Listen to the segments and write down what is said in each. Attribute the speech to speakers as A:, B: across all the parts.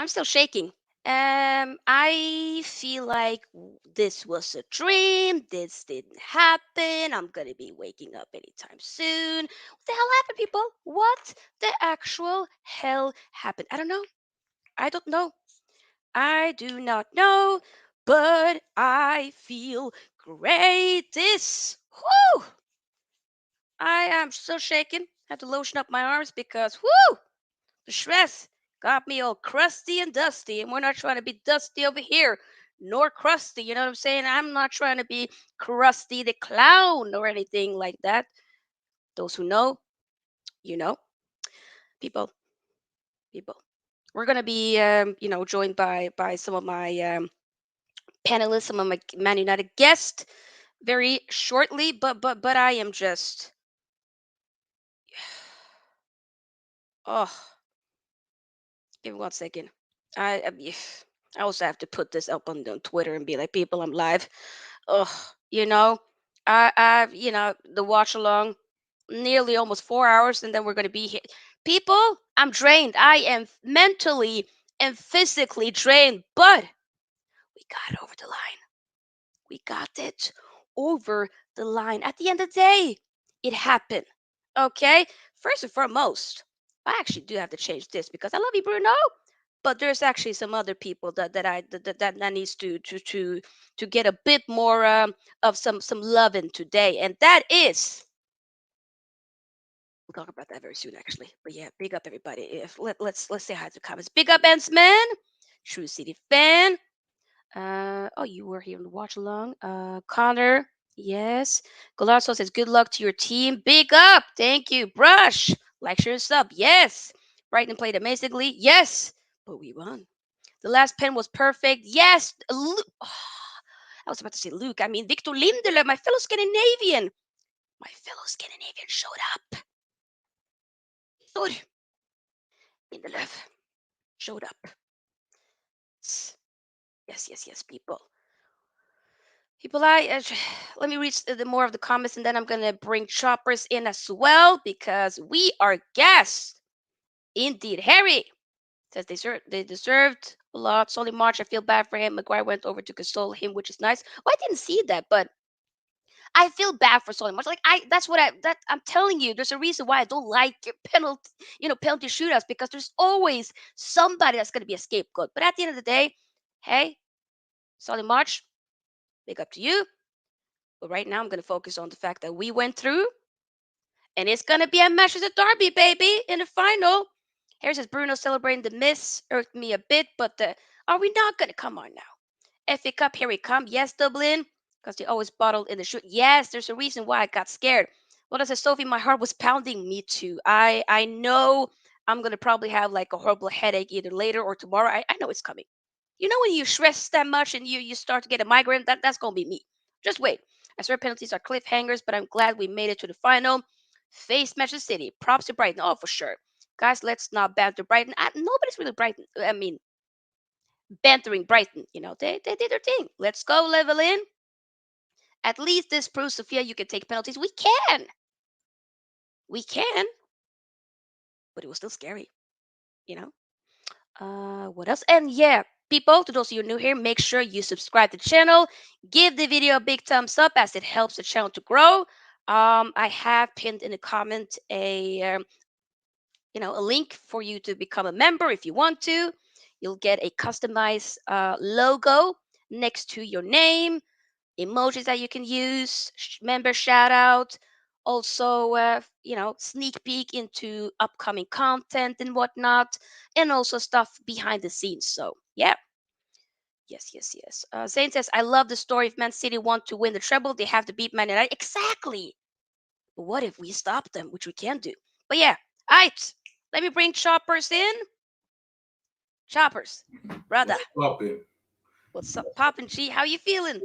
A: I'm still shaking. I feel like this was a dream. This didn't happen. I'm gonna be waking up anytime soon. What the hell happened, people? What the actual hell happened? I don't know. I don't know. I do not know, but I feel great. Whoo! I am so shaken. Had to lotion up my arms because, whoo! The stress got me all crusty and dusty, and we're not trying to be dusty over here, nor crusty. You know what I'm saying? I'm not trying to be Crusty the Clown or anything like that. Those who know, you know, people, people. We're gonna be, joined by some of my panelists, some of my Man United guests, very shortly. But I am just, oh, give me 1 second. I also have to put this up on Twitter and be like, people, I'm live. Oh, you know, the watch along, nearly almost 4 hours, and then we're gonna be here. People, I'm drained. I am mentally and physically drained, but we got it over the line. We got it over the line. At the end of the day, it happened. Okay. First and foremost, I actually do have to change this because I love you, Bruno. But there's actually some other people that needs to get a bit more of some loving today, and that is, we'll talk about that very soon, actually. But yeah, big up everybody. If let's say hi to the comments. Big up Ensman, True City fan. Oh, you were here in the watch along. Connor, yes. Galarzo says, good luck to your team. Big up. Thank you. Brush, like, share, and sub. Yes. Brighton played amazingly. Yes. But we won. The last pen was perfect. Yes. I was about to say Luke. I mean, Victor Lindelöf, my fellow Scandinavian. My fellow Scandinavian showed up. Victor Lindelöf showed up. Yes, people. People, let me read the more of the comments, and then I'm gonna bring choppers in as well because we are guests. Indeed, Harry says they deserved a lot. Solly March, I feel bad for him. Maguire went over to console him, which is nice. Well, I didn't see that, but I feel bad for Solly March. Like that's what I'm telling you. There's a reason why I don't like penalty shootouts, because there's always somebody that's gonna be a scapegoat. But at the end of the day, hey, Solly March, big up to you. But right now, I'm going to focus on the fact that we went through, and it's going to be a Manchester Derby, baby, in the final. Here says Bruno celebrating the miss irked me a bit, but are we not going to come on now? FA Cup, here we come. Yes, Dublin, because they always bottled in the shoot. Yes, there's a reason why I got scared. Well, I said, Sophie, my heart was pounding. Me too. I know I'm going to probably have like a horrible headache either later or tomorrow. I know it's coming. You know when you stress that much and you start to get a migraine? That's going to be me. Just wait. I swear penalties are cliffhangers, but I'm glad we made it to the final. Face Manchester City. Props to Brighton. Oh, for sure. Guys, let's not banter Brighton. Nobody's really Brighton. I mean, bantering Brighton. They did their thing. Let's go, level in. At least this proves, Sofia, you can take penalties. We can. We can. But it was still scary. You know? What else? And yeah, people, to those of you new here, make sure you subscribe to the channel. Give the video a big thumbs up as it helps the channel to grow. I have pinned in the comment a link for you to become a member if you want to. You'll get a customized logo next to your name, emojis that you can use, member shout out, also sneak peek into upcoming content and whatnot, and also stuff behind the scenes. So yeah. Yes. Zane says, I love the story. If Man City want to win the treble, they have to beat Man United. Exactly. But what if we stop them, which we can do? But yeah, all right. Let me bring Choppers in. Choppers, brother. What's up, Poppin' G? How you feeling?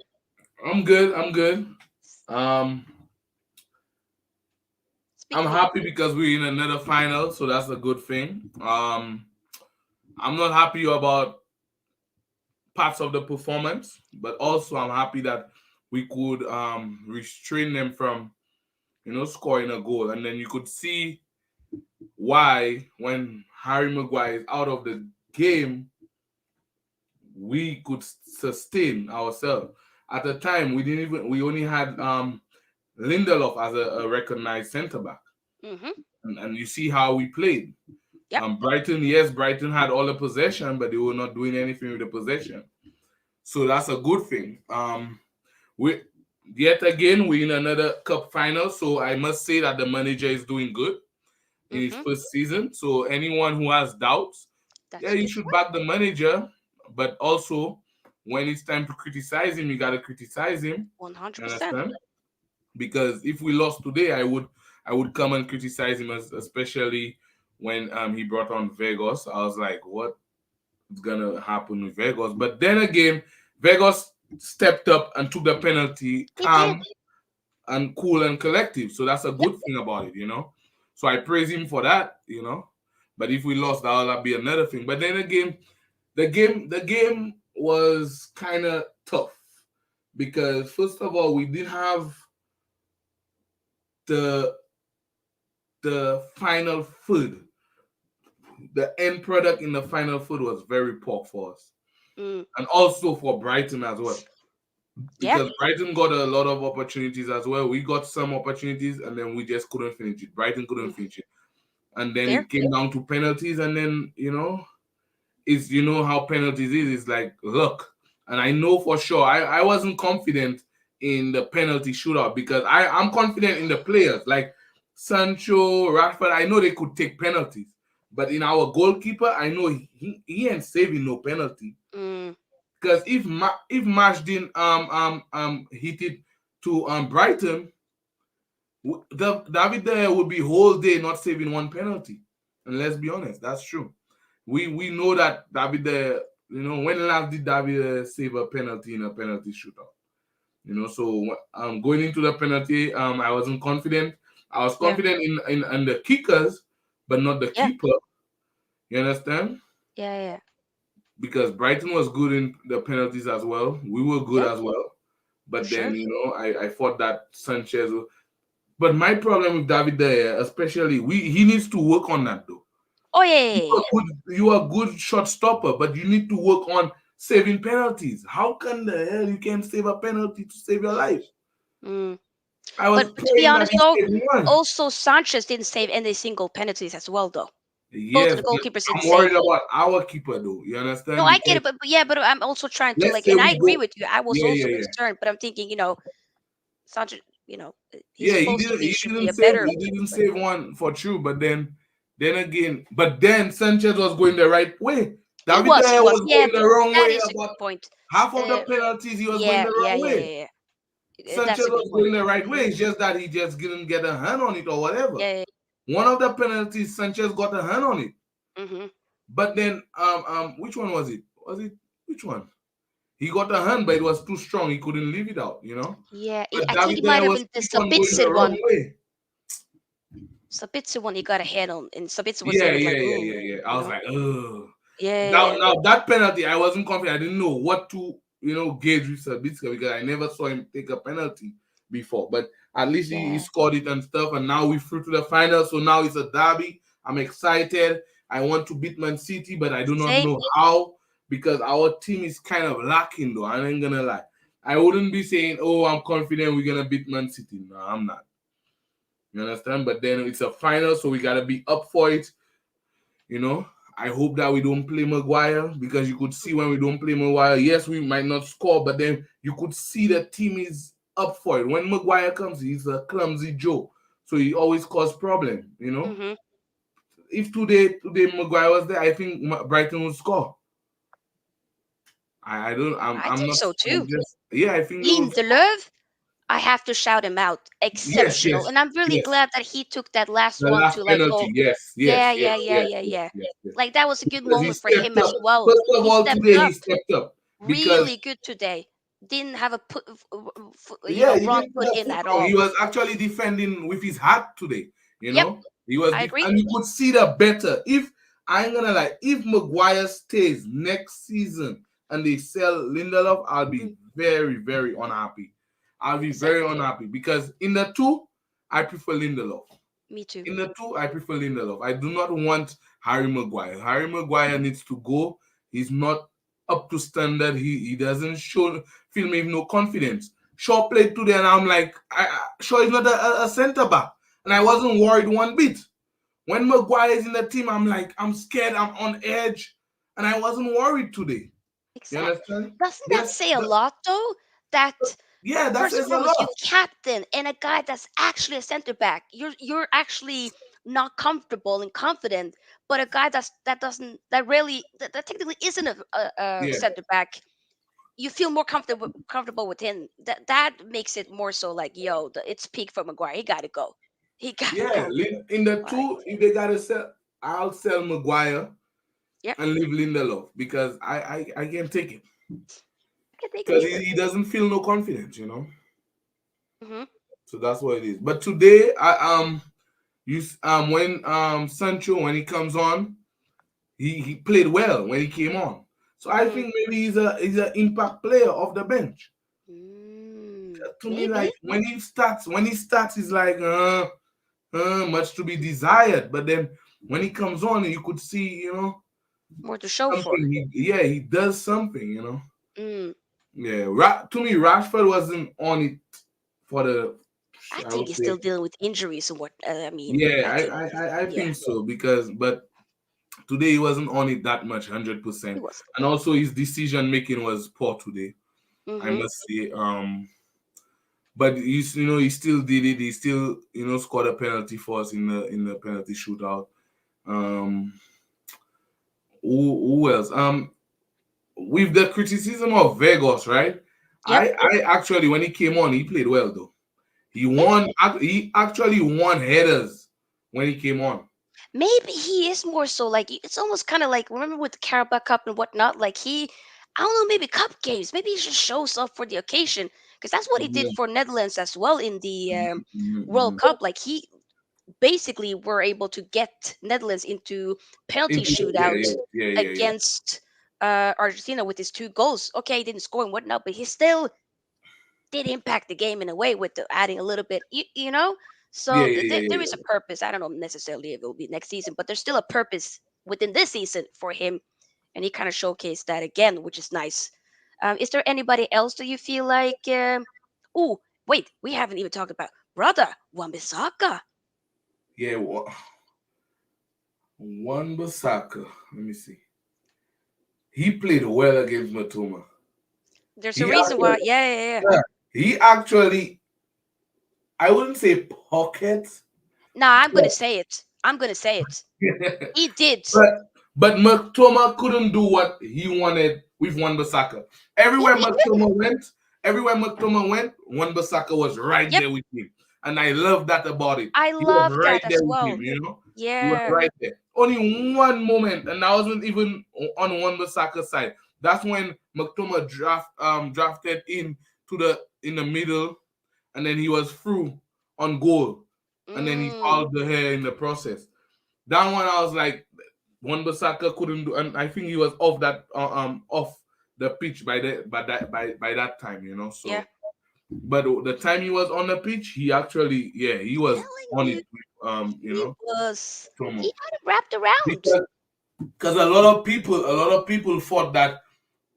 B: I'm good. I'm good. Um,
A: Speak
B: I'm
A: for you.
B: happy because we're in another final, so that's a good thing. I'm not happy about parts of the performance, but also I'm happy that we could restrain them from scoring a goal, and then you could see why when Harry Maguire is out of the game, we could sustain ourselves. At the time, we only had Lindelof as a recognized centre back,
A: Mm-hmm.
B: and you see how we played.
A: Yep.
B: Brighton, yes, Brighton had all the possession, but they were not doing anything with the possession. So that's a good thing. We Yet again we in another cup final, so I must say that the manager is doing good in his
A: Mm-hmm.
B: first season. So anyone who has doubts, yeah,
A: That's a
B: you
A: good
B: should
A: point.
B: back the manager, but also when it's time to criticize him, you gotta criticize him. You
A: 100%.
B: understand? Because if we lost today, I would come and criticize him, especially when he brought on Vegas. I was like, what's gonna happen with Vegas? But then again, Vegas stepped up and took the penalty,
A: He did.
B: calm and cool and collective. So that's a
A: Yep.
B: good thing about it. So I praise him for that. But if we lost, that'll be another thing. But then again, the game was kind of tough because first of all, we did have the the final food. The end product in the final food was very poor for us,
A: Mm.
B: and also for Brighton as well.
A: Yeah.
B: Because Brighton got a lot of opportunities as well. We got some opportunities, and then we just couldn't finish it. Brighton couldn't
A: Mm.
B: finish it, and then
A: Fair.
B: it came down to penalties, and then it's how penalties is. It's like luck, and I know for sure I wasn't confident in the penalty shootout because I'm confident in the players like Sancho, Rashford. I know they could take penalties, but in our goalkeeper, I know he ain't saving no penalty.
A: Mm.
B: Because if Marsh didn't hit it to Brighton, the David there would be whole day not saving one penalty. And let's be honest, that's true. We know that David there. When last did David save a penalty in a penalty shootout? So going into the penalty, I wasn't confident. I was
A: Yeah.
B: confident in the kickers, but not the
A: Yeah.
B: keeper. You understand?
A: Yeah. Yeah.
B: Because Brighton was good in the penalties as well. We were good
A: Yeah.
B: as well.
A: For
B: But then,
A: sure.
B: I thought that Sanchez. But my problem with David there, especially, he needs to work on that though.
A: Oh yeah.
B: You
A: Yeah.
B: are good, you are a good shot stopper, but you need to work on saving penalties. How can the hell you can save a penalty to save your life?
A: Yeah. Mm.
B: I was
A: But to be
B: praying that
A: honest
B: he
A: though,
B: saved one.
A: also Sanchez didn't save any single penalties as well though. Both of
B: Yes,
A: the
B: but
A: goalkeepers didn't
B: I'm
A: save.
B: worried about our keeper though. You
A: No,
B: understand?
A: I get
B: Because
A: it, but yeah, but I'm also trying to
B: let's
A: like,
B: say
A: and I
B: we
A: agree
B: go,
A: with you. I was
B: yeah,
A: also
B: yeah, yeah.
A: concerned, but I'm thinking, Sanchez, he's
B: Yeah, he
A: supposed to
B: didn't.
A: be
B: He
A: should be
B: didn't
A: a
B: save.
A: better
B: He didn't
A: goalkeeper.
B: save one for true. But then Sanchez was going the right way. David
A: He
B: Dyer
A: was,
B: was
A: yeah,
B: going
A: but
B: the wrong
A: that
B: way.
A: is a
B: About
A: good point.
B: half of the
A: Uh,
B: penalties, he was going
A: yeah,
B: the
A: yeah,
B: wrong
A: yeah,
B: way.
A: yeah, yeah.
B: Sanchez
A: That's a good
B: was
A: point.
B: going the right
A: Hmm.
B: way. It's just that he just didn't get a hand on it or whatever.
A: Yeah,
B: One of the penalties, Sanchez got a hand on it.
A: yeah. Hmm.
B: But then, which one was it? Which one? He got a hand, but it was too strong. He couldn't leave it out.
A: Yeah,
B: But
A: I think
B: David
A: it might
B: Dyer
A: have
B: was
A: been the
B: keep on going the
A: Sabitzer
B: wrong
A: one.
B: way.
A: Sabitzer one he got a hand on, and Sabitzer was
B: Yeah,
A: even
B: yeah,
A: like,
B: yeah,
A: ooh,
B: yeah, yeah. I
A: you
B: was
A: know.
B: like, ugh. Now,
A: Yeah,
B: now that penalty, I wasn't confident. I didn't know what to, gauge with Sabitzer because I never saw him take a penalty before. But at least he
A: yeah.
B: scored it and stuff. And now we through to the final. So now it's a derby. I'm excited. I want to beat Man City, but I do not
A: Same.
B: know how because our team is kind of lacking, though. I ain't gonna lie. I wouldn't be saying, "Oh, I'm confident we're gonna beat Man City." No, I'm not. You understand? But then it's a final, so we gotta be up for it. You know, I hope that we don't play Maguire because you could see when we don't play Maguire, yes, we might not score, but then you could see the team is up for it. When Maguire comes, he's a clumsy Joe, so he always cause problem.
A: Hmm.
B: If today Maguire was there, I think Brighton would score. I don't.
A: I
B: I'm
A: think
B: not.
A: so
B: I'm
A: too.
B: just. Yeah, I think they will score.
A: Lindelöf, I have to shout him out.
B: Yes,
A: Exceptional.
B: yes,
A: And I'm really
B: yes.
A: glad that he took that last
B: The
A: one
B: last
A: to like,
B: penalty.
A: oh,
B: Yes,
A: yeah,
B: yes, yes,
A: yeah, yeah,
B: yes,
A: yeah,
B: yes,
A: yeah.
B: yes, yes.
A: Like that was a good
B: Because he
A: moment for him
B: stepped
A: as
B: up.
A: well.
B: First of
A: He
B: all,
A: stepped
B: today he
A: up
B: stepped up because
A: really good today. Didn't have a
B: yeah, he
A: wrong
B: didn't
A: foot
B: put a
A: in
B: foot
A: at
B: wrong. He
A: all.
B: was actually defending with his heart today.
A: Yep,
B: He was,
A: I agree.
B: and you could see that better. If I ain't gonna lie, if Maguire stays next season and they sell Lindelof, I'll
A: Mm,
B: be very, very unhappy. I'll be
A: same.
B: very unhappy because in the two, I prefer Lindelof.
A: Me too.
B: In the two, I prefer Lindelof. I do not want Harry Maguire. Harry Maguire needs to go. He's not up to standard. He doesn't show feel me no confidence. Shaw played today, and I'm like, Shaw is not a center back, and I
A: Mm-hmm.
B: wasn't worried one bit. When Maguire is in the team, I'm like, I'm scared, I'm on edge, and I wasn't worried today. You
A: Exactly.
B: understand?
A: Doesn't that
B: Yes,
A: say a lot though? That
B: yeah, that
A: first and
B: says a
A: foremost, you
B: lot.
A: captain and a guy that's actually a center back. You're actually not comfortable and confident, but a guy that doesn't that really that technically isn't a
B: Yeah,
A: center back. You feel more comfortable with him. That makes it more so like, yo, it's peak for Maguire. He got to go. He got to
B: yeah.
A: go.
B: In the
A: Like,
B: two, if they gotta sell, I'll sell Maguire
A: yep,
B: and leave Lindelof because I can't take it
A: I can take it
B: because
A: either.
B: he doesn't feel no confidence.
A: Hmm.
B: So that's what it is. But today, you when Sancho when he comes on, he played well when he came on. So I
A: Hmm.
B: think maybe he's an impact player off the bench. To me,
A: Maybe
B: like when he starts, he's like much to be desired. But then when he comes on, you could see
A: more to show for.
B: something. He does something.
A: Mm.
B: Yeah, to me, Rashford wasn't on it for the.
A: I
B: I
A: think
B: would
A: he's
B: say,
A: still dealing with injuries and what. I mean,
B: yeah,
A: I think,
B: I
A: yeah,
B: think so because but today he wasn't on it that much,
A: he
B: 100%,
A: was.
B: and also his decision making was poor today. I
A: Mm-hmm.
B: must say. But he still did it. He still scored a penalty for us in the penalty shootout. Um, who else? With the criticism of Vegas, right?
A: Yep.
B: I actually when he came on, he played well though. He
A: Maybe
B: won. He actually won headers when he came on.
A: maybe he is more so like it's almost kind of like remember with the Carabao Cup and whatnot. Like I don't know, maybe cup games. Maybe he just shows up for the occasion because that's what he did
B: Yeah.
A: for Netherlands as well in the
B: Mhm, mhm,
A: World
B: mhm.
A: Cup. Like he basically were able to get Netherlands into penalty
B: Yeah,
A: shootout
B: yeah, yeah, yeah, yeah,
A: against Argentina with his two goals. Okay, he didn't score and whatnot, but he still did impact the game in a way with the adding a little bit,
B: yeah,
A: So
B: yeah, yeah,
A: there
B: yeah,
A: is a
B: yeah.
A: purpose. I don't know necessarily if it will be next season, but there's still a purpose within this season for him, and he kind of showcased that again, which is nice. Is there anybody else that you feel like? Oh, wait, we haven't even talked about brother Wambisaka.
B: Yeah, one Basaka. Let me see. He played well against Matuma.
A: There's a
B: He
A: reason
B: actually,
A: why. Yeah, yeah, yeah.
B: yeah, he actually, I wouldn't say pocket,
A: Nah, I'm gonna
B: but
A: say it. I'm gonna say it. He did.
B: but Matoma couldn't do what he wanted with Wan Bissaka. Everywhere
A: He couldn't.
B: Matoma went, Wan Bissaka was right
A: Yep,
B: there with him, and I love that about it.
A: I
B: He was
A: love
B: right
A: that
B: there
A: as
B: with
A: well.
B: him. He was
A: Yeah.
B: right there. Only one moment, and that wasn't even on Wan Bissaka's side. That's when Matoma drafted in the middle, and then he was through on goal, and then he
A: Mm.
B: fouled the hair in the process. That one I was like, Wan Bissaka couldn't do, and I think he was off the pitch by that time.
A: Yeah.
B: So, but the time he was on the pitch, he actually he was
A: Telling
B: on
A: you,
B: it with
A: he was. He
B: Tomo
A: had it wrapped around.
B: because a lot of people thought that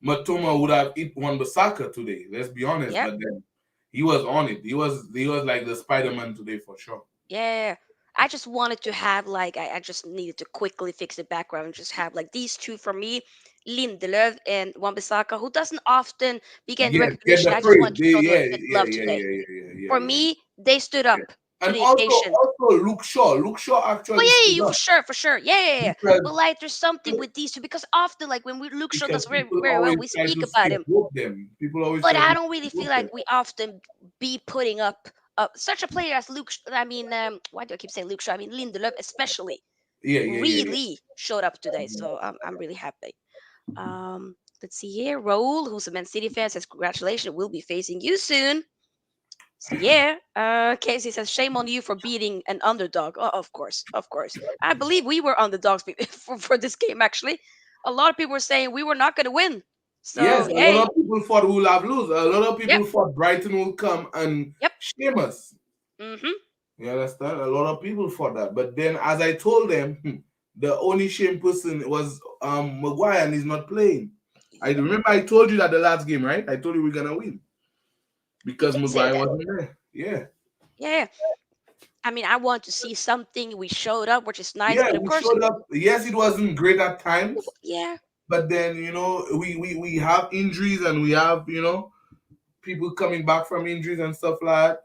B: Matoma would have hit Wan Bissaka today. Let's be honest,
A: Yep.
B: but then he was on it. He was like the Spider Man today for sure.
A: Yeah. I just wanted to have like I just needed to quickly fix the background and just have like these two for me, Lindelöf and Wan-Bissaka, who doesn't often be getting the
B: Get
A: recognition.
B: the
A: I just
B: praise.
A: wanted to show them
B: Yeah,
A: a bit
B: yeah,
A: love
B: yeah,
A: today.
B: yeah, yeah, yeah, yeah,
A: For
B: yeah.
A: me, they stood
B: Yeah.
A: up to
B: And
A: the
B: also,
A: occasion.
B: also Luke Shaw. Luke Shaw
A: Oh
B: actually
A: yeah,
B: stood
A: yeah, yeah,
B: up
A: for sure, yeah, yeah, yeah.
B: because
A: But like, there's something with these two because often, like when we Luke Shaw does very,
B: people
A: very well,
B: always
A: we
B: try
A: speak
B: to
A: about him.
B: scapegoat them. People always
A: But
B: try
A: I
B: to
A: don't really feel
B: scapegoat them.
A: like we often be putting up such a player as Luke. I mean, why do I keep saying Luke Shaw? I mean Lindelöf especially
B: Yeah, yeah, yeah, yeah.
A: really showed up today, so I'm really happy. Let's see here. Raul, who's a Man City fan, says congratulations. We'll be facing you soon. So yeah, Casey says shame on you for beating an underdog. Oh, of course, of course. I believe we were underdogs for this game. Actually, a lot of people were saying we were not going to win.
B: Yes,
A: So
B: a lot
A: hey,
B: of people thought we'll have lose. A lot of
A: yep,
B: people thought Brighton will come and
A: yep.
B: shame us.
A: Mm-hmm.
B: You understand? A lot of people thought that. But then, as I told them, the only shame person was Maguire, and he's not playing. I remember I told you that the last game, right? I told you we're gonna win
A: You
B: because
A: did say
B: Maguire
A: that.
B: wasn't there. Yeah.
A: Yeah. I mean, I want to see something. We showed up, which is nice,
B: Yeah,
A: but of
B: we
A: course,
B: showed up. Yes, it wasn't great at times,
A: yeah,
B: but then we have injuries and we have people coming back from injuries and stuff like that.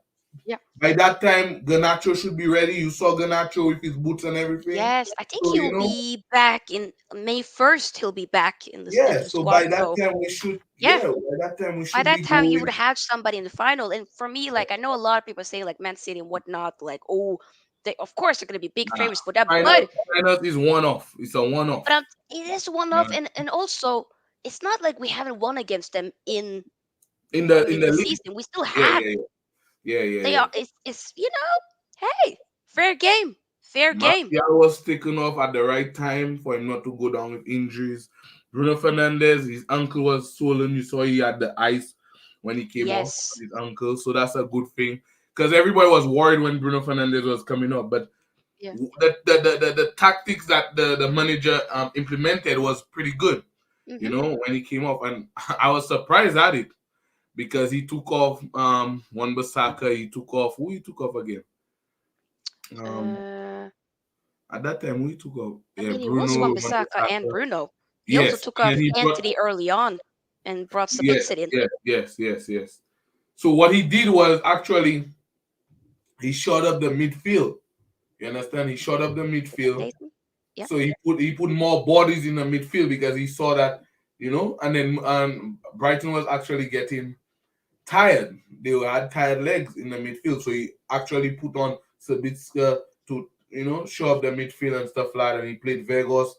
A: yeah.
B: By that time, Ganacho should be ready. You saw Ganacho with his boots and everything.
A: Yes, I think
B: So
A: he will be back in May 1st. He'll be back
B: yeah.
A: into the
B: So
A: squad.
B: by that
A: So
B: time we should,
A: yeah,
B: yeah. By that time we
A: by
B: should
A: that
B: be
A: time he would
B: going.
A: have somebody in the final. And for me, like I know a lot of people say like Man City and whatnot, like oh, they of course they're gonna be big
B: Nah,
A: favorites for that,
B: finals is one off. It's a one
A: but
B: off.
A: it is one of, and also it's not like we haven't won against them
B: In
A: in
B: the
A: the
B: league.
A: season. We still
B: Yeah,
A: have.
B: yeah, yeah, yeah, yeah,
A: They
B: yeah.
A: are. It's hey, fair game, fair game.
B: Martial was taken off at the right time for him not to go down with injuries. Bruno Fernandez, his ankle was swollen. You saw he had the ice when he came off
A: Yes.
B: his ankle, so that's a good thing. Because everybody was worried when Bruno Fernandez was coming up, but
A: Yeah.
B: the tactics that the manager implemented was pretty good.
A: Hmm.
B: When he came off, and I was surprised at it because he took off Wan Bissaka. He took off who he took off again. Um,
A: Uh,
B: at that time, who he took off?
A: I
B: Yeah,
A: mean, it was
B: Bruno, Wan
A: Wan-Bissaka and
B: Bissaka.
A: Bruno. He also
B: Yes,
A: took
B: and then
A: off
B: he brought
A: Anthony early on and brought
B: yes,
A: Sabitzer in.
B: yes. So what he did was actually he shot up the midfield. You understand? He shot up the
A: Okay,
B: midfield.
A: Nathan. Yeah.
B: So he put more bodies in the midfield because he saw that, and then Brighton was actually getting tired. They had tired legs in the midfield. So he actually put on Sabitzer to, show up the midfield and stuff like that. And he played Vegas.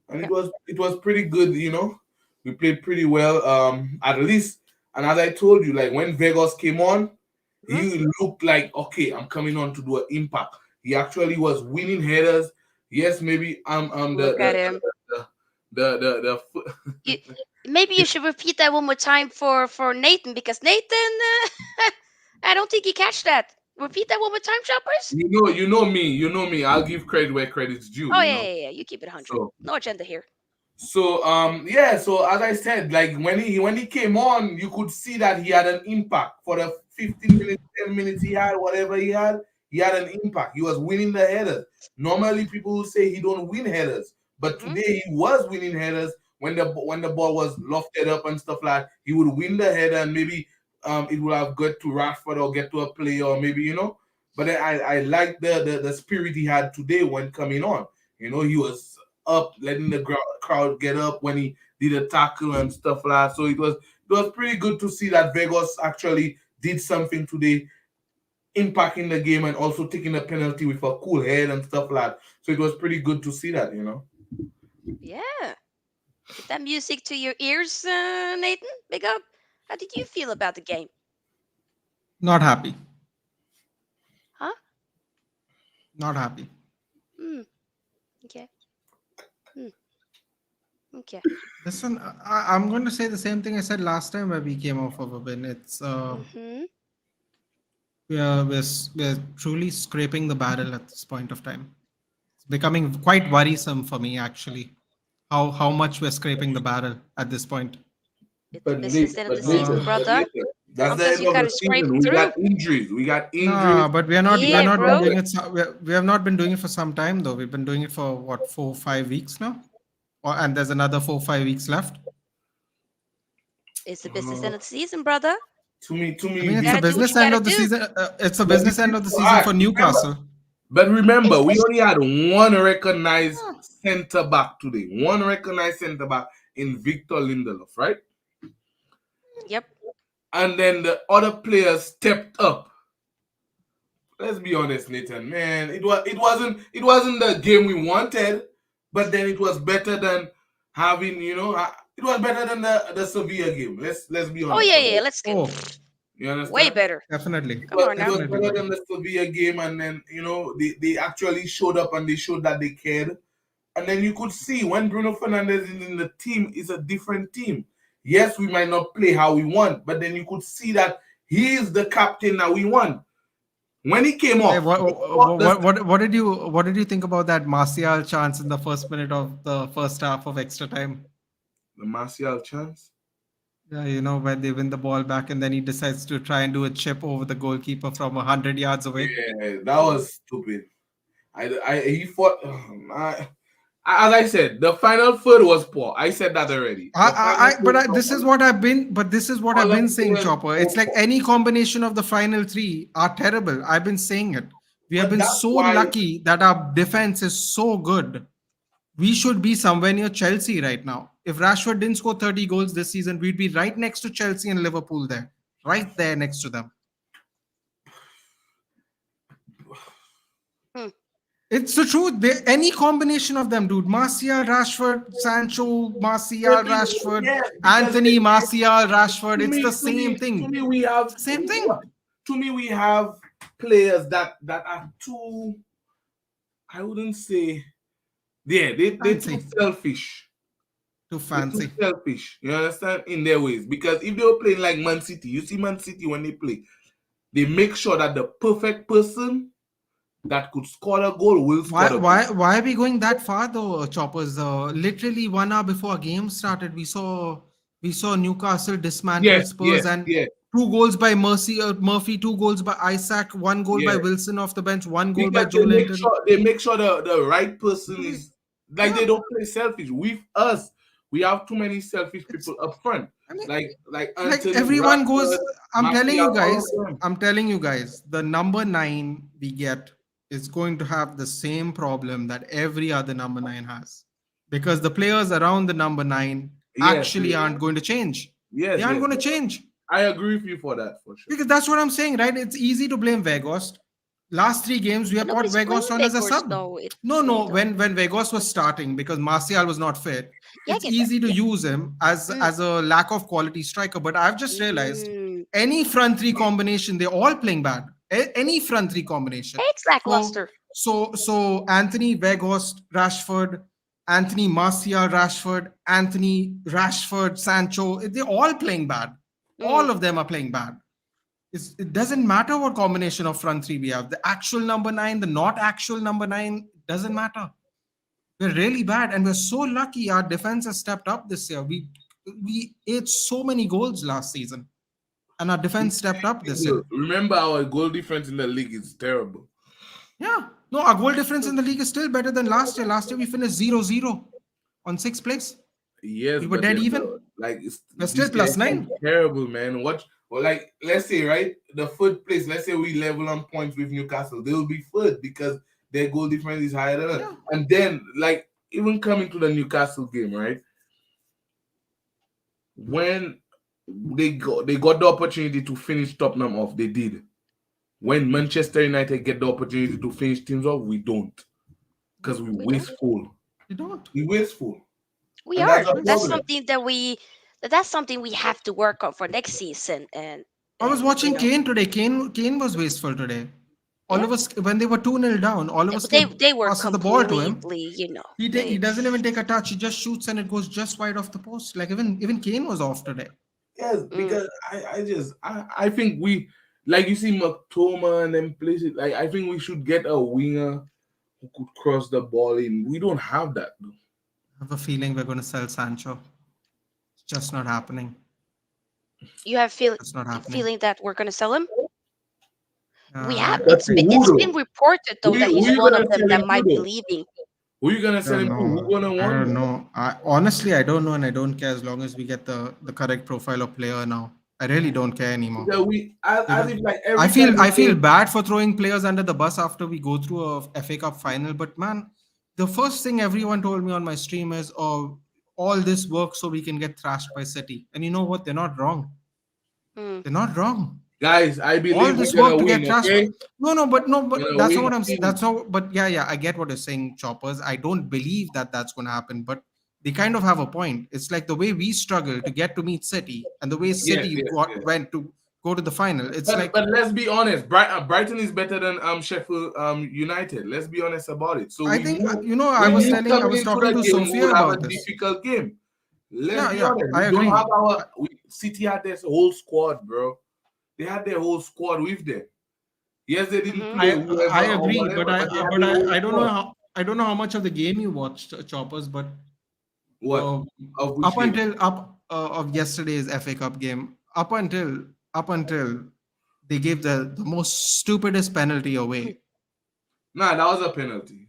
B: And
A: Yeah.
B: it was pretty good. We played pretty well. At least, and as I told you, like when Vegas came on,
A: Hmm.
B: he looked like, okay, I'm coming on to do an impact. He actually was winning headers. Yes, maybe
A: Look at him. You, maybe you should repeat that one more time for Nathan because Nathan, I don't think he catch that. Repeat that one more time, shoppers.
B: you know me. I'll give credit where credit's due.
A: Oh yeah. You keep it 100.
B: So
A: No agenda here.
B: yeah, so as I said, like when he came on, you could see that he had an impact for the 15 minutes, 10 minutes he had an impact. He was winning the headers. Normally people will say he don't win headers, but
A: Hmm.
B: today he was winning headers when the ball was lofted up and stuff like that. He would win the header and maybe it would have got to Rashford or get to a player or maybe. But then I like the spirit he had today when coming on. He was up, letting the crowd get up when he did a tackle and stuff like that. So it was pretty good to see that Vegas actually did something today, impacting the game and also taking a penalty with a cool head and stuff like that. So it was pretty good to see that.
A: Yeah. Put that music to your ears, Nathan. Big up. How did you feel about the game?
C: Not happy.
A: Huh?
C: Not happy.
A: Hmm. Okay. Hmm. Okay.
C: Listen, I'm going to say the same thing I said last time where we came off of a win. It's
A: Mm-hmm.
C: we're truly scraping the barrel at this point of time. It's becoming quite worrisome for me actually. How much we're scraping the barrel at this point.
A: It's the
B: But
A: business
B: late,
A: end of
B: but
A: the
B: later,
A: season,
C: Uh,
B: but
A: brother.
B: later. That's the
A: Sometimes
B: end
A: you
B: of the
A: gotta scrape
B: season. We got
A: through.
B: injuries. We got injuries.
C: no, but we are
A: Yeah,
C: not been
A: bro.
C: doing it. We have not been doing it for some time though. We've been doing it for what 4 5 weeks now, and there's another 4 5 weeks left.
A: It's the business
B: Uh,
A: end of the season, brother.
C: I
B: to me,
C: mean,
A: You
C: it's a
A: gotta do what
C: business
A: you
C: end
A: gotta
C: of the
A: do.
C: season. It's a
B: but
C: business end of the
B: all
C: season
B: right,
C: for
B: remember,
C: Newcastle.
B: but remember, we
A: It's
B: only had one recognized
A: oh,
B: centre back today. One recognized centre back in Victor Lindelof, right?
A: yep.
B: And then the other players stepped up. Let's be honest, Nathan. Man, it wasn't the game we wanted, but then it was better than having it was better than the Sevilla game. Let's be
A: Oh
B: honest
A: yeah,
B: about
A: yeah.
B: it.
A: Let's get
C: Oh,
B: You
A: way
B: understand?
A: better.
C: definitely,
A: Come on
B: It
A: now.
B: was
C: definitely
B: better
C: better.
B: than the Sevilla game, and then they actually showed up and they showed that they cared. And then you could see when Bruno Fernandez is in the team, it's a different team. Yes, we might not play how we want, but then you could see that he is the captain that we want. When he came
C: Hey,
B: off,
C: what did you think about that Martial chance in the first minute of the first half of extra time?
B: the Martial chance.
C: Yeah, when they win the ball back and then he decides to try and do a chip over the goalkeeper from 100 yards away.
B: Yeah, that was stupid. He fought. As I said, the final third was poor. I said that already. The final third,
C: This is what I've
B: all of
C: been
B: the
C: saying,
B: players
C: Chopper. It's like
B: performed.
C: any combination of the final three are terrible. I've been saying it. We have
B: But
C: been
B: that's
C: so
B: why,
C: lucky that our defense is so good. We should be somewhere near Chelsea right now. If Rashford didn't score 30 goals this season, we'd be right next to Chelsea and Liverpool there. Right there next to them.
A: Hmm.
C: It's the truth. Any combination of them, dude. Martial, Rashford, Sancho, Martial,
B: maybe,
C: Rashford,
B: yeah, because
C: Anthony, Martial, Rashford.
B: to
C: It's the
B: me, to
C: same
B: me, to
C: thing.
B: me, we have
C: It's the same thing.
B: to me we have players that are too. I wouldn't say. Yeah, they're too
C: Fancy.
B: selfish.
C: Too
B: They're too
C: fancy.
B: selfish. You understand? In their ways. Because if they were playing like Man City, you see Man City when they play, they make sure that the perfect person that could score a goal will score
C: Why,
B: the goal.
C: why, why are we going that far though, Choppers? Literally 1 hour before game started, we saw Newcastle dismantle
B: Yes,
C: Spurs
B: yes,
C: and
B: yes,
C: 2 goals by Murphy, 2 goals by Isaac, 1 goal by
B: yes.
C: Wilson off the bench, 1 goal by
B: Because
C: Joe Linton.
B: they make sure the right person
C: Dude,
B: is like
C: yeah,
B: they don't play selfish. With us, we have too many selfish
C: it's.
B: people up front.
C: I mean,
B: Like
C: like
B: Anthony,
C: everyone
B: Rashford,
C: goes. I'm telling
B: Martial,
C: you
B: all
C: guys.
B: of them.
C: I'm telling you guys. The number 9 we get is going to have the same problem that every other number 9 has, because the players around the number 9
B: Yes,
C: actually
B: yes,
C: aren't going to change. They
B: yes,
C: aren't
B: yes,
C: going to
B: yes.
C: change.
B: I agree with you for that for sure.
C: Because that's what I'm saying, right? It's easy to blame Vegas. Last 3 games, we
A: But
C: have brought
A: nobody's blaming
C: Vegas on as a
A: Vegas
C: sub.
A: though.
C: No,
A: Though.
C: no. When Vegas was starting, because Martial was not fit,
A: Yeah, I
C: it's
A: get that.
C: easy to
A: Yeah.
C: use him as a lack of quality striker. But I've just realized
A: Mm.
C: any front three combination, they're all playing bad. Any front three combination.
A: It's
C: So
A: lackluster.
C: so Anthony Vegas, Rashford, Anthony Martial, Rashford, Anthony Rashford, Sancho, they're all playing bad. All
A: Mm.
C: of them are playing bad. It doesn't matter what combination of front three we have. The actual number 9, the not actual number 9, doesn't matter. We're really bad, and we're so lucky. Our defense has stepped up this year. We ate so many goals last season, and our defense stepped up this year.
B: Remember, our goal difference in the league is terrible.
C: Yeah, no, our goal difference
A: Mm.
C: in the league is still better than last year. Last year we finished 0-0 on 6th place.
B: Yes,
C: We were
B: but
C: dead
B: then
C: even.
B: like
C: We're still
B: this year
C: plus
B: it's
C: 9.
B: terrible, man. What? Well, like let's say right, the third place. Let's say we level on points with Newcastle, they'll be third because their goal difference is higher than us.
C: Yeah,
B: And then like even coming to the Newcastle game, right? When they got the opportunity to finish Tottenham off, they did. When Manchester United get the opportunity to finish teams off, we don't because we
A: We don't.
B: wasteful.
C: you don't.
B: We wasteful,
A: We
B: and
A: are.
B: that's a
A: That's
B: problem.
C: Wasteful.
A: something that that's something we have to work on for next season.
C: I was
A: And
C: watching Kane today. Kane was wasteful today. All
A: yeah,
C: of us, when they were 2-0 down, all of us
A: but
C: kept
A: they were
C: passes the ball to him.
A: completely,
C: He
A: they.
C: doesn't even take a touch. He just shoots and it goes just wide off the post. Like even Kane was off today.
B: Yes,
A: Mm.
B: because I think we like you see McTominay and them places. Like I think we should get a winger who could cross the ball in. We don't have that. Though.
C: I have a feeling we're going to sell Sancho. It's just not happening.
A: You have
C: It's not happening.
A: feeling that we're gonna sell him. We have.
C: I,
B: But to
C: I
B: who
A: It's
B: though?
A: been reported though that
B: Who
A: he's
B: you
A: one of
B: gonna
A: them
B: sell
A: that
B: him to
A: might be
B: though?
A: leaving.
B: Who you gonna sell
C: don't
B: him to? Who
C: know.
B: gonna
C: I
B: want
C: don't
B: him?
C: know. Honestly, I don't know, and I don't care as long as we get the correct profile of player now. I really don't care anymore.
B: Because we as
C: Because
B: if like
C: I
B: every
C: feel
B: time
C: I
B: we
C: feel
B: play,
C: bad for throwing players under the bus after we go through a FA Cup final. But man, the first thing everyone told me on my stream is, "Oh, all this work so we can get thrashed by City." And you know what? They're not wrong.
A: Mm.
C: They're not wrong.
B: guys, I
C: All
B: believe
C: this
B: we're
C: work
B: gonna
C: to get
B: win.
C: trashed.
B: Okay,
C: No, but
B: we're gonna
C: that's not
B: win.
C: what I'm.
B: Team.
C: That's not. But yeah, I get what you're saying, Choppers. I don't believe that that's going to happen. But they kind of have a point. It's like the way we struggle to get to meet City, and the way
B: Yes,
C: City
B: yes, yes.
C: went to go to the final. It's
B: But
C: like
B: let's be honest, Brighton is better than Sheffield United. Let's be honest about it. So
C: I
B: we
C: think
B: knew
C: I
B: we
C: was
B: knew
C: telling, I
B: coming
C: was
B: into
C: talking
B: the
C: to
B: game we
C: Sofia
B: would have
C: about
B: a
C: this.
B: difficult game. Let's
C: Yeah,
B: be
C: yeah,
B: honest.
C: I
B: We don't
C: agree.
B: have City had their whole squad, bro. They had their whole squad with them. Yes, they didn't
A: Mhm.
B: play
C: I
B: whoever or
C: agree,
B: whatever, but they had
C: but
B: their whole
C: I don't know
B: squad.
C: how, I don't know how much of the game you watched, Choppers, but
B: What?
C: Uh,
B: Of which
C: up
B: game?
C: until up of yesterday's FA Cup game, up until they gave the most stupidest penalty away.
B: Nah, that was a penalty.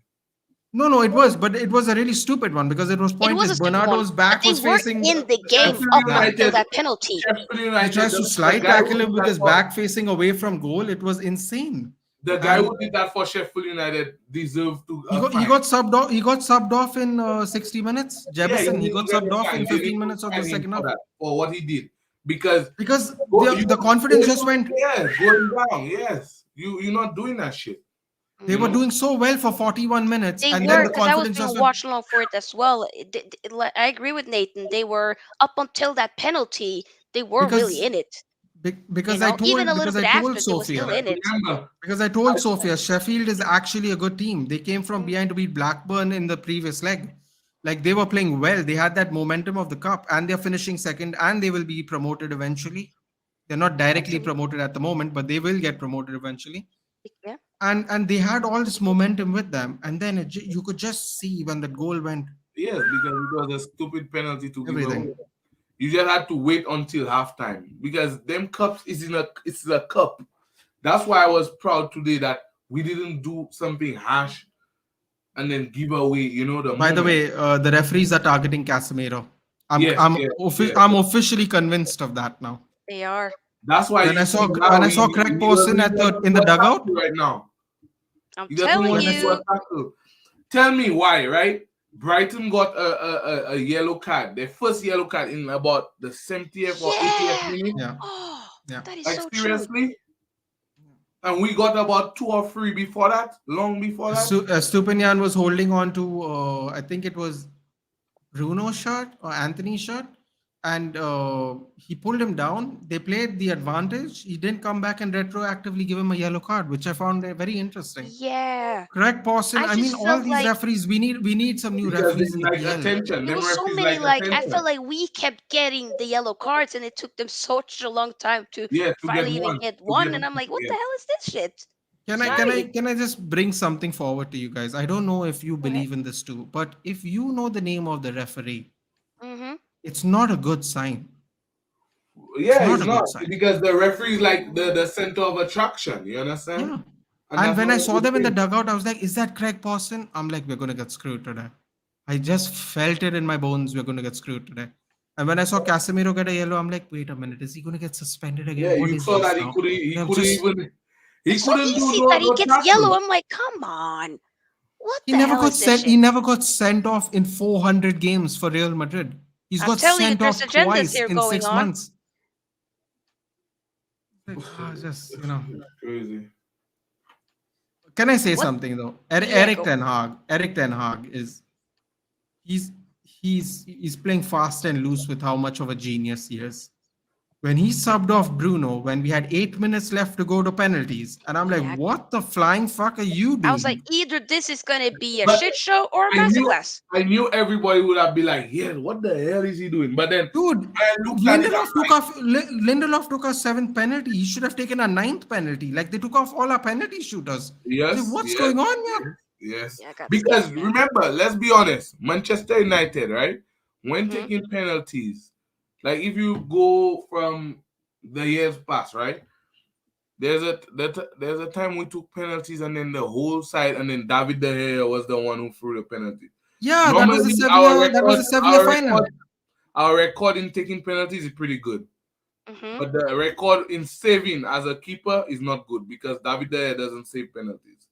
C: No, no, it was, but it was a really stupid one because it was
A: It was
C: pointless.
A: a stupid one,
C: Bernardo's
A: but
C: back
A: they
C: was
A: were
C: facing
A: in the game
B: Sheffield
A: up
C: nah.
A: until
B: United,
A: that penalty.
B: Sheffield
C: He
B: United,
C: tries to
B: the
C: slide
B: guy who
C: tackle him
B: did
C: with
B: that
C: his
B: for
C: back facing away from goal. It was insane.
B: the guy
C: And
B: who did that for Sheffield United deserved to
C: he got he
B: fine.
C: got subbed off. He got subbed off in 60 minutes.
B: Yeah, he
C: Jebison, he
B: need
C: got
B: to get
C: subbed
B: a
C: off
B: fine.
C: in
B: They need
C: 15
B: to
C: minutes of the
B: fine him
C: second
B: for
C: half
B: that, for what he did. Because
C: because
B: you
C: the confidence just
B: going,
C: went.
B: yeah, going down. Yes, you're not doing that shit.
C: They
B: You
C: were
A: Hmm.
B: know.
C: doing so well for 41 minutes,
A: They
C: and then
A: were,
C: the
A: because I was
C: confidence
A: doing
C: just went.
A: watch along for it as well. I agree with Nathan. They were up until that penalty. They were really
C: because
A: in it.
C: because I
A: Even a
C: told
A: little
C: because
A: bit
C: I told
A: after, they were
B: But
A: still
C: Sophia
A: in it.
B: remember,
C: because I told Sophia Sheffield is actually a good team. They came from
A: Mm,
C: behind to beat Blackburn in the previous leg. Like they were playing well. They had that momentum of the cup, and they're finishing second, and they will be promoted eventually. They're not directly
A: absolutely.
C: promoted at the moment, but they will get promoted eventually.
A: Yeah.
C: And they had all this momentum with them, and then you could just see when the goal went
B: yes, because it was a stupid penalty to give away.
C: everything.
B: You just had to wait until halftime because them cups it's a cup. That's why I was proud today that we didn't do something harsh and then give away, the
C: By the
B: moment.
C: way, the referees are targeting Casemiro.
B: Yes, yes, yes.
C: I'm officially convinced of that now.
A: They are.
B: That's why
C: When
B: you
C: I
B: see
C: saw
B: now
C: Craig
B: he doesn't
C: Pawson
B: even
C: at the
B: want to
C: in
B: do
C: the
B: a
C: dugout,
B: tackle right now.
A: I'm
B: He doesn't
A: telling
B: want
C: when I
B: to
C: s-
B: do a
A: you.
B: tackle. Tell me why, right? Brighton got a yellow card, their first yellow card in about the 70th or 80th
A: Yeah.
B: minute.
C: yeah,
A: Oh,
C: yeah.
A: that is
B: Like
A: so true.
B: seriously? And we got about two or three before that, long before that.
C: Stupinian was holding on to I think it was Bruno's shot or Anthony's shot, and he pulled him down. They played the advantage. He didn't come back and retroactively give him a yellow card, which I found very interesting.
A: Yeah.
C: Craig Pawson.
A: I
C: I mean,
A: just
C: all
A: felt
C: these
A: like
C: referees. We need some new
B: Because they
C: referees in the
B: like
C: PL.
B: attention.
A: it
B: Them
A: was so
B: referees
A: many,
B: like
A: like I felt
B: attention.
A: like we kept getting the yellow cards and it took them such a long time to
B: Yeah, to get
A: finally even
B: one.
A: get
B: To get
A: one. And
B: one.
A: I'm like, what
B: Yeah.
A: the hell is this shit?
C: Can I can I
A: Sorry.
C: can I just bring something forward to you guys? I don't know if you
A: Go ahead.
C: believe in this too, but if you know the name of the referee,
A: Mm-hmm.
C: it's not a good sign. It's
B: Yeah,
C: not
B: it's
C: a
B: not
C: good sign.
B: because the referee is like the center of attraction. You understand?
C: Yeah.
B: And
C: And
B: that's
C: when
B: not
C: I
B: a
C: saw
B: good
C: them in the
B: thing.
C: dugout, I was like, is that Craig Pawson? I'm like, we're gonna get screwed today. I just felt it in my bones, we're gonna get screwed today. And when I saw Casemiro get a yellow, I'm like, wait a minute, is he gonna get suspended
B: Yeah,
C: again? What
B: you
C: is
B: saw
C: this
B: that
C: now?
B: he
C: They're
B: couldn't
C: just
B: even he
A: It's so
B: couldn't do
A: easy that he
B: no
A: gets
B: tackle.
A: yellow. I'm like, come on. What
C: he
A: the
C: never
A: hell
C: got
A: is this
C: sent he
A: shit?
C: never got sent off in 400 games for Real Madrid. He's
A: I'm
C: got
A: telling you,
C: sent
A: there's
C: off
A: agendas
C: twice
A: here
C: in
A: going
C: six
A: on.
C: months. Like, just
B: It's crazy.
C: can I say
A: What?
C: something though?
A: Yeah, go.
C: Eric Ten Hag is he's playing fast and loose with how much of a genius he is. When he subbed off Bruno when we had 8 minutes left to go to penalties, and I'm like,
A: Yeah.
C: what the flying fuck are you
A: I was like,
C: doing?
A: either this is gonna be a
B: But
A: shit show or a
B: I knew
A: masterclass.
B: I knew everybody would have been like, yeah, what the hell is he doing? But then
C: Dude,
B: I looked at it, I'm like,
C: Lindelof took our seventh penalty. He should have taken a ninth penalty. Like they took off all our penalty shooters. I was like,
B: yes,
C: what's
B: yes,
C: going on here?
B: yes, yes.
A: Yeah, I got
B: Because
A: scared, man.
B: remember, let's be honest, Manchester United, right? When
A: Mm-hmm.
B: taking penalties, like if you go from the years past, right? There's a time we took penalties and then the whole side and then David De Gea was the one who threw the penalty.
C: Yeah,
B: Normally
C: That was the Sevilla
B: our
C: final.
B: record our record in taking penalties is pretty good.
A: Mm-hmm.
B: But the record in saving as a keeper is not good because David De Gea doesn't save penalties.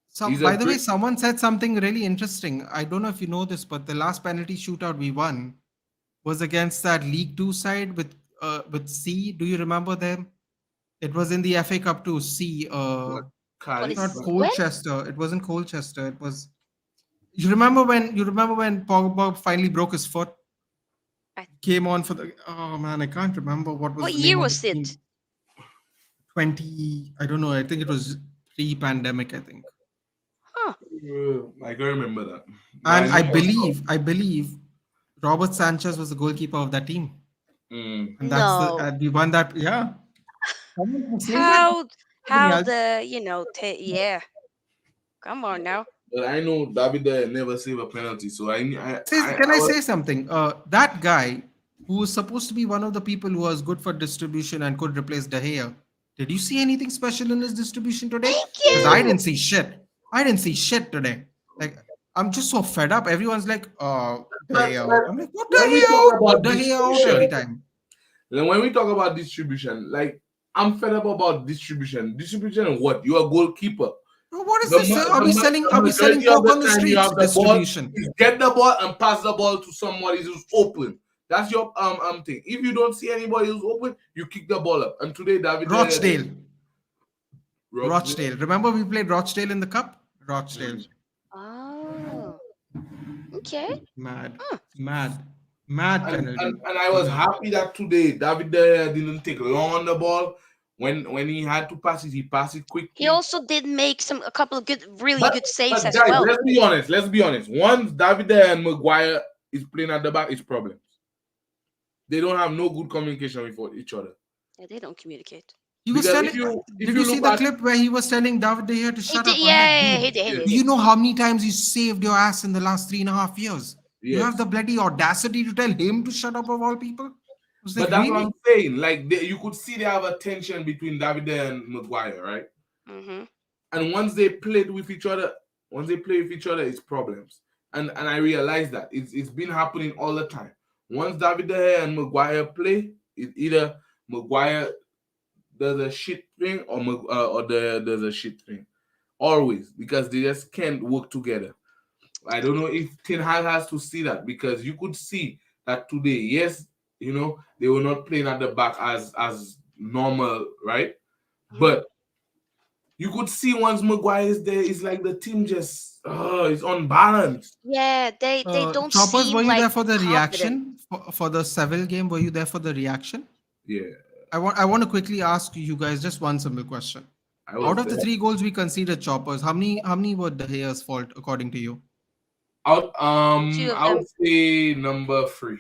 C: So,
B: He's a
C: by the way,
B: great
C: someone said something really interesting. I don't know if you know this, but the last penalty shootout we won was against that League Two side with C. Do you remember them? It was in the FA Cup too. C.
B: what
A: What
B: Cardiff.
C: Not
A: is when?
C: Colchester. It wasn't Colchester. It was. You remember when Pogba finally broke his foot?
A: I,
C: Came on for the. Oh man, I can't remember what was
A: what
C: the
A: year
C: name of the
A: was it?
C: team. 20. I don't know. I think it was pre-pandemic. I think.
A: Huh.
B: I can remember that. But
C: And
B: I know.
C: I believe Robert Sanchez was the goalkeeper of that team,
B: Mm.
C: and that's the
A: No.
C: we won that. Yeah, someone was saying that.
A: How
C: Somebody
A: how
C: else.
A: the yeah. Come on now.
B: But I know David never save a penalty, so
C: Can
B: I
C: I
B: was,
C: say something? That guy who was supposed to be one of the people who was good for distribution and could replace De Gea, did you see anything special in his distribution today?
A: Thank
C: Because I
A: you.
C: didn't see shit. I didn't see shit today. Like, I'm just so fed up. Everyone's like, De Gea out.
B: but
C: I'm like, what De
B: when we
C: Gea
B: talk
C: out? Put
B: about
C: De Gea out every
B: distribution,
C: time.
B: then when we talk about distribution, like I'm fed up about distribution. Distribution and what? You're a goalkeeper.
C: Bro, what is this? Are
B: The
C: we selling
B: majority of
C: coke
B: the
C: on the
B: time you
C: streets?
B: have the ball,
C: Distribution.
B: is get the ball and pass the ball to somebody who's open. That's your thing. If you don't see anybody who's open, you kick the ball up. And today, David
C: Rochdale.
B: Rochdale.
C: Rochdale. Remember we played Rochdale in the cup? Rochdale.
A: Oh, okay.
C: Mad.
A: Huh.
C: Mad. Mad penalty.
B: And I was happy that today David didn't take long on the ball. When he had to pass it, he passed it
A: He
B: quickly.
A: also did make a couple of really
B: But
A: good saves
B: but
A: as
B: guys,
A: well.
B: let's be honest. Let's be honest. Once David and Maguire is playing at the back, it's problems. They don't have no good communication with each other.
A: Yeah, they don't communicate.
C: He was
B: Because
C: telling.
B: if
C: Did
B: you
C: you see
B: look
C: the
B: at
C: clip where he was telling David De Gea to
A: He
C: shut
A: did,
C: up? I'm like,
A: yeah, he
C: dude,
A: did, he
B: yeah,
A: did,
C: do
A: he
C: you
A: did.
C: know how many times you saved your ass in the last 3.5 years? You have
B: yes,
C: the bloody audacity to tell him to shut up of all people? I was like,
B: but that's what I'm
C: really?
B: saying. Like you could see they have a tension between David and Maguire, right?
A: Mm-hmm.
B: And once they play with each other, it's problems. And I realize that it's been happening all the time. Once David De Gea and Maguire play, it's either Maguire does a shit thing there's a shit thing. Always, because they just can't work together. I don't know if Ten Hag has to see that, because you could see that today, yes, they were not playing at the back as normal, right?
A: Mm-hmm.
B: But you could see once Maguire is there, it's like the team just is unbalanced.
A: Yeah, they don't
C: Choppers,
A: seem
C: were you
A: like
C: there for the
A: confident.
C: reaction for the Seville game? Were you there for the reaction?
B: Yeah,
C: I want to quickly ask you guys just one simple question.
B: I
C: Out
B: was
C: of the
B: there.
C: 3 goals we conceded, Choppers, how many were De Gea's fault according to you?
B: Out,
A: Two of
B: I would
A: them.
B: say number three.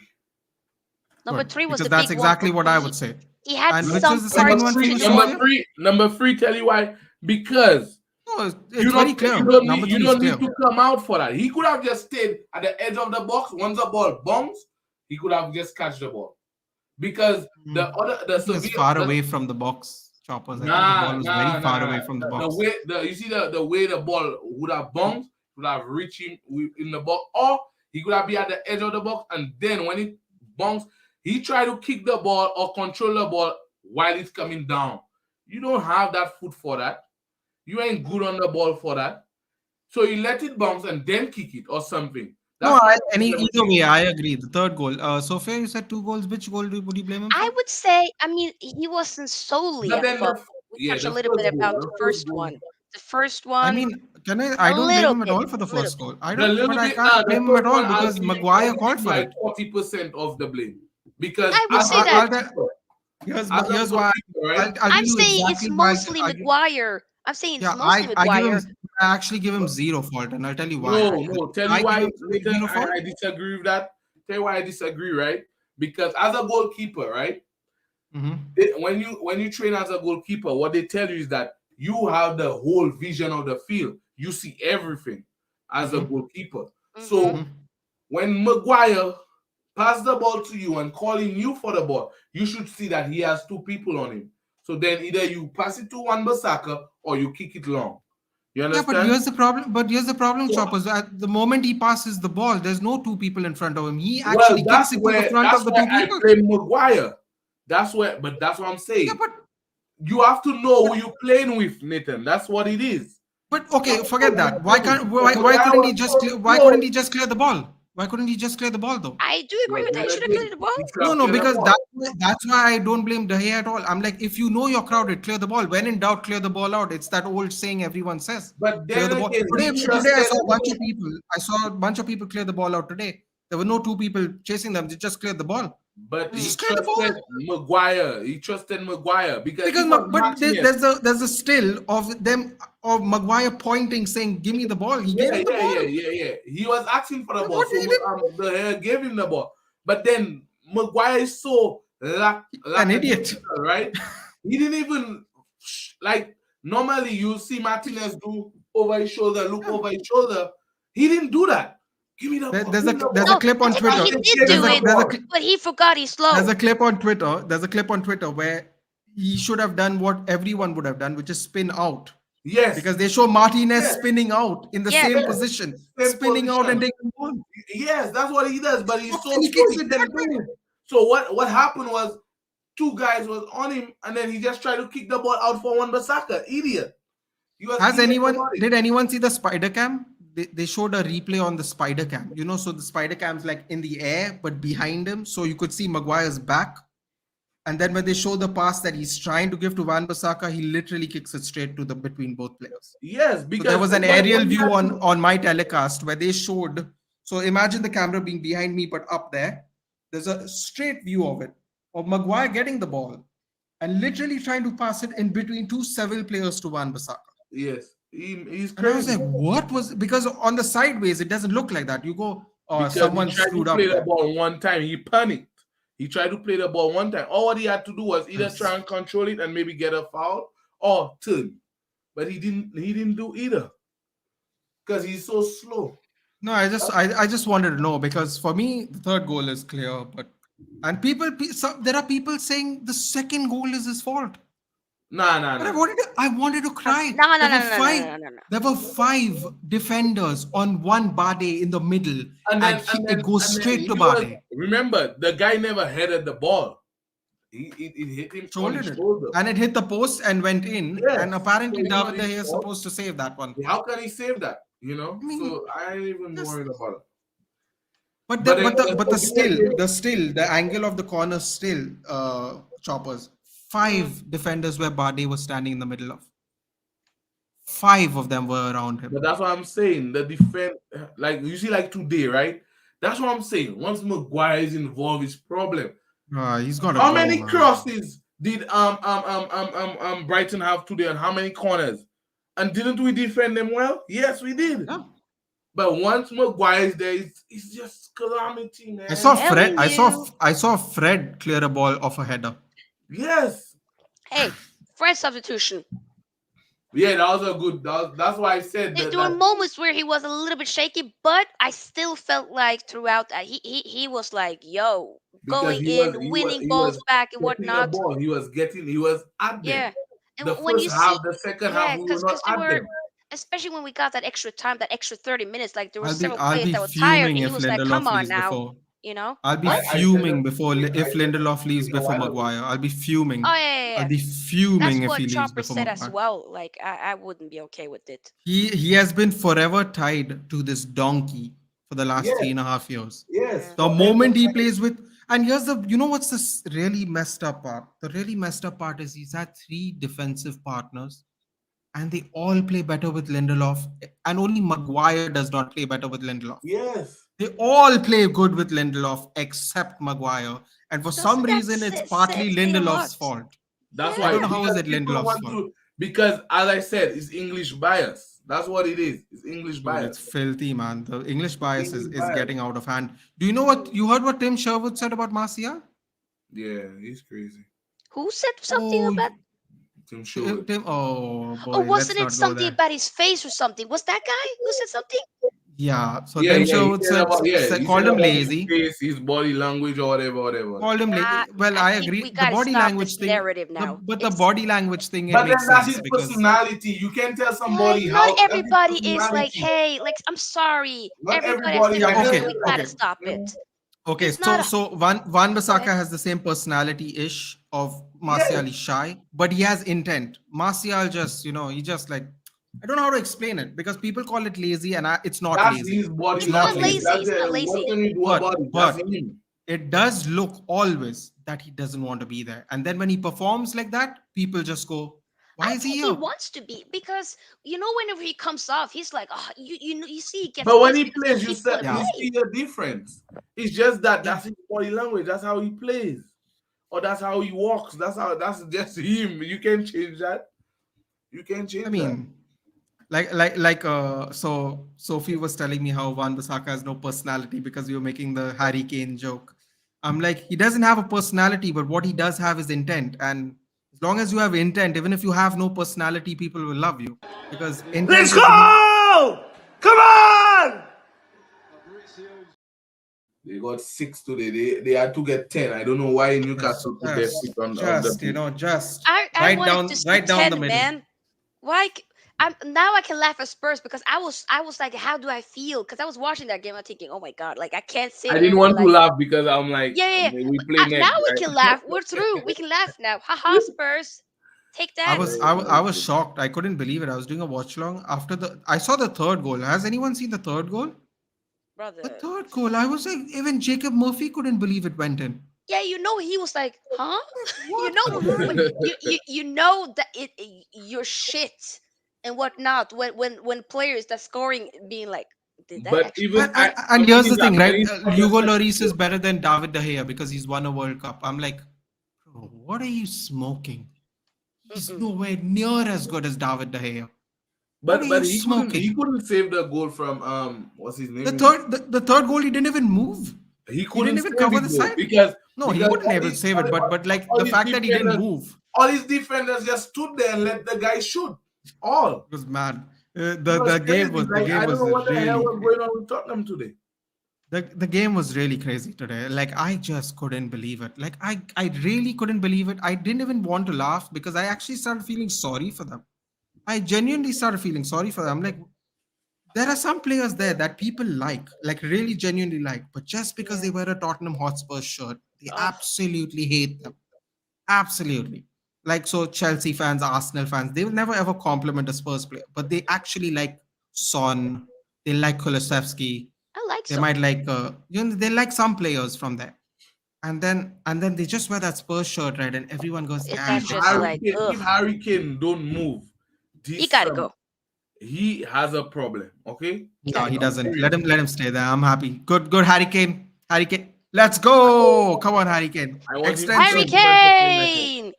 A: Number
C: Good,
A: three was
C: because
A: the
C: that's
A: big one
C: exactly
A: for
C: what I would
A: Buju.
C: say.
A: He had
C: And which
A: some
C: was the second
B: Number
C: one
A: parts
C: for
B: three,
A: to
C: you,
A: do it.
C: Sofia?
B: number three. Tell you why? Because
C: No, it's very clear. Number
B: you
C: three is
B: don't
C: clear.
B: need to come out for that. He could have just stayed at the edge of the box. Once the ball bounced, he could have just catch the ball. Because
C: Mm.
B: the
C: He was
B: Sevilla,
C: far away from the box, Choppers. I think the ball
B: nah,
C: was very
B: nah,
C: far
B: nah.
C: away from the
B: The
C: box.
B: way you see the way the ball would have bounced, would have reached him in the box, or he could have been at the edge of the box, and then when it bounced, he tried to kick the ball or control the ball while it's coming down. You don't have that foot for that. You ain't good on the ball for that. So you let it bounce and then kick it or something.
C: No,
B: That's my
C: any
B: problem with
C: either
B: him.
C: way, I agree. The third goal. Sophia, you said 2 goals. Which goal would you blame him
A: I
C: for?
A: would say, I mean, he wasn't solely
B: But
A: at
B: then
A: fault. We
B: yeah,
A: touched a
B: the
A: little
B: first
A: bit
B: goal,
A: about the
B: the first
A: first
B: goal.
A: one. The first
C: I
A: one,
C: mean, I
A: a
C: don't blame
A: little
C: him at
A: bit,
C: all for the
A: a little
C: first
A: bit.
C: goal. I
B: The
C: don't,
B: little
C: but I
B: bit,
C: can't
B: the
C: blame him at
B: first
C: all
B: one,
C: because Maguire
B: I'll
C: called
B: give you
C: for
B: like
C: it.
B: 40% of the blame. Because
A: I would
B: as
C: No,
B: a
A: say that.
B: goalkeeper,
C: here's why.
B: right?
C: I'll
A: I'm
C: tell you
A: saying it's
C: exactly why.
A: mostly Maguire. I'm saying it's
C: Yeah,
A: mostly
C: I give him.
A: Maguire.
C: I actually give him zero fault, and I'll tell you why.
B: No. Tell you
C: I give
B: why,
C: him
B: Nathan,
C: zero fault.
B: I disagree with that. Tell you why I disagree, right? Because as a goalkeeper, right?
C: Hmm.
B: When you train as a goalkeeper, what they tell you is that you have the whole vision of the field. You see everything as a
C: Hmm.
B: goalkeeper.
A: Mm-hmm.
B: So when Maguire pass the ball to you and calling you for the ball, you should see that he has two people on him. So then either you pass it to Wan Bissaka or you kick it long. You
C: Yeah, but
B: understand?
C: here's the problem. But here's the problem,
B: So,
C: Choppers. At the moment he passes the ball, there's no 2 people in front of him. He
B: well,
C: actually kicks it to the front
B: that's
C: of the
B: why
C: two
B: I
C: people.
B: blame Maguire. But that's what I'm
C: Yeah,
B: saying.
C: but
B: You have to know
C: but
B: who you're playing with, Nathan. That's what it is.
C: but okay, forget that. Why
B: Maguire
C: couldn't he
B: was
C: just
B: so
C: why couldn't he
B: slow.
C: just clear the ball? Why couldn't he just clear the ball though?
A: I do agree
B: But
A: with that.
B: then
A: He should have
B: again,
A: cleared the ball.
B: he should
C: No,
B: have
C: no,
B: cleared the
C: because
B: ball.
C: that's why I don't blame De Gea at all. I'm like, if you know you're crowded, clear the ball. When in doubt, clear the ball out. It's that old saying everyone says.
B: But
C: Clear
B: then
C: the ball.
B: again,
C: Today,
B: he
C: today I
B: trusted.
C: saw a bunch of people. I saw a bunch of people clear the ball out today. There were no 2 people chasing them. They just cleared the ball.
B: But
C: They
B: he
C: just cleared the ball.
B: trusted Maguire. He trusted Maguire because he
C: Because
B: was
C: but
B: matching him.
C: there's a still of them of Maguire pointing saying, "Give me the ball." He gave him the ball.
B: Yeah. He was asking for the
C: But
B: ball,
C: what
B: so
C: he did?
B: the hair gave him the ball. But then Maguire is so
C: An idiot.
B: lackadaisical, right? He didn't even like Normally, you see Martinez do over his shoulder, look
C: Yeah.
B: over his shoulder. He didn't do that. Give me the ball.
C: There's
B: Give
C: a
B: me the
C: there's a
B: ball.
A: No,
C: clip
A: the
C: on
A: thing is,
C: Twitter.
A: he
B: Eriksen
A: did
B: gave him
A: do
C: There's a
B: the
A: it,
C: there's a
B: ball.
C: cl-
A: but he forgot he's
C: there's
A: slow.
C: a clip on Twitter. There's a clip on Twitter where he should have done what everyone would have done, which is spin out.
B: Yes,
C: Because they show Martinez
B: yes,
C: spinning out in the
A: Yes.
C: same
B: yes.
C: position,
B: Same
C: spinning out and
B: position.
C: taking the ball.
B: Yes, that's what he does. But he's so
C: And he
B: slow,
C: kicks
B: he
C: it
B: can't
C: backward.
B: move. So what happened was two guys was on him, and then he just tried to kick the ball out for one Basaka. Idiot. He was
C: Has
B: idiot
C: anyone
B: about it.
C: did anyone see the spider cam? They showed a replay on the spider cam. So the spider cam's like in the air, but behind him, so you could see Maguire's back. And then when they show the pass that he's trying to give to Van Bissaka, he literally kicks it straight to the between both players.
B: Yes,
C: So there
B: because
C: was an
B: what
C: aerial
B: he
C: view
B: had
C: on
B: to,
C: on my telecast where they showed. So imagine the camera being behind me, but up there. There's a straight view of it of Maguire getting the ball and literally trying to pass it in between two Seville players to Van Bissaka.
B: yes, he's
C: And I was
B: crazy
C: like, what was because on the sideways it doesn't look like that. You go, oh,
B: because he
C: someone
B: tried to
C: screwed
B: play
C: up
B: the
C: there.
B: ball one time. He panicked. He tried to play the ball one time. All what he had to do was either try
C: Yes.
B: and control it and maybe get a foul or turn. But he didn't. He didn't do either because he's so slow.
C: No, I just wanted to know because for me the third goal is clear, but and there are people saying the second goal is his fault.
B: Nah, nah,
C: But
B: nah.
C: I wanted to cry.
A: No, no,
C: There
A: no,
C: were
A: no, no, no,
C: five
A: no, no, no.
C: there were five defenders on one Bade in the middle,
B: And
C: and
B: then and
C: it
B: then
C: goes
B: and then
C: straight
B: he
C: to
B: was.
C: Bade.
B: Remember, the guy never headed the ball. It hit him on his
C: Shouldered it.
B: shoulder.
C: And it hit the post and went in. And
B: Yes. So
C: apparently
B: it's not
C: David De
B: his
C: Gea is
B: fault.
C: supposed to save that one.
B: How can he save that?
C: I mean,
B: So I ain't even
C: just
B: worried about it.
C: but
B: But
C: the
B: then
C: but the
B: the
C: but the
B: Sofia
C: still
B: game,
C: the angle of the corner still choppers.
A: Mm.
C: Five defenders where Bade was standing in the middle of. Five of them were around him.
B: but that's what I'm saying. The defense, like you see, like today, right? That's what I'm saying. Once Maguire is involved, it's problem.
C: He's gotta
B: How
C: go,
B: many
C: man.
B: crosses did Brighton have today, and how many corners? And didn't we defend them well? Yes, we did.
C: Yeah.
B: But once Maguire is there, it's just calamity,
C: I saw
B: man.
C: Fred.
A: Telling you.
C: I saw Fred clear a ball off a header.
B: Yes.
A: Hey, Fred substitution.
B: Yeah, that was a good. That's why I said
A: There
B: that.
A: there were moments where he was a little bit shaky, but I still felt like throughout that he was like, yo,
B: Because
A: going
B: he
A: in,
B: was
A: winning
B: he
A: balls
B: was
A: back and
B: getting the
A: whatnot.
B: ball. He was at them.
A: Yeah. And
B: The
A: when
B: first
A: you see,
B: half, the second half,
A: yeah,
B: we were
A: because
B: not
A: there
B: at
A: were,
B: them.
A: especially when we got that extra time, that extra 30 minutes, like there were several
C: I'll
A: players
C: be
A: that were tired,
C: fuming
A: and he
C: if
A: was like, come
C: Lindelof
A: on
C: leaves
A: now,
C: before.
A: you know?
C: I'll be
A: What?
B: I said
C: fuming
B: that.
C: before
B: I
C: if
B: said that
C: Lindelof leaves
B: a
C: before
B: while ago.
C: Maguire. I'll be
A: Oh,
C: fuming.
A: yeah, yeah,
C: I'll
A: yeah.
C: be
A: That's
C: fuming if
A: what
C: he leaves
A: Chopper
C: before
A: said as
C: Maguire.
A: well. Like, I wouldn't be okay with it.
C: He has been forever tied to this donkey for the last
B: Yes,
C: 3.5 years.
B: yes,
A: Yeah.
C: The
B: forever.
C: moment he plays with, and here's what's this really messed up part? The really messed up part is he's had three defensive partners, and they all play better with Lindelof, and only Maguire does not play better with Lindelof.
B: Yes.
C: They all play good with Lindelof except Maguire, and for some
A: Doesn't that
C: reason, it's partly
A: say a
C: Lindelof's
A: lot?
C: fault.
B: That's
C: I
B: why
C: don't know
A: Yeah.
C: how is
B: because
C: it
B: people
C: Lindelof's
B: want
C: fault.
B: to because as I said, it's English bias. That's what it is. It's English
C: Dude, it's
B: bias.
C: filthy, man. The English bias
B: English
C: is
B: bias.
C: getting out of hand. Do you know what you heard? What Tim Sherwood said about Marcia?
B: Yeah, he's crazy.
A: Who said something
C: Oh,
A: about?
B: Tim Sherwood.
C: Oh
A: Oh,
C: boy, let's
A: wasn't it
C: not go
A: something
C: there.
A: about his face or something? Was that guy who said something?
C: Yeah. So
B: Yeah,
C: Tim
B: yeah. He
C: Sherwood
B: said about
C: said
B: he
C: called
B: said
C: him
B: about his
C: lazy.
B: face, his body language, or whatever, whatever.
C: Called him lazy. Well,
A: I
C: I
A: think we
C: agree. The
A: gotta
C: body
A: stop
C: language
A: this
C: thing,
A: narrative now.
C: but the
A: It's
C: body language thing, it
B: But then
C: makes
B: that's
C: sense
B: his
C: because
B: personality. You can tell
A: like
B: somebody
A: not
B: how that's his
A: everybody is like,
B: personality.
A: hey, like I'm sorry.
B: Not
A: Everybody has
B: everybody
C: yeah.
A: different
B: can
A: things,
B: handle
A: and
C: Okay,
A: we
B: that.
A: gotta
C: okay,
A: stop
B: You
A: it.
B: know?
C: okay.
A: It's not a
C: So Van
A: go ahead.
C: Bissaka has the same personality ish of
B: Yes,
C: Martial. He's shy, but he has intent. Martial just he just like I don't know how to explain it because people call it lazy, and it's not
B: that's
C: lazy.
B: his body
C: It's
A: It's
C: not
A: not
B: language.
C: lazy.
A: lazy.
B: That's
A: It's not
B: what
A: lazy.
B: can you do
C: But
B: about it? That's
C: but
B: him.
C: it does look always that he doesn't want to be there. And then when he performs like that, people just go,
A: I
C: why is he
A: think he
C: here?
A: wants to be because whenever he comes off, he's like, oh, you see, he gets
B: But when
A: pissed
B: he
A: because they
B: plays,
A: keep pulling
C: Yeah.
B: you
A: play.
B: see a difference. It's just that
C: Yeah.
B: that's his body language. That's how he plays, or that's how he walks. That's just him. You can change that. You can
C: I
B: change that.
C: mean, so Sophie was telling me how Van Bissaka has no personality because we were making the Harry Kane joke. I'm like, he doesn't have a personality, but what he does have is intent. And As long as you have intent, even if you have no personality, people will love you because intent
D: Let's
C: is the most.
D: go! Come on!
B: They got 6 today. They had to get 10. I don't know why
C: Yes,
B: Newcastle put their foot on the
C: just you know, just
A: I
C: right
A: wanted to
C: down,
A: see
C: right down the
A: 10,
C: middle.
A: man. Why? I'm now I can laugh at Spurs because I was like, how do I feel? Because I was watching that game, I'm thinking, oh my god, like I can't sit
B: I
A: here
B: didn't
A: and be
B: want to
A: like,
B: laugh because I'm like,
A: yeah, yeah, yeah.
B: we
A: But
B: play
A: now
B: next,
A: we can
B: right?
A: laugh. We're through. We can laugh now. Haha, Spurs, take
C: I
A: that.
C: was, I was shocked. I couldn't believe it. I was doing a watch long after I saw the third goal. Has anyone seen the third goal? The
A: Brother.
C: third goal. I was like, even Jacob Murphy couldn't believe it went in.
A: Yeah, he was like, huh?
C: Like,
A: you
C: what?
A: know, you know that you're shit and whatnot when players that scoring being like, did that
B: But
A: actually
B: even
A: happen?
C: And
B: even
C: here's
B: in
C: the
B: that,
C: thing,
B: when
C: right?
B: he scored the
C: Hugo
B: second
C: Lloris is
B: goal,
C: better than David De Gea because he's won a World Cup. I'm like, bro, what are you smoking? He's
A: Mm-mm.
C: nowhere near as good as David De Gea. What are
B: but
C: you
B: he
C: smoking?
B: couldn't save the goal from what's his
C: The
B: name again?
C: third, the third goal, he didn't even move.
B: He
C: He didn't
B: couldn't
C: even
B: save
C: cover
B: it
C: the
B: though
C: side. No, he
B: because
C: wouldn't able to save it. But like
B: all
C: the
B: his
C: fact that he didn't
B: defenders
C: move
B: all his defenders just stood there and let the guy shoot. All
C: was mad.
B: it was crazy.
C: The
B: Like
C: game
B: I don't
C: was
B: know what the hell
C: really
B: was going on with Tottenham today.
C: the game was really crazy today. Like I just couldn't believe it. Like I really couldn't believe it. I didn't even want to laugh because I actually started feeling sorry for them. I genuinely started feeling sorry for them. Like there are some players there that people like really genuinely like, but just because
A: Yeah.
C: they wear a Tottenham Hotspur shirt, they
A: Oh,
C: absolutely hate them. Absolutely. Like so Chelsea fans, Arsenal fans, they will never ever compliment a Spurs player, but they actually like Son, they like Kulusevski,
A: I like
C: they
A: some.
C: might like they like some players from there. And then they just wear that Spurs shirt, right? And everyone goes, yeah,
A: That's
B: If
C: they're
A: just
B: Harry
C: crap.
A: like,
B: Kane,
A: ugh.
B: if Harry Kane don't move
A: He
B: this
A: gotta
B: summer,
A: go.
B: he has a problem. Okay,
A: He
C: No,
A: gotta
C: he
A: go.
B: I'm
C: doesn't.
B: serious.
C: Let him stay there. I'm happy. Good, Harry Kane. Harry Kane. Let's go. Come on, Harry Kane.
B: I want him to
C: Extend
A: Harry
B: come
C: soon.
B: to Manchester United.
A: Kane,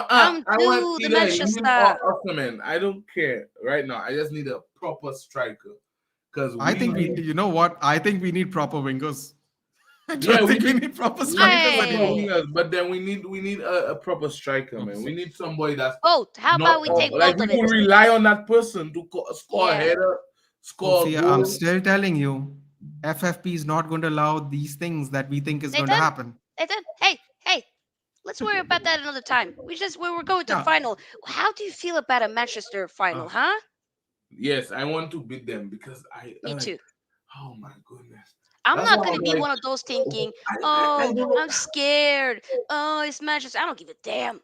A: come
B: I want
A: to the
B: either him or
A: Manchester.
B: Osman. I don't care right now. I just need a proper striker because
C: I think
B: we
C: you know what? I think we need proper wingers. I
B: yeah
C: don't think we need proper
B: we need
C: strikers
B: proper
C: anymore.
A: Hey,
B: wingers, but then we need a proper striker, man.
C: Oops.
B: We need somebody that's
A: both. How
B: not
A: about we
B: all,
A: take
B: like
A: both
B: we
A: of it?
B: could rely on that person to score a
A: Yeah.
B: header, score a
C: Sophia, I'm
B: goal.
C: still telling you, FFP is not going to allow these things that we think is going to
A: Nathan,
C: happen.
A: Nathan, hey, let's worry about that another time. We were going to
C: Yeah.
A: final. How do you feel about a Manchester final,
C: Uh,
A: huh?
B: Yes, I want to beat them because
A: Me
B: like
A: too.
B: oh my goodness.
A: I'm
B: That's
A: not
B: why
A: gonna
B: I'm
A: be
B: like
A: one of those thinking,
B: I
A: "Oh,
B: don't know.
A: I'm scared. Oh, it's Manchester." I don't give a damn.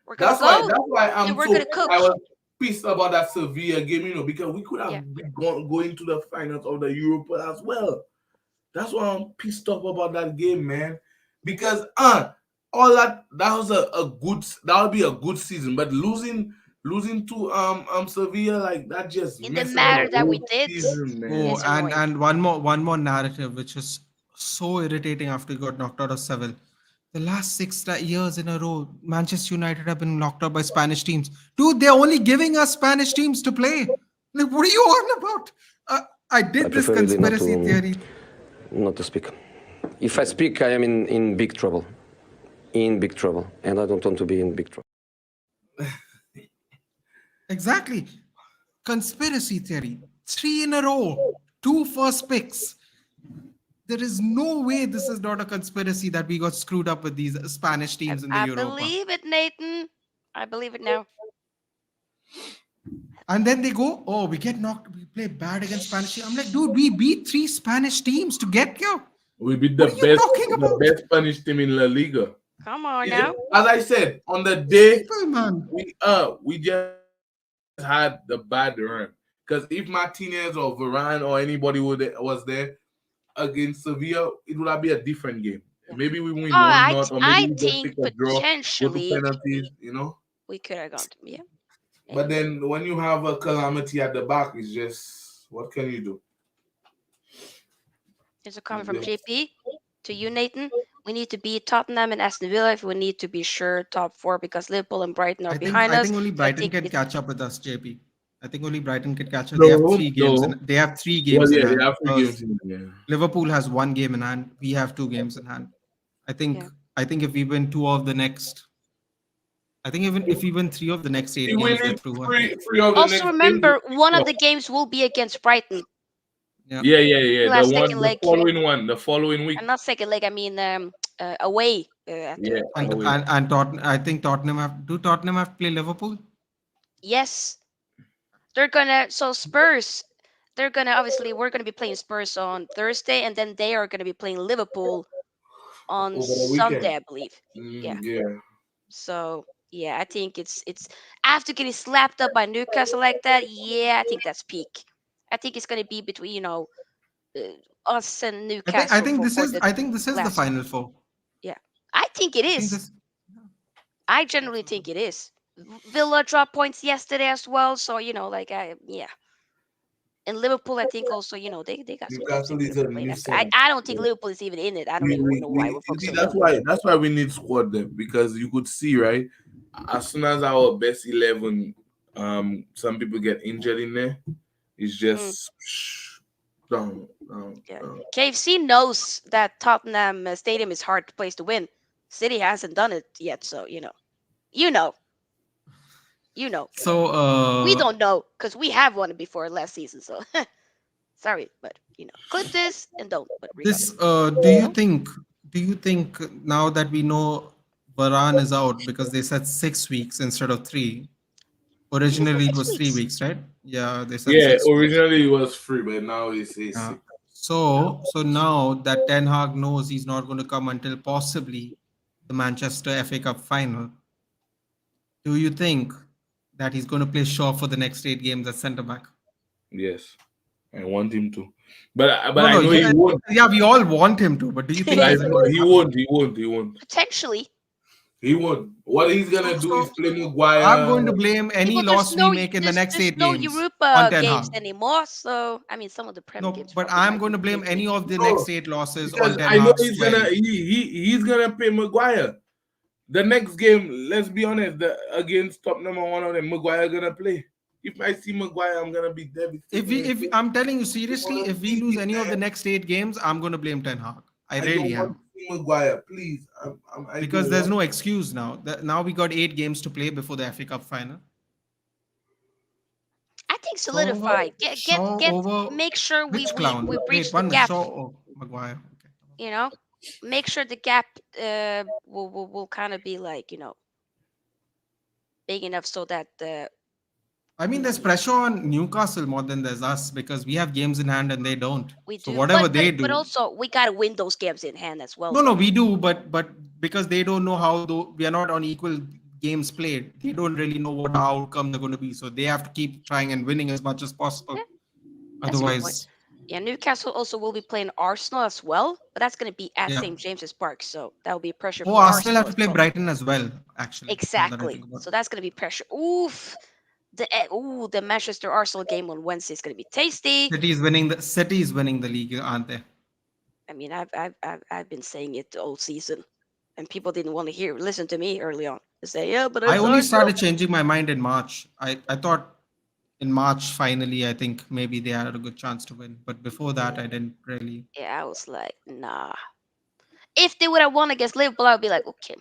A: We're gonna
B: That's why
A: go and we're
B: so
A: gonna cook.
B: I was pissed about that Sevilla game, because we could
A: Yeah.
B: have been going to the finals of the Europa as well. That's why I'm pissed off about that game, man. Because all that was a good that would be a good season, but losing to Sevilla like that just
A: In the
B: messed up the
A: matter that we
B: whole
A: did,
B: season,
C: Oh,
B: man.
A: it's
C: and
A: annoying.
C: one more narrative which is so irritating after he got knocked out of Seville. The last years in a row, Manchester United have been knocked out by Spanish teams. Dude, they're only giving us Spanish teams to play. Like, what are you on about? I
E: I
C: did this
E: prefer really
C: conspiracy theory.
E: not to speak. If I speak, I am in big trouble. In big trouble. And I don't want to be in big trouble.
C: Exactly. Conspiracy theory. 3 in a row. 2 first picks. There is no way this is not a conspiracy that we got screwed up with these Spanish
A: I,
C: teams in the
A: I
C: Europa.
A: believe it, Nathan. I believe it now.
C: And then they go, oh, we get knocked, we play bad against Spanish team. I'm like, dude, we beat 3 Spanish teams to get here.
B: We beat
C: What are you talking
B: the
C: about?
B: best Spanish team in La Liga.
A: Come on now.
B: As I said, on the day
C: Simple, man.
B: we just had the bad run. Because if Martinez or Varane or anybody was there against Sevilla, it would have been a different game.
A: Yeah.
B: Maybe we
A: Oh,
B: win one not, or maybe
A: I
B: we just
A: think
B: take a draw, go to
A: potentially
B: penalties.
A: we could have gone to, yeah.
B: But then when you have a calamity at the back, it's just what can you do?
A: Here's a comment from JP to you, Nathan. We need to beat Tottenham and Aston Villa if we need to be sure top four because Liverpool and Brighton are
C: I think
A: behind
C: I
A: us.
C: think only
A: So I
C: Brighton
A: think
C: can
A: it's
C: catch up with us, JP. I think only Brighton can catch up. They have
B: No,
C: 3 games
B: no.
C: and they have three
B: Well,
C: games in
B: yeah, they
C: hand
B: have three
C: because
B: games in yeah.
C: Liverpool has 1 game in hand. We have 2 games in hand. I think
A: Yeah.
C: I think if we win 2 of the next, I think even if we win 3 of the next 8
B: If we
C: games, we're
B: win
C: through.
B: three of the
A: Also
B: next games,
A: remember, one of
B: we're
A: the games will be against Brighton.
C: Yeah.
B: yeah.
A: Last
B: The
A: second
B: one, the
A: leg.
B: following one, the following week.
A: And not second leg. I mean, away
B: Yeah,
A: after
C: And
A: Brighton.
B: away.
C: and I think Tottenham have to play Liverpool?
A: Yes, they're gonna. So Spurs, they're gonna obviously we're gonna be playing Spurs on Thursday, and then they are gonna be playing Liverpool on
B: Over the weekend.
A: Sunday, I believe. Yeah.
B: Yeah.
A: So yeah, I think it's after getting slapped up by Newcastle like that. Yeah, I think that's peak. I think it's gonna be between uh, us and Newcastle for the
C: I think this is the
A: last one.
C: final four.
A: Yeah, I think it
C: I think
A: is.
C: this
A: I generally think it is. Villa dropped points yesterday as well, so yeah. And Liverpool, I think also they got some games they're
B: Newcastle
A: gonna
B: is
A: be
B: a
A: playing
B: new
A: after.
B: side.
A: I don't think Liverpool is even in it. I don't even know why we're
B: You see,
A: focusing on them.
B: that's why we need squad depth, because you could see, right, as soon as our best 11, some people get injured in there, it's
A: Mm,
B: just down,
A: yeah,
B: down.
A: KFC knows that Tottenham Stadium is hard place to win. City hasn't done it yet, so you know, you know.
C: so
A: We don't know because we have won it before last season. So sorry, but clip this and don't. But regardless,
C: this do you think now that we know Varane is out because they said 6 weeks instead of 3?
A: I think it's
C: Originally it
A: 6
C: was 3
A: weeks.
C: weeks, right? Yeah, they said
B: Yeah,
C: 6 weeks.
B: originally it was free, but now it's
C: Yeah.
B: sick.
C: So now that Ten Hag knows he's not going to come until possibly the Manchester FA Cup final, do you think that he's going to play Shaw for the next 8 games at centre back?
B: Yes, I want him to, but
C: No,
B: I
C: no,
B: know he
C: yeah,
B: won't.
C: yeah, we all want him to, but do you think
B: But I
C: he's
B: know
C: going to
B: he
C: happen?
B: won't. He won't. He won't.
A: Potentially,
B: He won't. What he's
C: So,
B: gonna do is
C: so
B: play
C: I'm
B: Maguire.
C: going to blame any
A: well, there's
C: loss we
A: no
C: make in the next
A: there's
C: 8
A: no
C: games on
A: Europa
C: Ten
A: games
C: Hag.
A: anymore. So I mean, some of the Prem
C: No,
A: games
C: but
A: probably
C: I'm
A: might
C: going
A: be
C: to blame
A: played.
C: any of the
B: No,
C: next 8 losses on
B: because
C: Ten
B: I know
C: Hag's swearing.
B: he's gonna pay Maguire. The next game, let's be honest, against Tottenham or one of them, Maguire gonna play. If I see Maguire, I'm gonna be devastated.
C: If I'm telling you seriously,
B: Wanna
C: if we
B: see
C: lose
B: him,
C: any of the
B: man.
C: next 8 games, I'm going to blame Ten Hag. I
B: I don't
C: really
B: want
C: am.
B: to see Maguire, please. I
C: Because
B: don't
C: there's
B: want.
C: no excuse now. Now we got 8 games to play before the FA Cup final.
A: I think
C: Shaw over,
A: solidify.
C: Shaw
A: Get.
C: over
A: Make sure we
C: which
A: we
C: clown?
A: we
C: Wait,
A: breach the
C: 1 minute.
A: gap.
C: Shaw or Maguire? Okay.
A: You know, make sure the gap will kind of be like big enough so that
C: I mean, there's pressure on Newcastle more than there's us because we have games in hand and they don't.
A: we
C: So
A: do.
C: whatever
A: But
C: they
A: but
C: do,
A: also we gotta win those games in hand as well,
C: no, no,
A: though.
C: we do, but because they don't know how though we are not on equal games played, they don't really know what the outcomes are going to be. So they have to keep trying and winning as much as possible.
A: Yeah, that's a good point.
C: Otherwise,
A: Yeah, Newcastle also will be playing Arsenal as well, but that's going to be at
C: yeah.
A: St. James's Park, so that will be pressure
C: Oh,
A: for
C: Arsenal have
A: Arsenal
C: to
A: as
C: play
A: well.
C: Brighton as well. Actually, now that I
A: Exactly.
C: think about
A: So
C: it.
A: that's going to be pressure. Oof. The Manchester Arsenal game on Wednesday is going to be tasty.
C: City is winning the league, aren't they?
A: I mean, I've been saying it all season, and people didn't want to listen to me early on. They say, yeah, but
C: I
A: it's
C: only
A: Arsenal.
C: started changing my mind in March. I thought in March finally I think maybe they had a good chance to win, but before that I didn't really.
A: Yeah, I was like, nah. If they would have won against Liverpool, I'd be like, okay.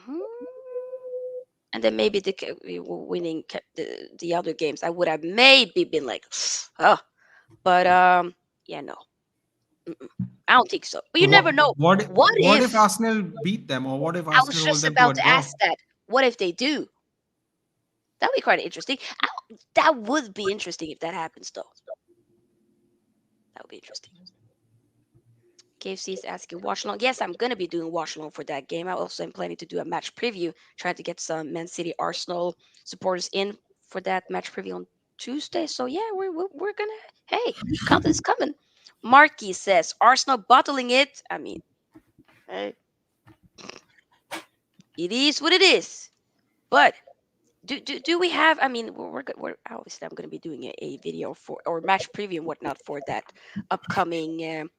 A: And then maybe we were winning the other games. I would have maybe been like, oh, but yeah, no, Mm-mm. I don't think so. But
C: So
A: you never know. What
C: what if
A: if?
C: Arsenal beat them, or what if
A: I was
C: Arsenal hold
A: just
C: them to a
A: about to
C: draw?
A: ask that. What if they do? That would be quite interesting. That would be interesting if that happens, though. That would be interesting. KFC is asking watch along. Yes, I'm gonna be doing watch along for that game. I also am planning to do a match preview, trying to get some Man City Arsenal supporters in for that match preview on Tuesday. So yeah, we're gonna. Hey, content is coming. Marky says Arsenal bottling it. I mean, hey, it is what it is. But do we have? I mean, we're obviously I'm gonna be doing a video for or match preview and whatnot for that upcoming.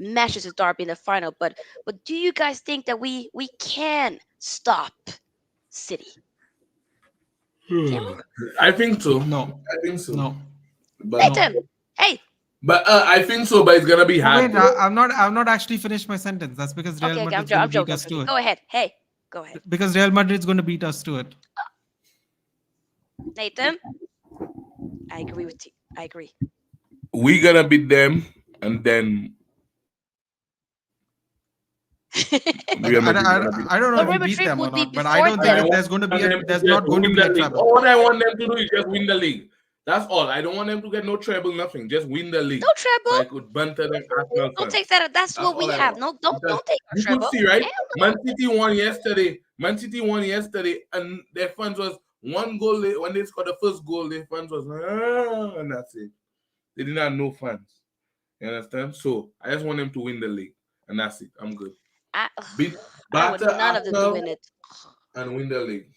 A: Manchester Derby in the final. But do you guys think that we can stop City? Can we?
B: I think so.
C: No,
B: I think so.
C: no.
B: But
A: Nathan, hey,
B: but I think so. But it's gonna be
C: Oh,
B: hard.
C: wait, I've not actually finished my sentence. That's because Real
A: okay,
C: Madrid's
A: I'm
C: going to beat
A: joking. I'm
C: us to
A: joking.
C: it.
A: Go ahead. Hey, go ahead.
C: Because Real Madrid's going to beat us to it.
A: Nathan, I agree with you. I agree.
B: We gonna beat them, and then Real Madrid gonna beat.
C: I don't know
A: But
C: if
A: Real
C: we beat
A: Madrid
C: them or
A: would be
C: not, but I
A: before
C: don't
B: And
C: think
B: I
A: them.
C: that
B: want them to
C: there's
B: just
C: not going to
B: win
C: be
B: the
C: a
B: league.
C: treble.
B: All I want them to do is just win the league. That's all. I don't want them to get no treble, nothing. Just win the
A: No
B: league, so I
A: treble.
B: could banter them Arsenal
A: Don't take
B: fans.
A: that. That's
B: That's
A: what we
B: all I
A: have.
B: want.
A: No,
B: Because
A: don't take our
B: you could
A: treble.
B: see, right?
A: Hell
B: Man City won yesterday. Man City won yesterday, and their fans was one goal when they scored the first goal. Their fans was and that's it. They didn't have no fans. You understand? So I just want them to win the league, and that's it. I'm good.
A: I,
B: Beat
A: I want
B: batter
A: none of them to
B: Arsenal
A: win it.
B: and win the league.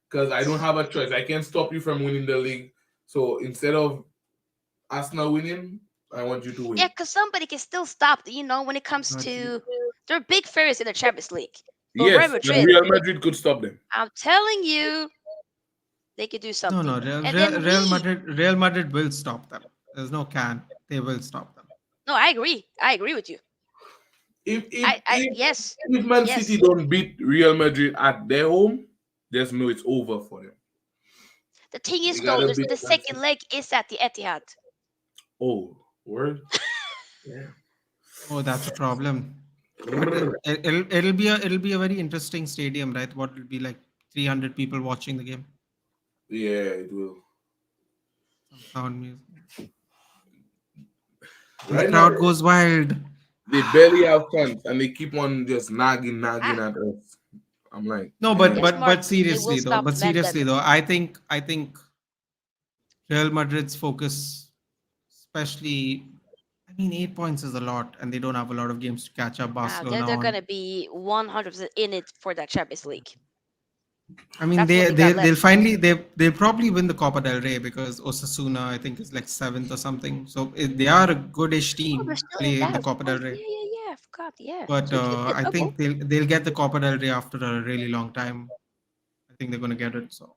B: Because I don't have a choice. I can't stop you from winning the league. So instead of Arsenal winning, I want you to
A: Yeah,
B: win.
A: because somebody can still stop. When it comes
C: Not you.
A: to they're big favorites in the Champions League. But Real
B: Yes, and
A: Madrid,
B: Real Madrid could stop them.
A: I'm telling you, they could do
C: No,
A: something.
C: no,
A: And then
C: Real Madrid will stop them. There's no can. They will stop them.
A: no, I agree. I agree with you.
B: If if if,
A: Yes,
B: if Man
A: yes.
B: City don't beat Real Madrid at their home, just know it's over for them.
A: The thing is,
B: They
A: though,
B: gotta beat
A: the
B: Man
A: second
B: City.
A: leg is at the Etihad.
B: Oh, word. Yeah.
C: Oh, that's a problem. But it'll be a very interesting stadium, right? What will be like 300 people watching the game?
B: Yeah, it will.
C: Some sound music. The
B: Right now,
C: crowd goes wild.
B: they barely have fans, and they keep on just nagging
A: Ah,
B: at us. I'm like,
C: No,
A: I think
B: man.
A: they're smart. They will stop
C: seriously
A: London.
C: though, I think Real Madrid's focus, especially, I mean, 8 points is a lot, and they don't have a lot of games to catch up
A: Nah,
C: Barcelona
A: they're
C: on.
A: gonna be 100% in it for that Champions League.
C: I mean,
A: That's what they got
C: they'll
A: left.
C: finally they'll probably win the Copa del Rey because Osasuna I think is like seventh or something. So they are a goodish
A: Oh, they're
C: team
A: still in
C: play in
A: that.
C: the
A: Of
C: Copa del
A: course.
C: Rey.
A: Yeah. I forgot. Yeah.
C: But
A: So it could be a
C: I
A: double.
C: think they'll get the Copa del Rey after a really long time. I think they're going to get it. So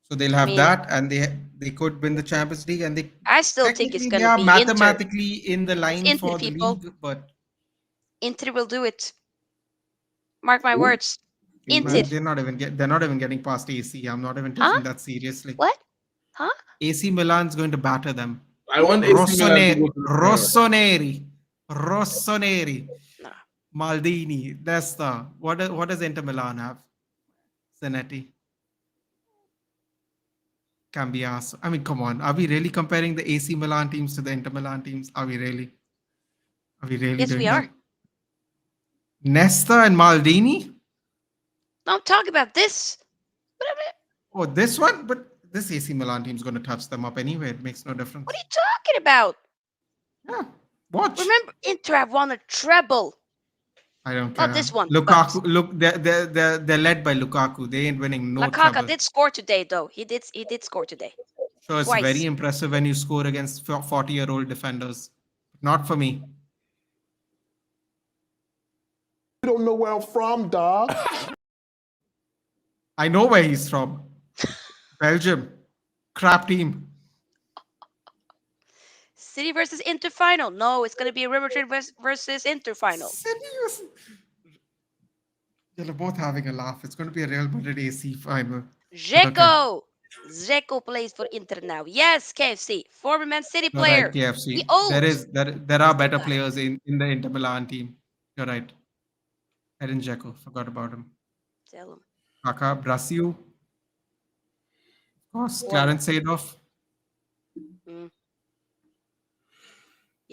C: they'll
A: I
C: have
A: mean,
C: that, and they could win the Champions League, and they
A: I still think it's
C: technically they
A: gonna
C: are
A: be Inter.
C: mathematically in the
A: It's
C: line
A: Inter,
C: for the
A: people.
C: league. But
A: Inter will do it. Mark my
B: Who?
A: words. Inter.
B: Inter?
C: man, they're not even getting past AC. I'm not even
A: Huh?
C: taking that seriously.
A: What? Huh?
C: AC Milan's going to batter them.
B: I want AC Milan to go to the final.
C: Rossoneri,
A: No.
C: Maldini, Nesta. What does Inter Milan have? Zanetti, Cambiaso. I mean, come on. Are we really comparing the AC Milan teams to the Inter Milan teams? Are we really? Are we really
A: Yes,
C: doing
A: we are.
C: that? Nesta and Maldini?
A: No, I'm talking about this.
C: Oh, this one? But this AC Milan team's going to touch them up anyway. It makes no
A: What
C: difference.
A: are you talking about?
C: Yeah, watch.
A: Remember, Inter have won a treble.
C: I don't care.
A: Not this one.
C: Lukaku, look, they're led by Lukaku. They ain't winning no
A: Lakaka
C: trouble.
A: did score today, though. He did score today.
C: So it's
A: Twice.
C: very impressive when you score against 40-year-old defenders. Not for me.
D: You don't know where I'm from, dog.
C: I know where he's from. Belgium. Crap team.
A: City versus Inter final. No, it's gonna be a Real Madrid versus Inter final.
C: Serious? They're both having a laugh. It's going to be a Real Madrid AC final.
A: Zeko plays for Inter now. Yes, KFC, former Man City
C: You're
A: player.
C: right, KFC.
A: The old.
C: There are better players in the Inter Milan team. You're right. Edin Dzeko, forgot about him.
A: Tell him.
C: Kaka, Brasil. Of course, Clarence Seedorf.
A: Yeah.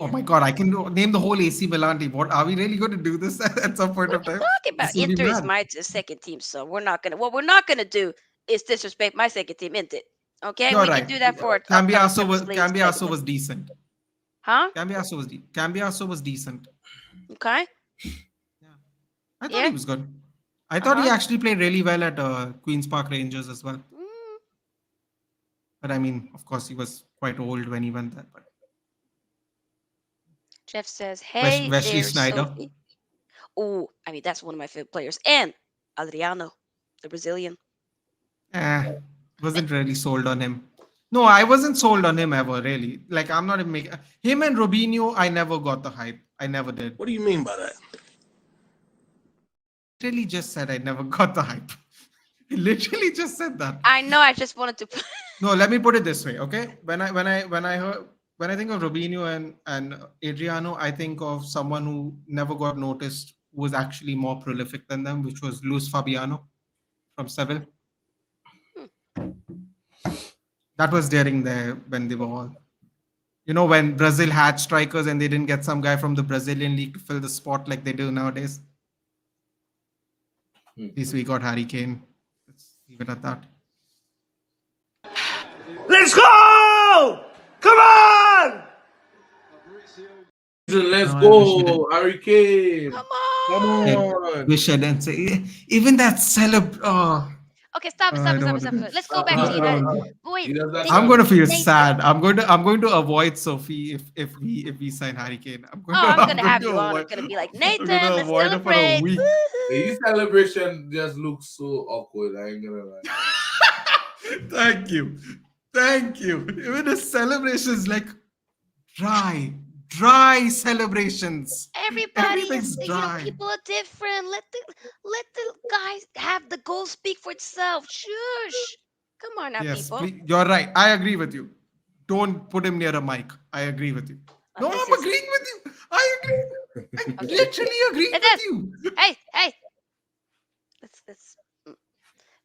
C: Oh my God, I can name the whole AC Milan team. What are we really going to do this at some point of time?
A: Talking about Inter is my second team, so we're not gonna. What we're not gonna do is disrespect my second team, Inter. Okay,
C: You're
A: we
C: right.
A: can do that for
C: Cambiaso was decent.
A: Huh?
C: Cambiaso was decent.
A: Okay.
C: Yeah, I thought he was good. I thought he actually played really well at Queens Park Rangers as well. But I mean, of course, he was quite old when he went there. But
A: Jeff says, "Hey,
C: Wesley
A: there,
C: Sneijder.
A: Sophie." Oh, I mean that's one of my favorite players, and Adriano, the Brazilian.
C: Wasn't really sold on him. No, I wasn't sold on him ever, really. Like, I'm not even making him and Robinho. I never got the hype. I never did.
D: What do you mean by that?
C: Really, just said I never got the hype. He literally just said that.
A: I know. I just wanted to.
C: No, let me put it this way, okay? When I think of Robinho and Adriano, I think of someone who never got noticed, who was actually more prolific than them, which was Luis Fabiano from Seville. That was during when they were all, when Brazil had strikers and they didn't get some guy from the Brazilian league to fill the spot like they do nowadays. At least we got Harry Kane. Let's leave it at that.
F: Let's go! Come on!
B: Let's
C: No,
B: go, Harry Kane.
A: Come
B: Come
A: on.
B: on.
C: Wish I didn't say even that
A: Okay, stop.
C: I don't want to do-
A: Let's go back to you. Wait,
B: He does that
A: Nathan-
C: I'm going to feel
A: Nathan-
C: sad. I'm going to avoid Sophie if we sign Harry Kane. I'm
A: gonna have you on. I'm
C: avoid-
A: gonna be like,
C: I'm
A: Nathan,
C: gonna
A: let's
C: avoid her for a
A: celebrate.
C: week.
A: Woohoo.
B: His celebration just looks so awkward. I ain't gonna lie.
C: Thank you. Even the celebrations like dry celebrations.
A: Everybody
C: Everything's
A: is,
C: dry.
A: people are different. Let the guys have the goal speak for itself. Shush. Come on now,
C: Yes,
A: people.
C: please, you're right. I agree with you. Don't put him near a mic. I agree with you. No,
A: This
C: I'm
A: is-
C: agreeing with you. I agree. I
A: Okay.
C: literally agree
A: It
C: with
A: is.
C: you.
A: Hey. Let's.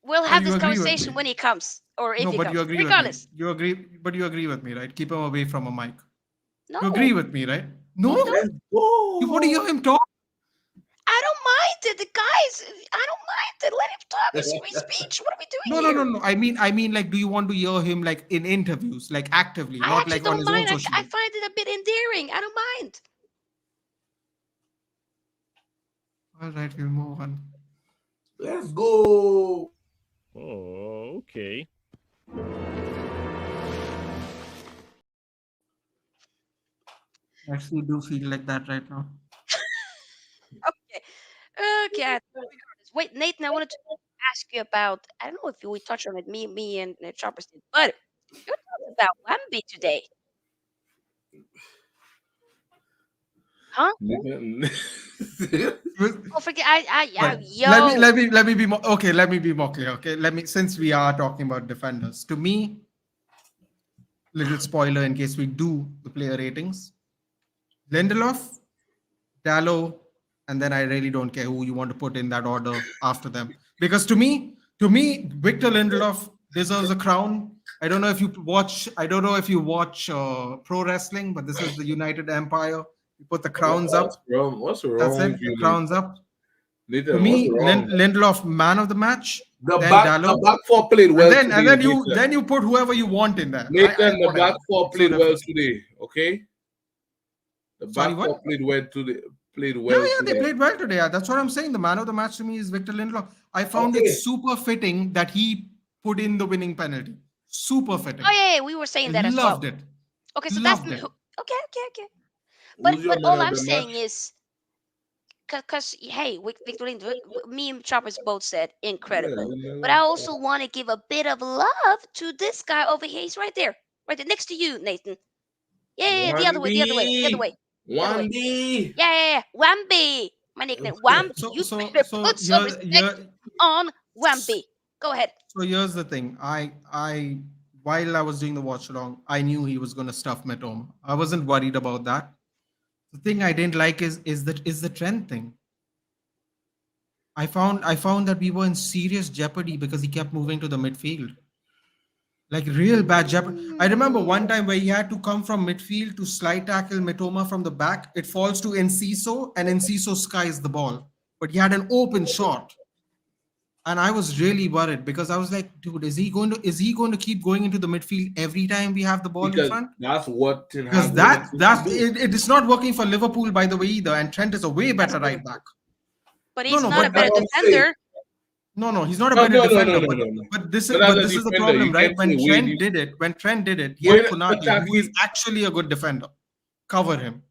A: We'll have
C: you
A: this
C: agree with
A: conversation
C: me.
A: when he comes, or if
C: No,
A: he
C: but
A: comes.
C: you agree
A: Regardless.
C: with me. You agree with me, right? Keep him away from a mic.
A: No,
C: You agree with me, right? No,
B: Let's go.
C: you want to hear him talk?
A: I don't mind it. The guys, I don't mind it. Let him talk. It's free speech. What are we doing
C: No,
A: here?
C: no. I mean, like, do you want to hear him like in interviews, like actively,
A: I
C: not
A: actually
C: like on
A: don't
C: his own
A: mind.
C: social
A: I
C: media?
A: find it a bit endearing. I don't mind.
C: All right, we'll move on.
B: Let's go.
F: Oh, okay.
C: I actually do feel like that right now.
A: Okay. Regardless. Wait, Nathan, I wanted to ask you about. I don't know if we touched on it. Me and Choppers did, but you're talking about Wemby today, huh? Oh, forget.
C: But
A: Yo.
C: let me be more okay. Let me be more clear. Okay, since we are talking about defenders, to me, little spoiler in case we do the player ratings: Lindelof, Dallo, and then I really don't care who you want to put in that order after them. Because to me, Victor Lindelof deserves a crown. I don't know if you watch pro wrestling, but this is the United Empire. You put the crowns up.
B: What's wrong
C: That's it.
B: with you,
C: The crowns up.
B: Nathan?
C: To me,
B: What's wrong?
C: Lindelof man of the match.
B: The
C: then
B: back
C: Dallo,
B: four played well
C: and
B: today.
C: then
B: Nathan.
C: you put whoever you want in there.
B: Nathan, the
C: whatever.
B: back four
C: It's
B: played
C: not
B: well
C: different.
B: today. Okay. The
C: Sorry,
B: back
C: what?
B: four played well today. Played well.
C: Yeah,
B: today.
C: they played well today. Yeah, that's what I'm saying. The man of the match to me is Victor Lindelof. I found
B: Okay.
C: it super fitting that he put in the winning penalty. Super fitting.
A: Oh yeah, we were saying that as well.
C: Loved it.
A: Okay, so
C: Loved
A: that's
C: it.
A: okay. But
B: Who's your
A: all
B: man
A: I'm
B: of the
A: saying
B: match?
A: is, cause hey, Victor Lind, me and Choppers both said incredible.
B: Yeah,
A: But I also want to give a bit of love to this guy over here. He's right there next to you, Nathan. Yeah, the other way.
B: Wambi.
A: Yeah. Wambi, my nickname, Wambi. You better put some respect on Wambi. Go ahead.
C: So here's the thing. I while I was doing the watch along, I knew he was gonna stuff Matoma. I wasn't worried about that. The thing I didn't like is the trend thing. I found that we were in serious jeopardy because he kept moving to the midfield. Like real bad jeopardy. I remember one time where he had to come from midfield to slide tackle Mitoma from the back. It falls to Enciso and Enciso skies the ball. But he had an open shot. And I was really worried because I was like, dude, is he going to keep going into the midfield every time we have the ball
B: Because
C: in front?
B: that's what Ten
C: Because
B: Hag
C: that
B: wants him to do.
C: it is not working for Liverpool by the way either. And Trent is a way better right back.
A: But he's
C: No,
A: not a
C: but
A: better
B: that's what I'm saying.
A: defender.
C: No, he's not a
B: No,
C: better
B: no,
C: defender.
B: no.
C: But this
B: But as a
C: is the
B: defender,
C: problem,
B: you
C: right?
B: can't
C: When
B: say
C: Trent
B: Wayne-
C: did it, he had
B: Wayne
C: Konate,
B: attack
C: who is
B: you.
C: actually a good defender. Cover him.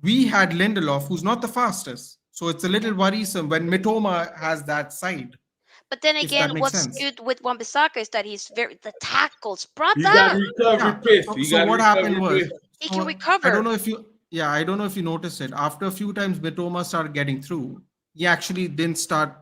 C: We had Lindelof, who's not the fastest. So it's a little worrisome when Mitoma has that side.
A: But then
C: If that
A: again,
C: makes
A: what's
C: sense.
A: good with Wan-Bissaka is that he's the tackles,
B: He
A: brother.
B: got recovery pace.
C: So what happened was
A: He can
C: so
A: recover.
C: I don't know if you noticed it. After a few times Mitoma started getting through, he actually didn't start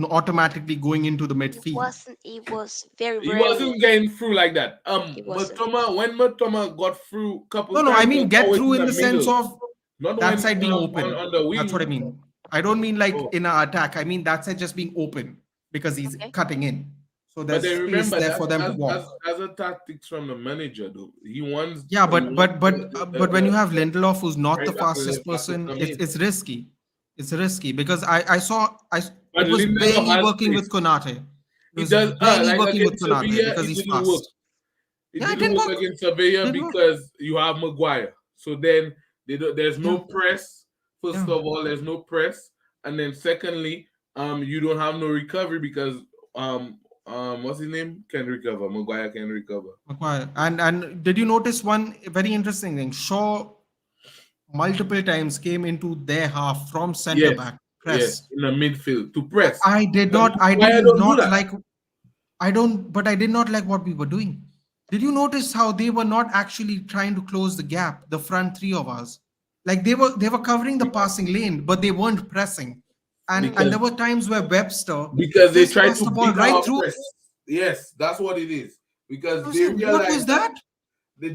C: automatically going into the
A: It
C: midfield.
A: wasn't. It was very
B: He
A: rarely.
B: wasn't getting through like that.
A: It wasn't.
B: When Matoma got through a couple
C: No, I
B: times, it
C: mean
B: was
C: get
B: always
C: through
B: in
C: in
B: the
C: the sense
B: middle,
C: of
B: not
C: that
B: when
C: side being open.
B: on the
C: That's what I
B: wing.
C: mean. I don't mean like
B: Oh.
C: in an attack. I mean that side just being open because he's
A: Okay.
C: cutting in. So
B: But
C: there's
B: then
C: space
B: remember
C: there for them to walk.
B: that's a tactics from the manager though. He wants
C: Yeah,
B: he
C: but
B: wants
C: but but uh, but when you have Lindelof, who's not the
B: right back,
C: fastest
B: left back to
C: person,
B: come
C: it's
B: in.
C: it's risky. It's risky because I saw
B: But
C: it was
B: Lindelof
C: barely
B: has
C: working with
B: pace.
C: Konate. It
B: It
C: was
B: does
C: barely
B: like
C: working with
B: against
C: Konate
B: Sevilla,
C: because
B: it
C: he's
B: didn't work.
C: fast.
B: It
C: Yeah, it
B: didn't
C: didn't
B: work
C: work.
B: against Sevilla
C: Didn't work.
B: because you have Maguire. So then there's no
C: Yeah,
B: press. First
C: yeah.
B: of all, there's no press, and then secondly, you don't have no recovery because what's his name can recover. Maguire can recover.
C: Maguire. And did you notice one very interesting thing? Shaw multiple times came into their half from center
B: Yes,
C: back
B: yes,
C: press.
B: in the midfield to press.
C: I did
B: But
C: not. I did
B: Maguire don't do
C: not
B: that.
C: like. I don't. But I did not like what we were doing. Did you notice how they were not actually trying to close the gap? The front three of us, like they were covering the passing lane, but they weren't pressing. And
B: because
C: there were times where Webster
B: they
C: just
B: try
C: passed
B: to
C: the ball
B: beat
C: right
B: our
C: through.
B: press. Yes, that's what it is.
C: I
B: Because
C: was like, what was that?
B: they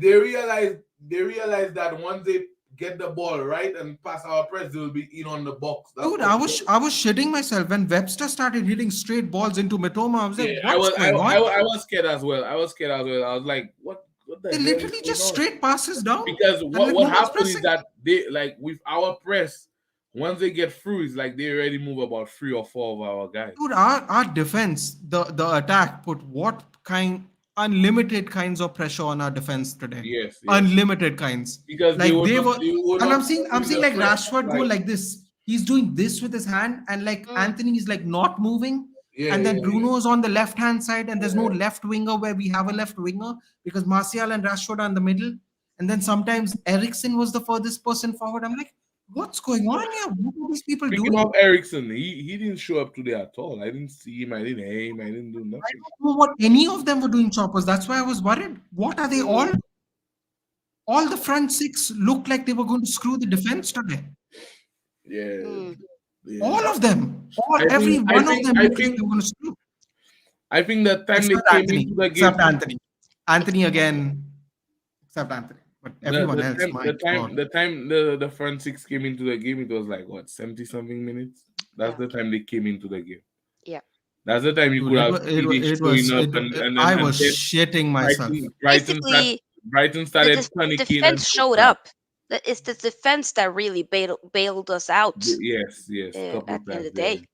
B: realize that once they get the ball right and pass our press, they will be in on the box. That's
C: Dude,
B: what.
C: I was shitting myself when Webster started hitting straight balls into Matoma. I was like,
B: Yeah,
C: what's going on?
B: I was scared as well. I was scared as well. I was like, what the
C: They
B: hell is
C: literally
B: going
C: just
B: on?
C: straight passes down
B: Because
C: and like
B: what
C: no one's
B: happened is
C: pressing.
B: that they like with our press, once they get through, it's like they already move about 3 or 4 of our guys.
C: Dude, our defense, the attack put what kind unlimited kinds of pressure on our defense today.
B: Yes, yes.
C: Unlimited kinds.
B: Because
C: Like they were,
B: they were
C: and
B: not
C: I'm
B: doing
C: seeing
B: the
C: like
B: press
C: Rashford go
B: like
C: like this. He's doing this with his hand, and like
A: Mm.
C: Anthony is like not moving.
B: yeah,
C: And
B: yeah,
C: then Bruno is on the left hand side, and there's no
B: yeah.
C: left winger where we have a left winger because Martial and Rashford are in the middle. And then sometimes Eriksen was the furthest person forward. I'm like, what's going on here? What are these people
B: Speaking
C: doing?
B: of Eriksen, he didn't show up today at all. I didn't see him. I didn't hear him. I didn't do
C: I
B: nothing.
C: don't know what any of them were doing, choppers. That's why I was worried. What are they all?
A: Mm.
C: All the front six looked like they were going to screw the defense today.
B: Yeah,
A: Mm.
C: All
B: yeah.
C: of them. Every one of them looked like they were going to screw.
B: I think the time they
C: Except
B: came
C: Anthony.
B: into the game,
C: Except Anthony. Anthony again. Except Anthony. But everyone else, my God.
B: the front six came into the game, it was like what 70 something minutes. That's
A: Yeah.
B: the time they came into the game.
A: Yeah.
B: That's the time you
C: Dude,
B: could have CD showing up
C: I
B: and
C: was
B: then
C: shitting myself.
A: Basically,
B: Brighton
A: the
B: started panicking and
A: defense showed up. It's the defense that really bailed us out
B: yes, couple
A: at the end
B: times
A: of the day.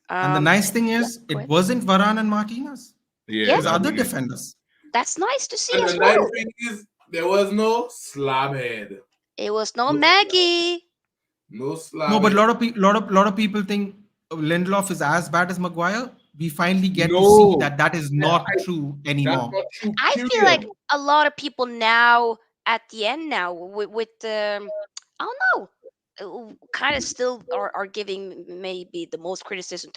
C: And the nice thing
A: Yeah,
C: is,
A: go
C: it
A: ahead.
C: wasn't Varane and Martinez.
B: yeah.
A: Yeah.
C: It was
B: That's
C: other
B: nice.
C: defenders.
A: That's nice to see
B: And
A: as
B: the nice
A: well.
B: thing is there was no slab head.
A: It was no
B: No
A: Maggie.
B: No slab
C: No, but
B: head.
C: lot of people think Lindelof is as bad as Maguire. We finally get to see
B: No,
C: that is not true
B: that's
C: anymore.
B: not true.
A: I feel like a lot of people now at the end now with I don't know, kind of still are giving maybe the most criticism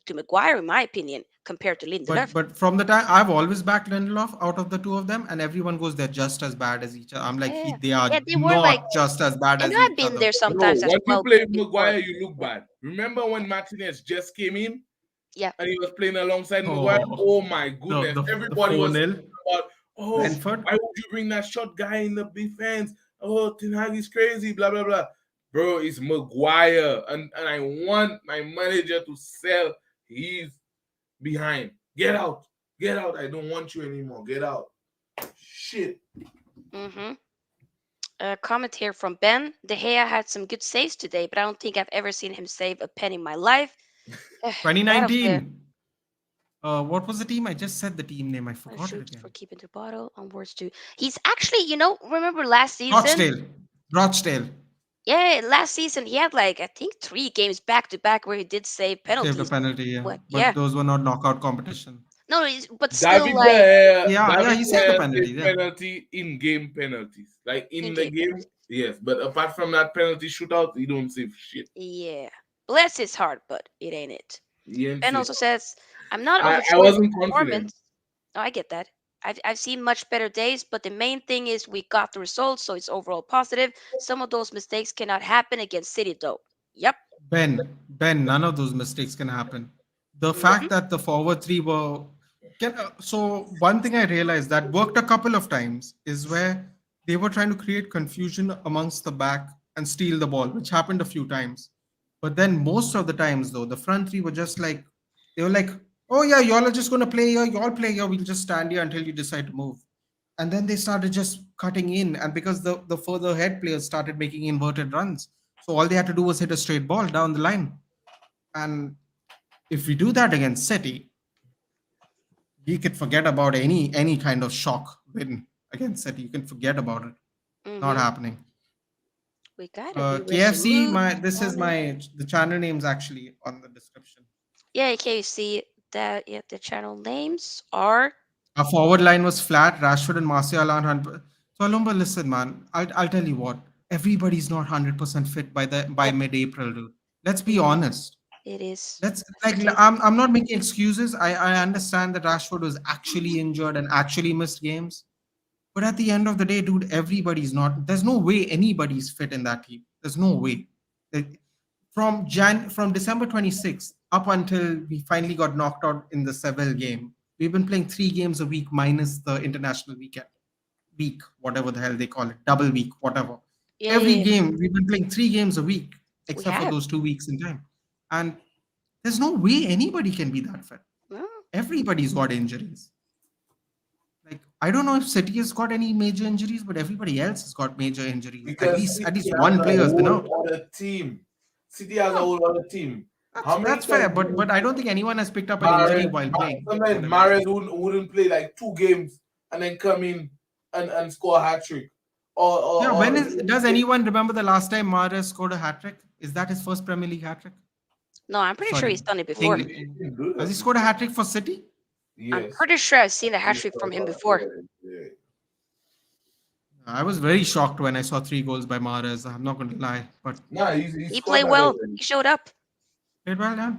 A: to Maguire in my opinion compared to Lindelof.
C: But from the time I've always backed Lindelof out of the two of them, and everyone goes they're just as bad as each other. I'm like,
A: Yeah,
C: they are
A: yeah, they were like,
C: not just as bad
A: and
C: as
A: I've
C: each
A: been
C: other.
A: there
B: No,
A: sometimes as
B: when you
A: well
B: play
A: before.
B: Maguire, you look bad. Remember when Martinez just came in
A: Yeah,
B: and he was playing alongside Maguire? Oh my goodness.
C: The
B: Everybody was
C: 4-0
B: talking about, oh,
C: Brentford.
B: why would you bring that short guy in the defense? Oh, Ten Hag is crazy, blah, blah, blah. Bro, it's Maguire. And I want my manager to sell. He's behind. Get out. Get out. I don't want you anymore. Get out. Shit.
A: mm-hmm. A comment here from Ben. De Gea had some good saves today, but I don't think I've ever seen him save a pen in my life. That of the
C: 2019. What was the team? I just said the team name. I forgot it
A: shoot
C: again.
A: for keeping the bottle on words too. He's actually, remember last season?
C: Rochdale.
A: Yeah, last season he had like I think 3 games back to back where he did save
C: Saved a
A: penalties.
C: penalty, yeah.
A: What?
C: But
A: Yeah,
C: those were not knockout competition.
A: no, but still like
B: David
C: He saved the
B: Gea
C: penalty.
B: saved
C: Yeah.
B: penalty in game penalties. Like in the
A: in-game
B: game,
A: penalties.
B: yes. But apart from that penalty shootout, you don't save shit.
A: Yeah, bless his heart, but it ain't it.
B: You ain't
A: Ben
B: save.
A: also says, "I'm not
B: I
A: overjoyed with
B: wasn't
A: the
B: confident.
A: performance." No, I get that. I've seen much better days, but the main thing is we got the results, so it's overall positive. Some of those mistakes cannot happen against City, though. Yep.
C: Ben, none of those mistakes can happen. the fact that the forward three were so one thing I realized that worked a couple of times is where they were trying to create confusion amongst the back and steal the ball, which happened a few times. But then most of the times though, the front three were just like they were like, oh yeah, y'all are just gonna play here, y'all play here, we'll just stand here until you decide to move. And then they started just cutting in, and because the further ahead players started making inverted runs, so all they had to do was hit a straight ball down the line. And if we do that against City, we could forget about any kind of shock win against City. You can forget about it. Not
A: Mm-hmm.
C: happening.
A: We gotta be
C: KFC,
A: resolute
C: my this is
A: on it.
C: my the channel name's actually on the description.
A: Yeah, okay, you see that yeah, the channel names are
C: Our forward line was flat. Rashford and Martial aren't 100. So Alumba, listen, man. I'll tell you what. Everybody's not 100% fit by
A: yep,
C: mid-April, dude. Let's be
A: it is.
C: honest.
A: It is.
C: Let's
A: That's the
C: like
A: truth.
C: I'm not making excuses. I understand that Rashford was actually injured and actually missed games. But at the end of the day, dude, everybody's not. There's no way anybody's fit in that team. There's no way. Like, from December 26th up until we finally got knocked out in the Seville game, we've been playing 3 games a week minus the international week, whatever the hell they call it, double week, whatever.
A: Yeah,
C: Every
A: yeah, yeah.
C: game we've been playing 3 games a week,
A: We
C: except for
A: have.
C: those 2 weeks in time. And there's no way anybody can be that fit.
A: No.
C: Everybody's got injuries. Like I don't know if City has got any major injuries, but everybody else has got major injuries. At
B: Because
C: least
B: City
C: at least
B: has
C: one
B: a
C: player has been
B: whole
C: out.
B: other team. City has a
C: Yeah,
B: whole other team. How many
C: that's fair,
B: times
C: but I don't think anyone has picked up an injury
B: Mares,
C: while playing.
B: sometimes
C: Whatever.
B: Mares wouldn't play like 2 games and then come in and score a hat trick?
C: Yeah,
B: Or
C: does anyone remember the last time Mahrez scored a hat trick? Is that his first Premier League hat trick?
A: No, I'm pretty sure
C: Sorry,
A: he's done it
B: he
A: before.
B: didn't do
C: has
B: that
C: he scored a
B: before.
C: hat trick for City?
A: I'm
B: Yes.
A: pretty sure I've seen a hat
B: Yes,
A: trick from him before.
B: yeah.
C: I was very shocked when I saw 3 goals by Mahrez. I'm not going to lie, but
B: Nah, he
A: He
B: scored
A: played
B: that
A: well.
B: already.
A: He showed up.
C: played well, yeah.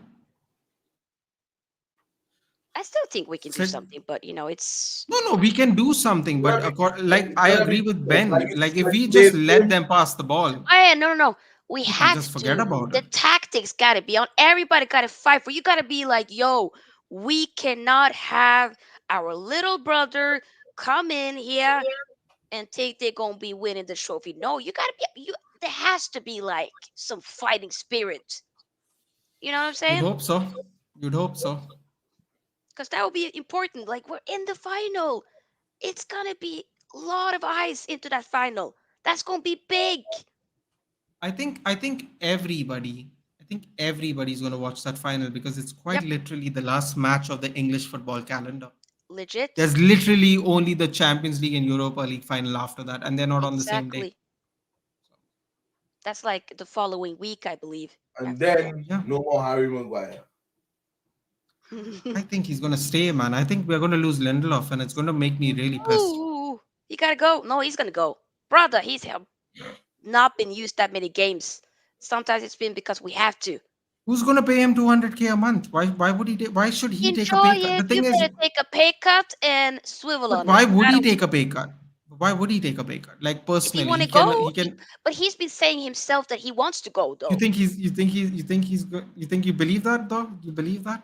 A: I still think we can do
C: Said,
A: something, but it's
C: no, we can do something, but like
B: It's
C: I
B: gonna be
C: agree with
B: like
C: Ben.
B: it's
C: Like if
B: like
C: we just
B: today's
C: let
B: game.
C: them pass the ball,
A: oh, no, no, no. We
C: we can
A: have
C: just forget
A: to.
C: about
A: The
C: it.
A: tactics gotta be on. Everybody gotta fight for. You gotta be like, yo, we cannot have our little brother come in here and think they're gonna be winning the trophy. No, you gotta be. There has to be like some fighting spirit. You know what I'm
C: You'd
A: saying?
C: hope so. You'd hope so.
A: Because that would be important. Like we're in the final. It's gonna be a lot of eyes into that final. That's gonna be big.
C: I think everybody's going to watch that final because it's quite
A: Yep,
C: literally the last match of the English football calendar.
A: legit.
C: There's literally only the Champions League and Europa League final after that, and they're not on the same day.
A: Exactly. That's like the following week, I believe,
B: And
A: after that.
B: then
C: Yeah,
B: no more Harry Maguire.
C: I think he's going to stay, man. I think we're going to lose Lindelof, and it's going to make me really pissed.
A: Ooh, he gotta go. No, he's gonna go. Brother, he's not been used that many games. Sometimes it's been because we have to.
C: Who's going to pay him 200K a month? Why would he? Why should he take a
A: Enjoy
C: pay cut? The
A: it. You
C: thing is,
A: better take a pay cut and swivel
C: but
A: on it.
C: why would
A: I
C: he
A: don't.
C: take a pay cut? Why would he take a pay cut? Like
A: If he
C: personally,
A: want
C: he
A: to
C: can.
A: go,
C: He can.
A: but he's been saying himself that he wants to go
C: You
A: though.
C: think he's? You think you believe that though? You believe that?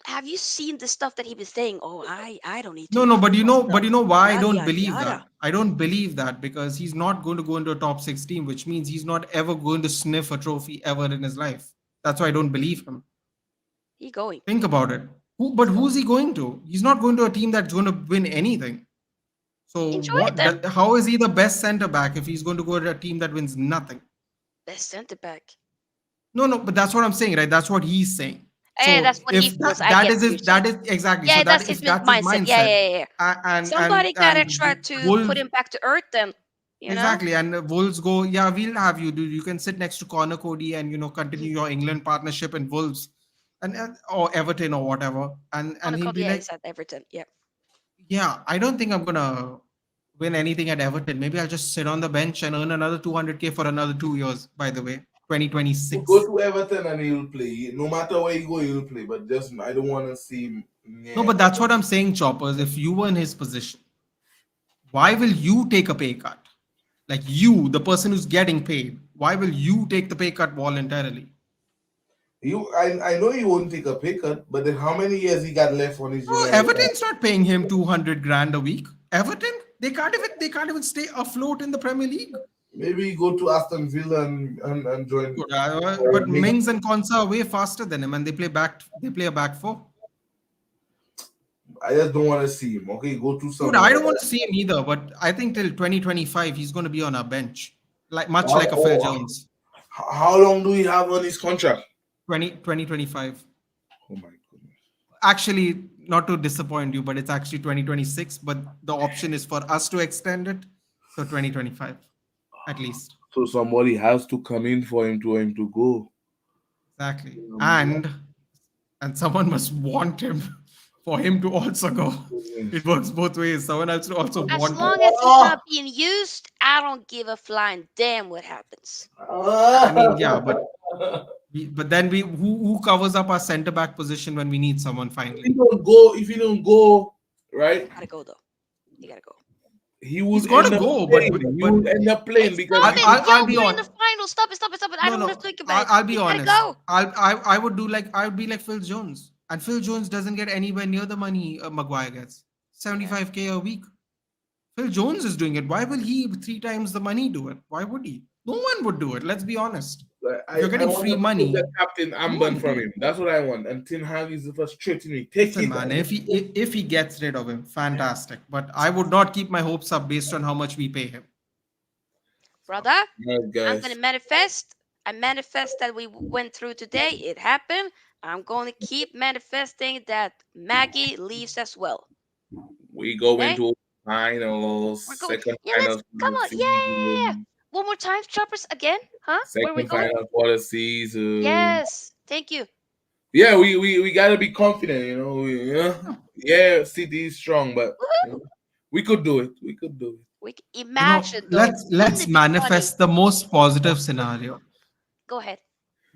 A: Have you seen the stuff that he was saying? Oh, I don't need to
C: No,
A: improve
C: but
A: myself.
C: you know why I
A: Yada
C: don't
A: yada
C: believe
A: yada.
C: that. I don't believe that because he's not going to go into a top 16, which means he's not ever going to sniff a trophy ever in his life. That's why I don't believe him.
A: He going.
C: Think about it. But
A: He's going.
C: who's he going to? He's not going to a team that's going to win anything. So
A: Enjoy it then.
C: how is he the best center back if he's going to go to a team that wins nothing?
A: Best center back.
C: No, but that's what I'm saying, right? That's what he's saying.
A: Hey,
C: So
A: that's what he
C: if
A: feels. I
C: that
A: get
C: is
A: what
C: his,
A: you're saying.
C: that is exactly
A: Yeah,
C: so
A: that's
C: that
A: his
C: if that's his
A: mindset. Yeah,
C: mindset,
A: yeah, yeah, yeah.
C: and
A: Somebody gotta try to put
C: Wolves
A: him back to earth then.
C: exactly, and Wolves go, yeah, we'll have you, dude. You can sit next to Connor Cody and continue your England partnership and Wolves, and or Everton or whatever, and he'll
A: Monaco,
C: be
A: yeah,
C: like,
A: it's at Everton. Yeah.
C: yeah, I don't think I'm gonna win anything at Everton. Maybe I'll just sit on the bench and earn another 200K for another 2 years. By the way,
B: To go
C: 2026.
B: to Everton and he'll play. No matter where you go, he'll play. But just I don't want to see him
C: No,
B: near
C: but that's what
B: Everton.
C: I'm saying, Choppers. If you were in his position, why will you take a pay cut? Like you, the person who's getting paid, why will you take the pay cut voluntarily?
B: I know he won't take a pay cut, but then how many years he got left on his
C: No,
B: United
C: Everton's not paying him 200 grand a week. Everton, they can't even stay afloat in the Premier League.
B: Maybe he go to Aston Villa and join.
C: Good, but Mings and Konsa are way faster than him, and they play a back four.
B: I just don't want to see him. Okay, go to some.
C: Dude, I don't want to see him either, but I think till 2025 he's going to be on our bench, much like a Phil Jones.
B: How long do we have on his contract?
C: 2025.
B: Oh my goodness.
C: Actually, not to disappoint you, but it's actually 2026. But the option is for us to extend it, so 2025 at least.
B: So somebody has to come in for him to go.
C: Exactly, and someone must want him for him to also go. It works both ways. Someone else to also
A: As
C: want
A: long
C: him.
A: as he's not being used, I don't give a flying damn what happens.
C: I mean, yeah, but then who covers up our centre back position when we need someone finally?
B: If he don't go, right?
A: Gotta go though. You gotta go.
B: He would
C: He's gotta
B: end up
C: go,
B: playing.
C: but
B: He would end up playing because
A: Stop it!
C: I'll
A: Yo,
C: be
A: we're in the
C: honest.
A: final. Stop it! I don't want to think about it.
C: I'll be
A: You gotta
C: honest.
A: go.
C: I would be like Phil Jones, and Phil Jones doesn't get anywhere near the money Maguire gets. 75k a week. Phil Jones is doing it. Why will he 3 times the money do it? Why would he? No one would do it. Let's be honest. You're getting
B: want
C: free
B: to
C: money.
B: take the captain armband from him. That's what I want. And Ten Hag is frustrating me. Take
C: Listen,
B: it,
C: man, if he gets rid of him, fantastic. But I would not keep my hopes up based on how much we pay him.
A: Brother,
B: Yes,
A: I'm
B: guys.
A: gonna manifest. I manifest that we went through today. It happened. I'm going to keep manifesting that Maggie leaves as well.
B: We go
A: Okay?
B: into finals,
A: We're going.
B: second
A: Yeah, let's
B: finals for
A: come
B: the
A: on. Yeah.
B: season.
A: One more time, choppers again, huh? Where we
B: Second
A: going?
B: final for the season.
A: Yes. Thank you.
B: Yeah, we gotta be confident, you know. Yeah, City is strong, but you know, we could do it. We could do it.
A: We imagine though.
C: Let's
A: Wouldn't it be
C: manifest the most positive scenario.
A: Go ahead.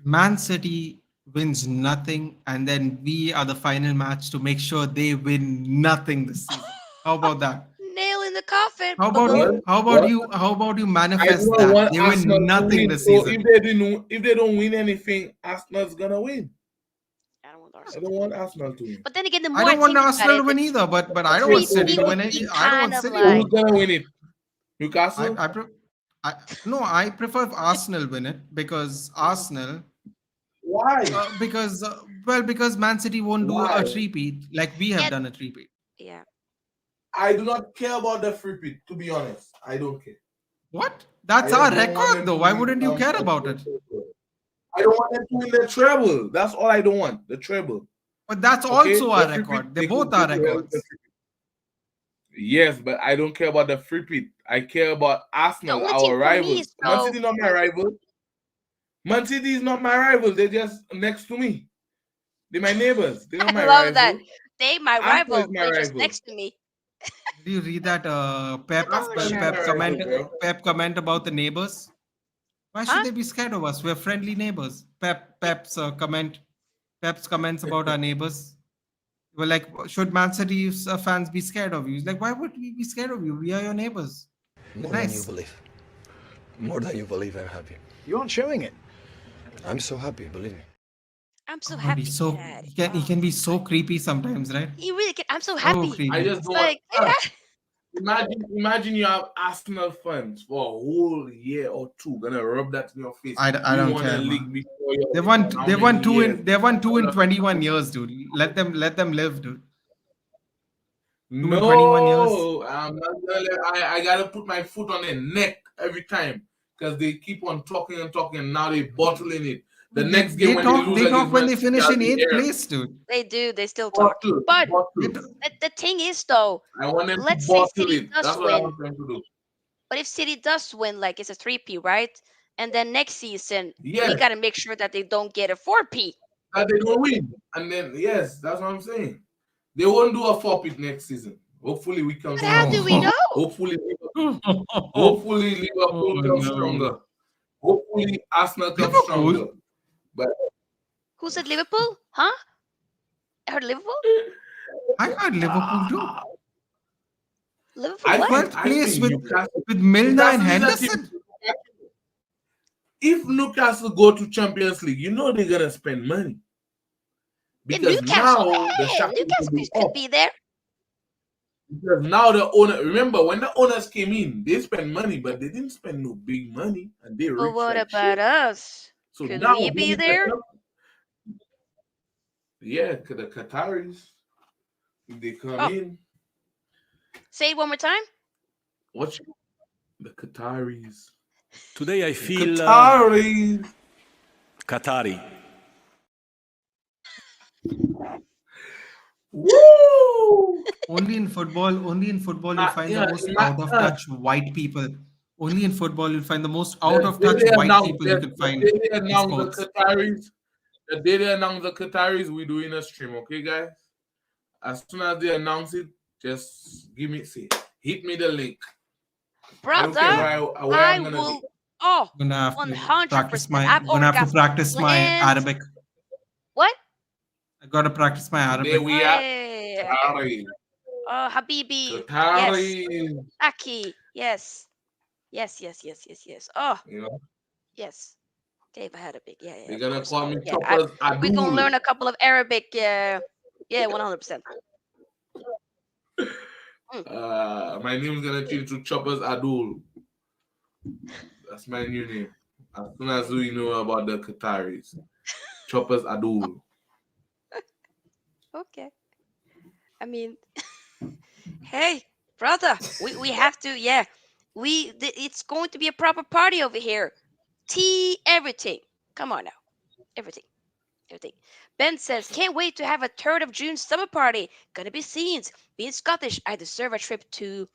C: Man City wins nothing, and then we are the final match to make sure they win nothing this season. How about that?
A: Nail in the coffin.
C: How about
A: Boom.
C: you? How about you
B: I
C: manifest
B: don't
C: that
B: want
C: they
B: Arsenal
C: win
B: to
C: nothing
B: win.
C: this
B: So
C: season?
B: if they don't win anything, Arsenal's gonna win.
A: I don't want
B: I
A: Arsenal.
B: don't want Arsenal to win.
A: But then again, the more
C: I don't want
A: think about
C: Arsenal to
A: it,
C: win either, but I don't
A: three
C: want City to
A: people
C: win
A: be
C: any. I don't
A: kind
C: want
A: of
C: City.
A: like-
B: Who's gonna win it? Newcastle?
C: I prefer if Arsenal win it because Arsenal
B: Why?
C: because Man City won't do
B: Why?
C: a three-peat like we have
A: Yeah.
C: done a three-peat.
A: Yeah.
B: I do not care about the free pick, to be honest. I don't care.
C: What? That's
B: I
C: our
B: don't want
C: record
B: them
C: though.
B: to
C: Why
B: win
C: wouldn't you care about it?
B: I don't want them to win the treble. That's all I don't want. The treble.
C: But that's
B: Okay?
C: also our
B: The free
C: record.
B: pick,
C: They
B: they
C: both
B: could-
C: are
B: they could help
C: records.
B: the free pick. Yes, but I don't care about the free pick. I care about Arsenal,
A: The only team
B: our
A: for me
B: rivals.
A: is
B: Man
A: so-
B: City not my rival. Man City is not my rival. They're just next to me. They're my neighbors. They're not
A: I
B: my
A: love
B: rival.
A: that. They my
B: Arsenal
A: rival.
B: is my
A: They're just
B: rival.
A: next to me.
C: Did you read that
B: Arsenal is my rival, bro.
C: Comment about the neighbors? Why should
A: Huh?
C: they be scared of us? We're friendly neighbors. Pep's comments about our neighbors. We're like, should Man City fans be scared of you? He's like, why would we be scared of you? We are your neighbors.
G: More
C: Nice.
G: than you believe. More than you believe, I'm happy.
F: You aren't showing it.
G: I'm so happy, believe me.
A: I'm so
C: God,
A: happy.
C: he's so
A: Dad.
C: he can be so creepy sometimes, right?
A: He really can. I'm so
C: So
A: happy.
C: creepy.
B: I just
A: It's
B: don't want.
A: like, yeah.
B: Imagine you have Arsenal fans for a whole year or two gonna rub that in your face.
C: I
B: You
C: don't
B: won
C: care,
B: a
C: man.
B: league before your-
C: They won
B: how
C: they won
B: many
C: two
B: years?
C: in 21 years, dude. Let them live, dude. in 21 years.
B: No, I'm not gonna I gotta put my foot on their neck every time because they keep on talking and talking. And now they bottling it. The next game when they lose
C: They talk
B: against
C: when
B: Man
C: they
B: City,
C: finish
B: I'll
C: in
B: be
C: 8th
B: there.
C: place, dude.
A: They do. They still talk.
B: Bottle,
A: But
B: bottle.
A: the thing is, though,
B: I want them
A: let's
B: to
A: say
B: bottle
A: City
B: it.
A: does
B: That's what I
A: win.
B: want them to do.
A: But if City does win, like it's a 3P, right? And then next season,
B: Yes.
A: we got to make sure that they don't get a 4P.
B: That they don't win. And then yes, that's what I'm saying. They won't do a 4-pick next season. Hopefully we come
A: But how do we
B: stronger.
A: know?
B: Hopefully Liverpool
C: Oh,
B: comes
C: no.
B: stronger. Hopefully Arsenal comes
C: Liverpool?
B: stronger. But
A: Who said Liverpool? Huh? I heard Liverpool?
C: I heard Liverpool too.
A: Liverpool
B: I
A: what?
B: think,
C: First place with
B: Newcastle,
C: Milner and
B: Newcastle is a
C: Henderson.
B: team- if Newcastle go to Champions League, you know they're gonna spend money
A: Yeah,
B: because
A: Newcastle.
B: now the
A: Hey,
B: shackles will
A: Newcastle
B: be
A: could
B: off.
A: be there.
B: Because now the owner, remember when the owners came in, they spent money, but they didn't spend no big money, and they
A: But
B: rich
A: what
B: like shit.
A: about us?
B: So
A: Could
B: now,
A: we be
B: winning the
A: there?
B: cup, yeah, the Qataris, if they come
A: Oh,
B: in,
A: say it one more time.
B: what the Qataris,
F: Today I
B: the
F: feel
B: Qataris.
F: Qatari.
B: Woo!
C: Only in football, you'll find the
B: Yeah,
C: most out of touch white people. Only in football, you'll find the most out of touch white people you could
B: The
C: find
B: day they
C: in
B: announce the
C: sports.
B: Qataris, the day they announce the Qataris, we doing a stream, okay, guys? As soon as they announce it, just give me say, hit me the link. I don't care
A: Brother,
B: where
A: I
B: I'm gonna be.
A: will. Oh,
C: Gonna have to practice
A: 100%.
C: my
A: I've
C: gonna
A: already
C: have to
A: got some
C: practice my
A: plans.
C: Arabic.
A: What?
C: I gotta practice my
B: Today
C: Arabic.
B: we at
A: Hey,
B: Qatari.
A: Habibi. Yes.
B: Qatari.
A: Aki. Yes. Yes, yes, yes, yes, yes. Oh,
B: You know,
A: yes. Dave had a big. Yeah, yeah,
B: they're
A: of
B: gonna
A: course.
B: call
A: Oh,
B: me
A: yeah.
B: Choppers
A: We're gonna
B: Adul.
A: learn a couple of Arabic. Yeah, 100%. Mm.
B: My name's gonna change to Choppers Adul. That's my new name. As soon as we know about the Qataris. Choppers Adul.
A: Okay. I mean, hey, brother, we have to. Yeah, it's going to be a proper party over here. Tea, everything. Come on now, everything. Everything. Ben says, can't wait to have a 3rd of June summer party. Gonna be scenes. Being Scottish, I deserve a trip to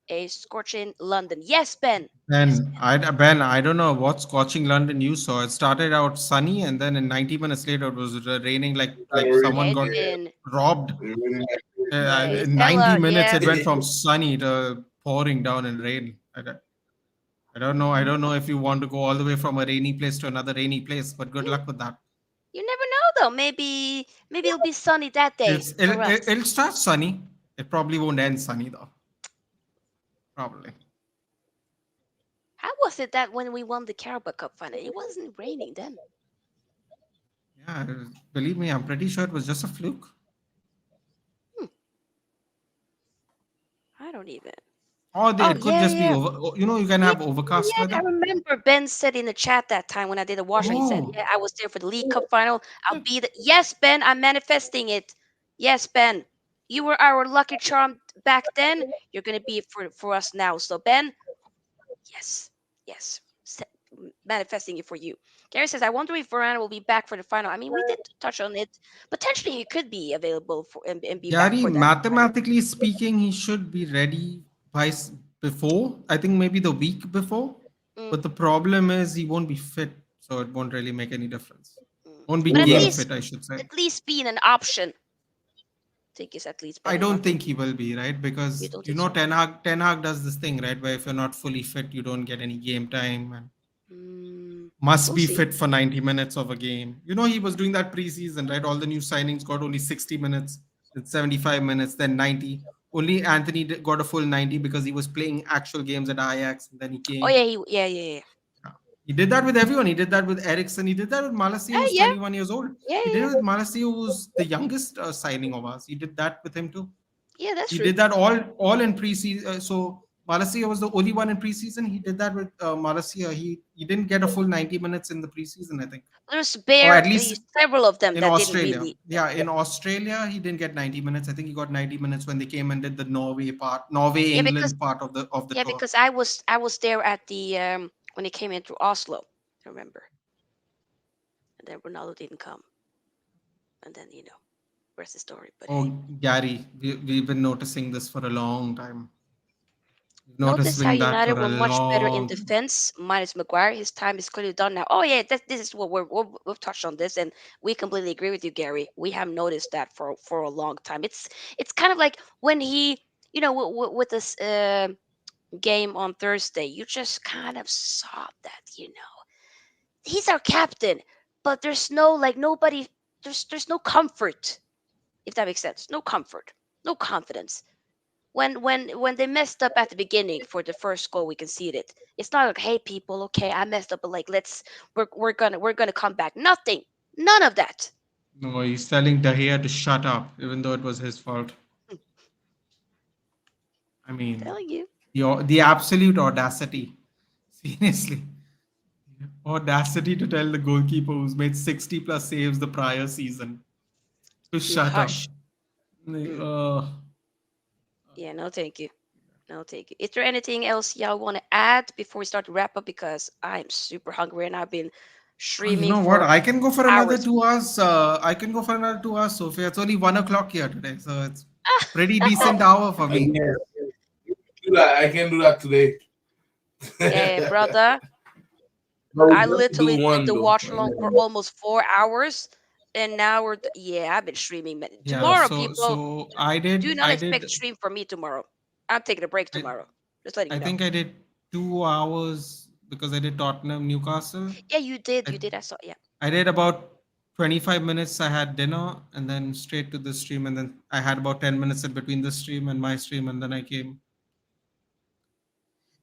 A: a scorching London. Yes, Ben. Yes,
C: Ben, I don't know what scorching London you saw. It started out sunny, and then in 90 minutes later, it was raining like someone got
A: Edwin.
C: robbed.
A: Yeah,
C: In
A: it's
C: 90
A: Ella.
C: minutes,
A: Yeah.
C: it went from sunny to pouring down in rain. I don't know. I don't know if you want to go all the way from a rainy place to another rainy place, but good
A: You,
C: luck with that.
A: you never know though. Maybe it'll be sunny that day for us.
C: It'll start sunny. It probably won't end sunny though. Probably.
A: How was it that when we won the Carabao Cup final, it wasn't raining then?
C: Yeah, believe me, I'm pretty sure it was just a fluke.
A: Hmm, I don't even.
C: Or
A: Oh
C: it could
A: yeah,
C: just be
A: yeah.
C: over. You know, you can
A: Yeah,
C: have overcast
A: yeah, I
C: weather.
A: remember Ben said in the chat that time when I did the washer, he said,
C: Oh,
A: "Yeah, I was there for the League Cup final. I'll
C: yeah.
A: be the." Yes, Ben, I'm manifesting it. Yes, Ben, you were our lucky charm back then. You're gonna be it for us now. So Ben, yes, yes, manifesting it for you. Gary says, "I wonder if Varane will be back for the final." I mean, we did touch on it. Potentially, he could be available for and be back
C: Gary,
A: for that final.
C: mathematically speaking, he should be ready by before. I think maybe the week before.
A: Mm,
C: But the problem is he won't be fit, so it won't really make any difference. Won't be
A: But
C: game fit, I should say.
A: at least being an option, I think is at least
C: I
A: better than
C: don't
A: nothing.
C: think he will be, right?
A: You
C: Because
A: don't
C: you
A: think
C: know
A: so?
C: Ten Hag does this thing, right? Where if you're not fully fit, you don't get any game time and
A: Mm,
C: must
A: we'll
C: be
A: see.
C: fit for 90 minutes of a game. You know, he was doing that preseason, right? All the new signings got only 60 minutes, then 75 minutes, then 90. Only Anthony got a full 90 because he was playing actual games at Ajax and then he
A: Oh
C: came.
A: yeah, yeah.
C: Yeah. He did that with everyone. He did that with Eriksen. He did that with Malacia,
A: Yeah,
C: who's
A: yeah,
C: 21 years old.
A: yeah,
C: He did it
A: yeah.
C: with Malacia, who's the youngest signing of ours. He did that with him too.
A: Yeah, that's
C: He
A: true.
C: did that all in preseason. So Malacia was the only one in preseason. He did that with Malacia. He didn't get a full 90 minutes in the preseason, I think,
A: There's
C: or at least
A: several of them
C: in
A: that didn't
C: Australia.
A: really.
C: Yeah, in Australia he didn't get 90 minutes. I think he got 90 minutes when they came and did the Norway
A: Yeah, because
C: England part of the
A: yeah,
C: tour.
A: because I was there at the when he came in through Oslo. I remember, and then Ronaldo didn't come, and then where's the story? But
C: Oh,
A: hey,
C: Gary, we've been noticing this for a long time. We've
A: notice how
C: noticing that
A: United
C: for a
A: were much better in
C: long time.
A: defense minus Maguire. His time is clearly done now. Oh yeah, this is what we've touched on this, and we completely agree with you, Gary. We have noticed that for a long time. It's kind of like when he, with this game on Thursday, you just kind of saw that, he's our captain, but there's no like nobody. There's no comfort, if that makes sense. No comfort, no confidence. when they messed up at the beginning for the first goal we conceded, it's not like, hey people, okay, I messed up, but like we're gonna come back. Nothing, none of that.
C: No, he's telling De Gea to shut up, even though it was his fault.
A: Hmm,
C: I mean,
A: telling you,
C: the absolute audacity. Seriously. Audacity to tell the goalkeeper who's made 60 plus saves the prior season to
A: to
C: shut up.
A: hush.
C: Like,
A: Mm, yeah, no, thank you. No, thank you. Is there anything else y'all want to add before we start to wrap up? Because I'm super hungry and I've been
C: You
A: streaming
C: know what?
A: for
C: I can go for another
A: hours.
C: 2 hours. I can go for another 2 hours, Sophia. It's only 1 o'clock here today, so it's pretty decent hour for
B: I
C: me.
B: can do that. I can do that today.
A: Yeah, brother.
B: But we
A: I
B: just do
A: literally did
B: one
A: the
B: though.
A: watch along for almost 4 hours, and now yeah, I've been streaming.
C: Yeah.
A: Tomorrow,
C: So
A: people,
C: so
A: do not
C: I
A: expect
C: did
A: a stream from me tomorrow. I'm taking a break
C: I,
A: tomorrow. Just letting
C: I
A: you know.
C: think I did 2 hours because I did Tottenham Newcastle.
A: Yeah, you did.
C: I
A: You did. I saw. Yeah.
C: I did about 25 minutes. I had dinner and then straight to the stream, and then I had about 10 minutes in between the stream and my stream, and then I came.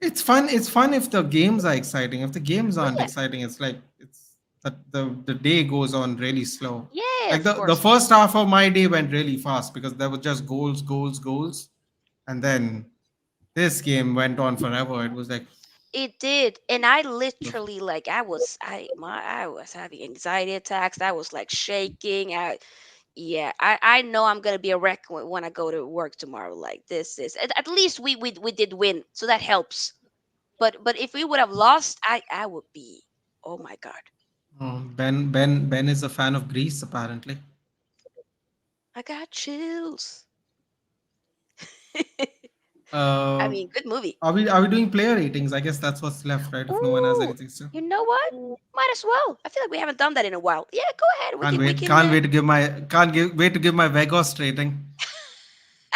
C: It's fun. It's fun if the games are exciting. If the games
A: Oh
C: aren't
A: yeah.
C: exciting, it's like it's the day goes on really slow.
A: Yeah,
C: Like
A: of
C: the
A: course.
C: first half of my day went really fast because there were just goals, goals, goals, and then this game went on forever. It was like
A: It did, and I literally like I was having anxiety attacks. I was like shaking. I know I'm gonna be a wreck when I go to work tomorrow. Like this is at least we did win, so that helps. But if we would have lost, I would be, oh my god,
C: Ben is a fan of Greece apparently.
A: I got chills. I
C: Uh,
A: mean, good movie.
C: are we doing player ratings? I guess that's what's left, right? If no one has
A: Ooh,
C: anything to.
A: you know what? Might as well. I feel like we haven't done that in a while. Yeah, go ahead. We
C: Can't
A: can we
C: wait.
A: can.
C: Can't wait to give my. Wait to give my Vegas rating.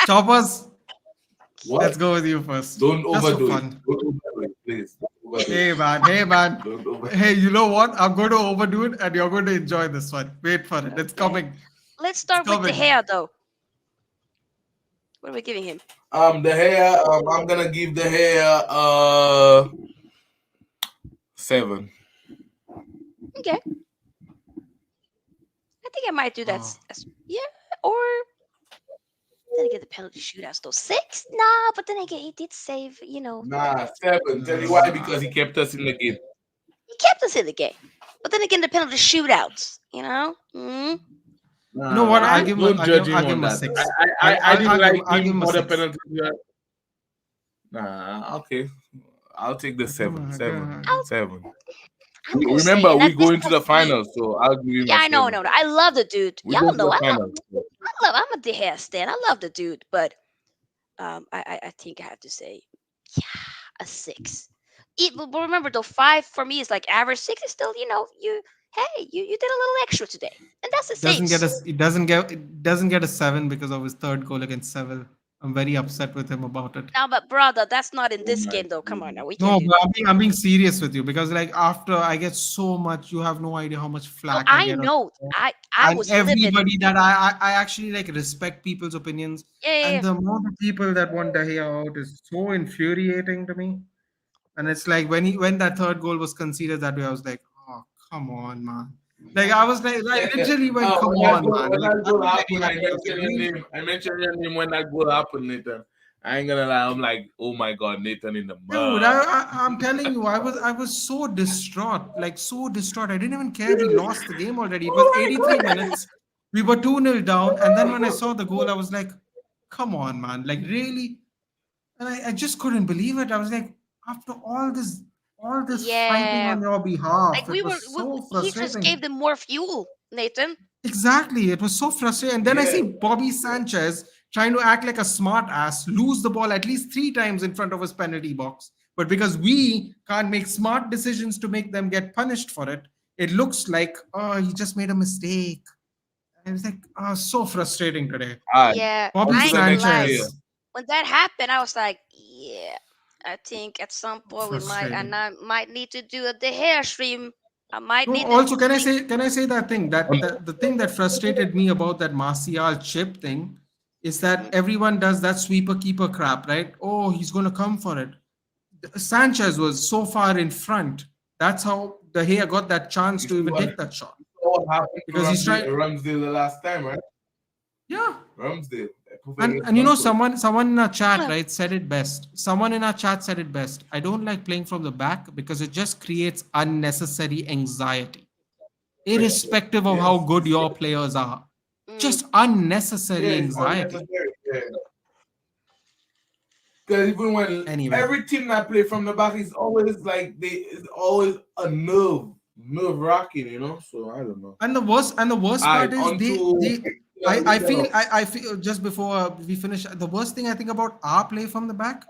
C: Choppers.
B: What?
C: Let's go with you first,
B: Don't
C: just for
B: overdo it.
C: fun.
B: Don't overdo it, please. Don't overdo it.
C: Hey man, hey man.
B: Don't overdo
C: Hey, you know what? I'm going to overdo it, and you're going to enjoy this one. Wait for it. It's
A: Okay,
C: coming.
A: let's
C: It's
A: start with the
C: coming.
A: hair though. What are we giving him?
B: The hair. I'm gonna give the hair 7.
A: Okay, I think I might do that.
C: Oh.
A: Yeah, or then again, the penalty shootouts though. 6? Nah, but then again, he did save.
B: Nah, 7. Tell you why? Because he kept us in the game.
A: He kept us in the game. But then again, the penalty shootouts. Mm,
C: You know what?
B: Nah,
C: I'll give him.
B: don't judge
C: I'll
B: him
C: give
B: on
C: him a
B: that.
C: 6.
B: I didn't like
C: I'll give
B: him
C: him a
B: for the
C: 6.
B: penalty. Nah, okay. I'll take the
C: I'll give him
B: 7.
C: a-
B: 7.
A: I'll
B: 7.
A: I'm gonna say,
B: Remember,
A: and
B: we
A: at this
B: going to the
A: point, me.
B: finals, so I'll give him
A: Yeah,
B: a
A: I know,
B: 7.
A: no. I love the dude.
B: We
A: Y'all
B: go to
A: know,
B: the finals.
A: I'm a De Gea stan. I love the dude, but I think I have to say, yeah, a 6. But remember, though, 5 for me is like average. 6 is still, you did a little extra today, and that's a
C: Doesn't get
A: 6.
C: a. It doesn't get a 7 because of his third goal against Seville. I'm very upset with him about it.
A: Now, but brother, that's not in
B: Oh
A: this
B: my
A: game, though. Come on,
B: goodness.
A: now we can't
C: No,
A: do
C: but
A: that.
C: I'm being serious with you because like after I get so much, you have no idea how much
A: No,
C: flack I
A: I
C: get on.
A: know. I
C: And
A: was livid.
C: everybody that I actually like respect people's opinions,
A: Yeah, yeah,
C: and
A: yeah.
C: the amount of people that want De Gea out is so infuriating to me. And it's like when that third goal was conceded that way, I was like, oh come on, man. Like I was like literally went, come on, man.
B: When
C: Like
B: that
C: what
B: goal
C: is De
B: happened,
C: Gea
B: I
C: doing? Like,
B: mentioned your
C: really?
B: name. I mentioned your name when that goal happened, Nathan. I ain't gonna lie. I'm like, oh my god, Nathan in the
C: Dude,
B: mud.
C: I'm telling you, I was so distraught, like so distraught. I didn't even care. We lost the game already. It was 83 minutes. We were 2-0 down. And then when I saw the goal, I was like, come on, man. Like really? And I just couldn't believe it. I was like, after all this fighting
A: Yeah.
C: on your
A: Like
C: behalf, it
A: we were,
C: was so
A: he just gave
C: frustrating.
A: them more fuel, Nathan.
C: Exactly. It was so frustrating. And then I
B: Yeah.
C: see Bobby Sanchez trying to act like a smart ass, lose the ball at least 3 times in front of his penalty box. But because we can't make smart decisions to make them get punished for it, it looks like, oh, he just made a mistake. And it's like, oh, so frustrating today.
B: All right.
A: Yeah,
C: Bobby
B: On
A: I
B: to
A: ain't
B: the
A: gonna
B: next
A: lie.
B: player.
C: Sanchez,
A: When that happened, I was like, yeah, I think at some point
C: frustrating.
A: I might need to do the hair stream. I might
C: No,
A: need to
C: also, can I
A: see.
C: say that thing that
B: On,
C: the thing that frustrated me about that Martial chip thing is that everyone does that sweeper keeper crap, right? Oh, he's going to come for it. Sanchez was so far in front. That's how De Gea got that chance
B: You
C: to
B: see
C: even take that shot.
B: what happened to
C: Because he's trying.
B: Ramsdale the last time, right?
C: Yeah.
B: Ramsdale.
C: And you know, someone in our chat, right, said it best. Someone in our chat said it best. I don't like playing from the back because it just creates unnecessary anxiety, irrespective of how good your players are. Just unnecessary
B: Yeah, it's
C: anxiety.
B: unnecessary. Yeah. Because even when
C: Anyway.
B: every team that play from the back is always like it's always a nerve wracking, you know. So I don't know.
C: And the worst part is I feel just before we finish, the worst thing I think about our play from the back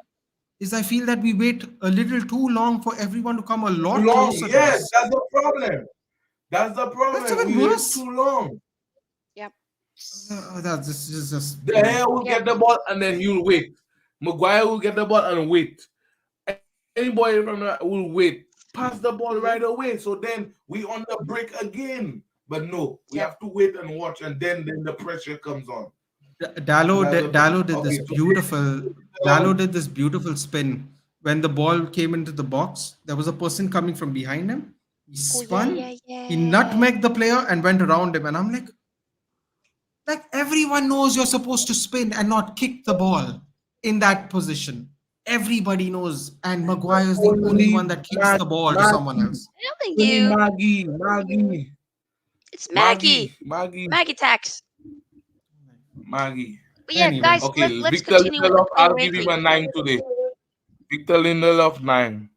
C: is I feel that we wait a little too long for everyone to come a lot
B: Too long,
C: closer to
B: yes,
C: us.
B: that's the problem. That's the problem.
C: That's even
B: We wait
C: worse.
B: too long.
A: Yep.
C: That's just
B: The hell will get the ball and then you'll wait. Maguire will get the ball and wait. Anybody from that will wait. Pass the ball right away. So then we on the break again. But no, we have to wait and watch, and then the pressure comes on.
C: Dallo did this beautiful spin when the ball came into the box. There was a person coming from behind him. He spun, he nutmegged the player and went around him. And I'm like everyone knows you're supposed to spin and not kick the ball in that position. Everybody knows, and Maguire is the only one that kicks the ball to someone else.
A: I don't think you.
B: Maggie.
A: It's Maggie. Maggie tax.
B: Maggie.
A: But yeah,
C: Anyway.
A: guys,
B: Okay,
A: let's
B: Victor
A: continue with the
B: Lindelof,
A: power
B: I'll give him
A: ranking.
B: a 9 today. Victor Lindelof, 9.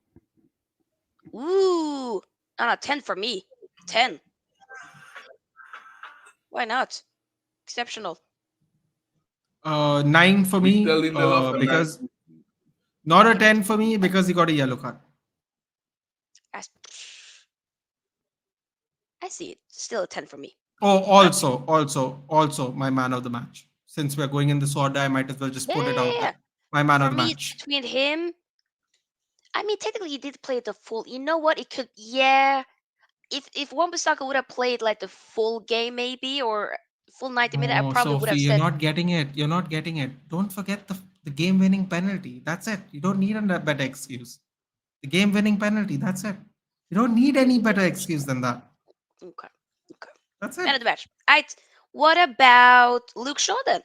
A: Ooh, no, 10 for me. 10. Why not? Exceptional.
C: 9 for me
B: Victor Lindelof,
C: because not a 10 for me because he got a yellow card.
A: I see it. Still a 10 for me.
C: Oh, also, my man of the match. Since we're going in this order, I might as well just put it out there. My man of the match.
A: Between him, I mean, technically he did play the full. You know what? It could, yeah. If Wan-Bissaka would have played like the full game, maybe, or full 90 minutes, I probably would have
C: Sophie,
A: said.
C: you're not getting it. You're not getting it. Don't forget the game-winning penalty. That's it. You don't need a better excuse. The game-winning penalty. That's it. You don't need any better excuse than that.
A: Okay.
C: That's
A: Man of
C: it.
A: the match. Alright. What about Luke Shaw then?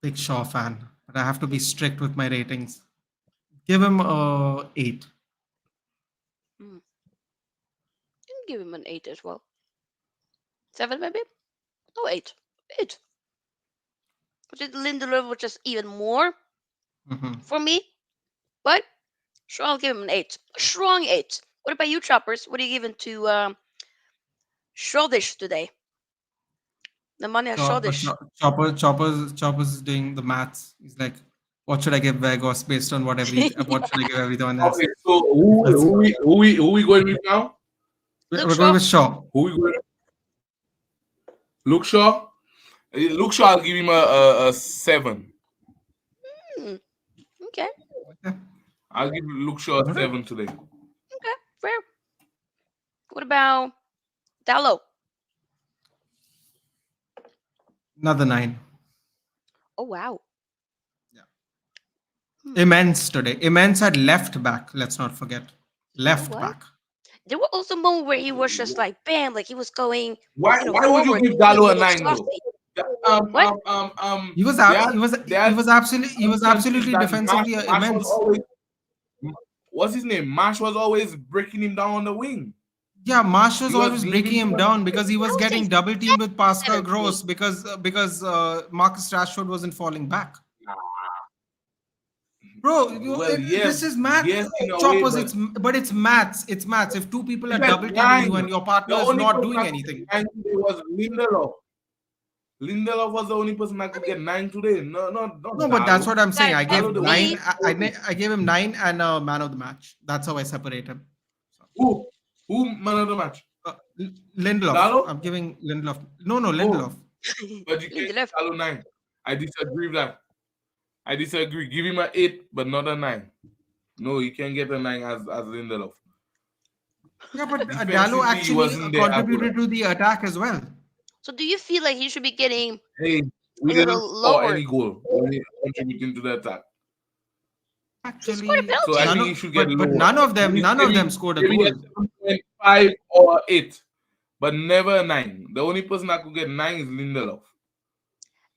C: Big Shaw fan, but I have to be strict with my ratings. Give him a 8.
A: You can give him an 8 as well. 7 maybe? Oh, 8. 8. Which is Lindelof, which is even more for me. But sure, I'll give him an 8. A strong 8. What about you, Choppers? What are you giving to Shouldish today? The money on Shouldish.
C: Choppers is doing the maths. He's like, what should I give Vegos based on what should I give everyone else?
B: Okay, so who we going with now?
C: We're going with Shaw.
B: Who we going? Luke Shaw. Luke Shaw, I'll give him a 7.
A: Okay.
B: I'll give Luke Shaw a 7 today.
A: Okay, fair. What about Dallo?
C: Another 9.
A: Oh wow.
C: Immense today. Immense at left back. Let's not forget. Left back.
A: There were also moments where he was just like bam, like he was going.
B: Why would you give Dallo a 9 though?
C: He was absolutely defensively immense.
B: What's his name? Marsh was always breaking him down on the wing.
C: Yeah, Marsh was always breaking him down because he was getting double teamed with Pascal Gross because Marcus Rashford wasn't falling back. Bro, this is math. Choppers, it's maths. It's maths. If two people are double teaming you and your partner is not doing anything.
B: It was Lindelof. Lindelof was the only person that could get 9 today. No,
C: but that's what I'm saying. I gave 9. I gave him 9 and a man of the match. That's how I separate him.
B: Who man of the match?
C: Lindelof.
B: Dallo?
C: I'm giving Lindelof. No, Lindelof.
B: But you can't give Dallo 9. I disagree with that. I disagree. Give him an 8, but not a 9. No, you can't get a 9 as Lindelof.
C: Yeah, but Dallo actually contributed to the attack as well.
A: So do you feel like he should be getting
B: Hey,
A: a
B: we didn't
A: little
B: score
A: lower?
B: any goal. We only contributing to the attack.
A: He scored a
C: Actually,
B: So I
A: penalty.
C: none
B: think he
C: of,
B: should get
C: but
B: lower.
C: none of
B: Maybe
C: them scored a
B: maybe a
C: goal.
B: 7.5 or 8, but never a 9. The only person that could get 9 is Lindelof.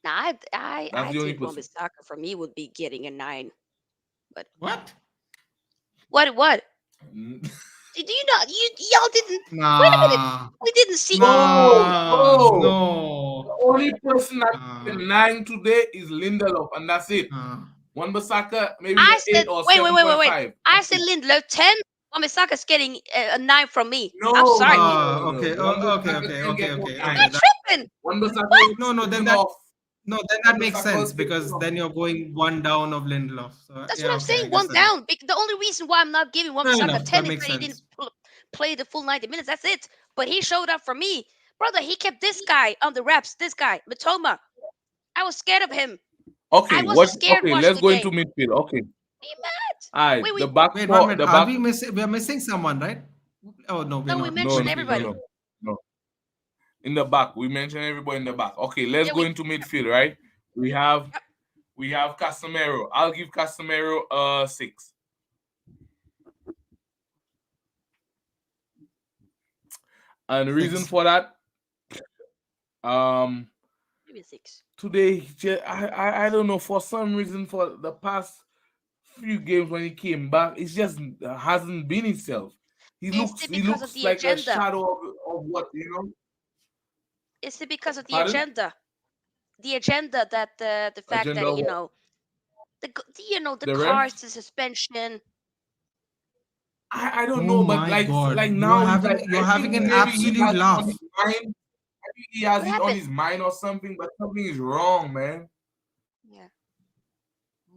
A: Now
B: That's
A: I
B: the only
A: think
B: person.
A: Wan-Bissaka for me would be getting a 9. But
C: What?
A: what?
B: Mm.
A: Do you not y'all didn't wait a minute.
C: Nah,
A: We didn't see
B: No,
C: nah,
B: no. The
C: no.
B: only person that can
C: Nah,
B: get 9 today is Lindelof, and that's it.
C: nah.
B: Wan-Bissaka maybe
A: I
B: the
A: said
B: 8 or
A: wait.
B: 7.5.
A: I
B: That's
A: said
B: it.
A: Lindelof 10. Wan-Bissaka's getting a 9 from me. I'm
B: No,
A: sorry,
B: no,
A: people.
B: no, no.
C: Okay.
B: Wan-Bissaka can get no
A: I'm
B: 9.
A: not
C: Okay.
A: tripping.
B: Wan-Bissaka
A: What?
B: is
C: No, no.
B: taking off.
C: Then that makes
B: Wan-Bissaka
C: sense
B: is taking
C: because
B: off.
C: then you're going one down of Lindelof. So
A: That's what
C: yeah,
A: I'm
C: okay. I
A: saying.
C: guess
A: One
C: that makes
A: down. The only reason why I'm not giving
C: fair
A: Wan-Bissaka
C: enough.
A: 10
C: That
A: is
C: makes
A: that he didn't
C: sense.
A: play the full 90 minutes. That's it. But he showed up for me. Brother, he kept this guy on the reps. This guy, Matoma. I was scared of him. I
B: Okay,
A: wasn't
B: what?
A: scared
B: Okay,
A: watching
B: let's
A: the
B: go
A: game.
B: into midfield. Okay,
A: Are you mad?
B: all right.
A: Wait,
B: The
A: wait.
B: back
C: Wait, one
B: four,
C: minute.
B: the
C: Are
B: back.
C: we missing? We are missing someone, right? Oh no, we're
A: No, we
C: not.
B: No,
A: mentioned
B: no, no,
A: everybody.
C: Midfield.
B: no, no. In the back, we mentioned everybody in the back. Okay, let's
A: Yeah,
B: go
A: we.
B: into midfield. Right, we have we have Casemiro. I'll give Casemiro a 6. And the reason
C: 6.
B: for that, um,
A: Maybe 6.
B: today I don't know, for some reason, for the past few games when he came back, it just hasn't been himself.
A: Is it
B: He
A: because of
B: looks
A: the
B: like a
A: agenda?
B: shadow of what, you know.
A: Is it because of the
B: Pardon?
A: agenda? The agenda that the fact
B: Agenda
A: that
B: of what?
A: the
B: The
A: cars,
B: ref?
A: the suspension.
B: I don't
C: Oh
B: know, but
C: my God!
B: now he's like,
C: You're
B: I
C: having
B: think
C: an
B: maybe he
C: absolute
B: has it on
C: laugh.
B: his mind. I think he has
A: What
B: it on
A: happened?
B: his mind or something, but something is wrong, man.
A: Yeah.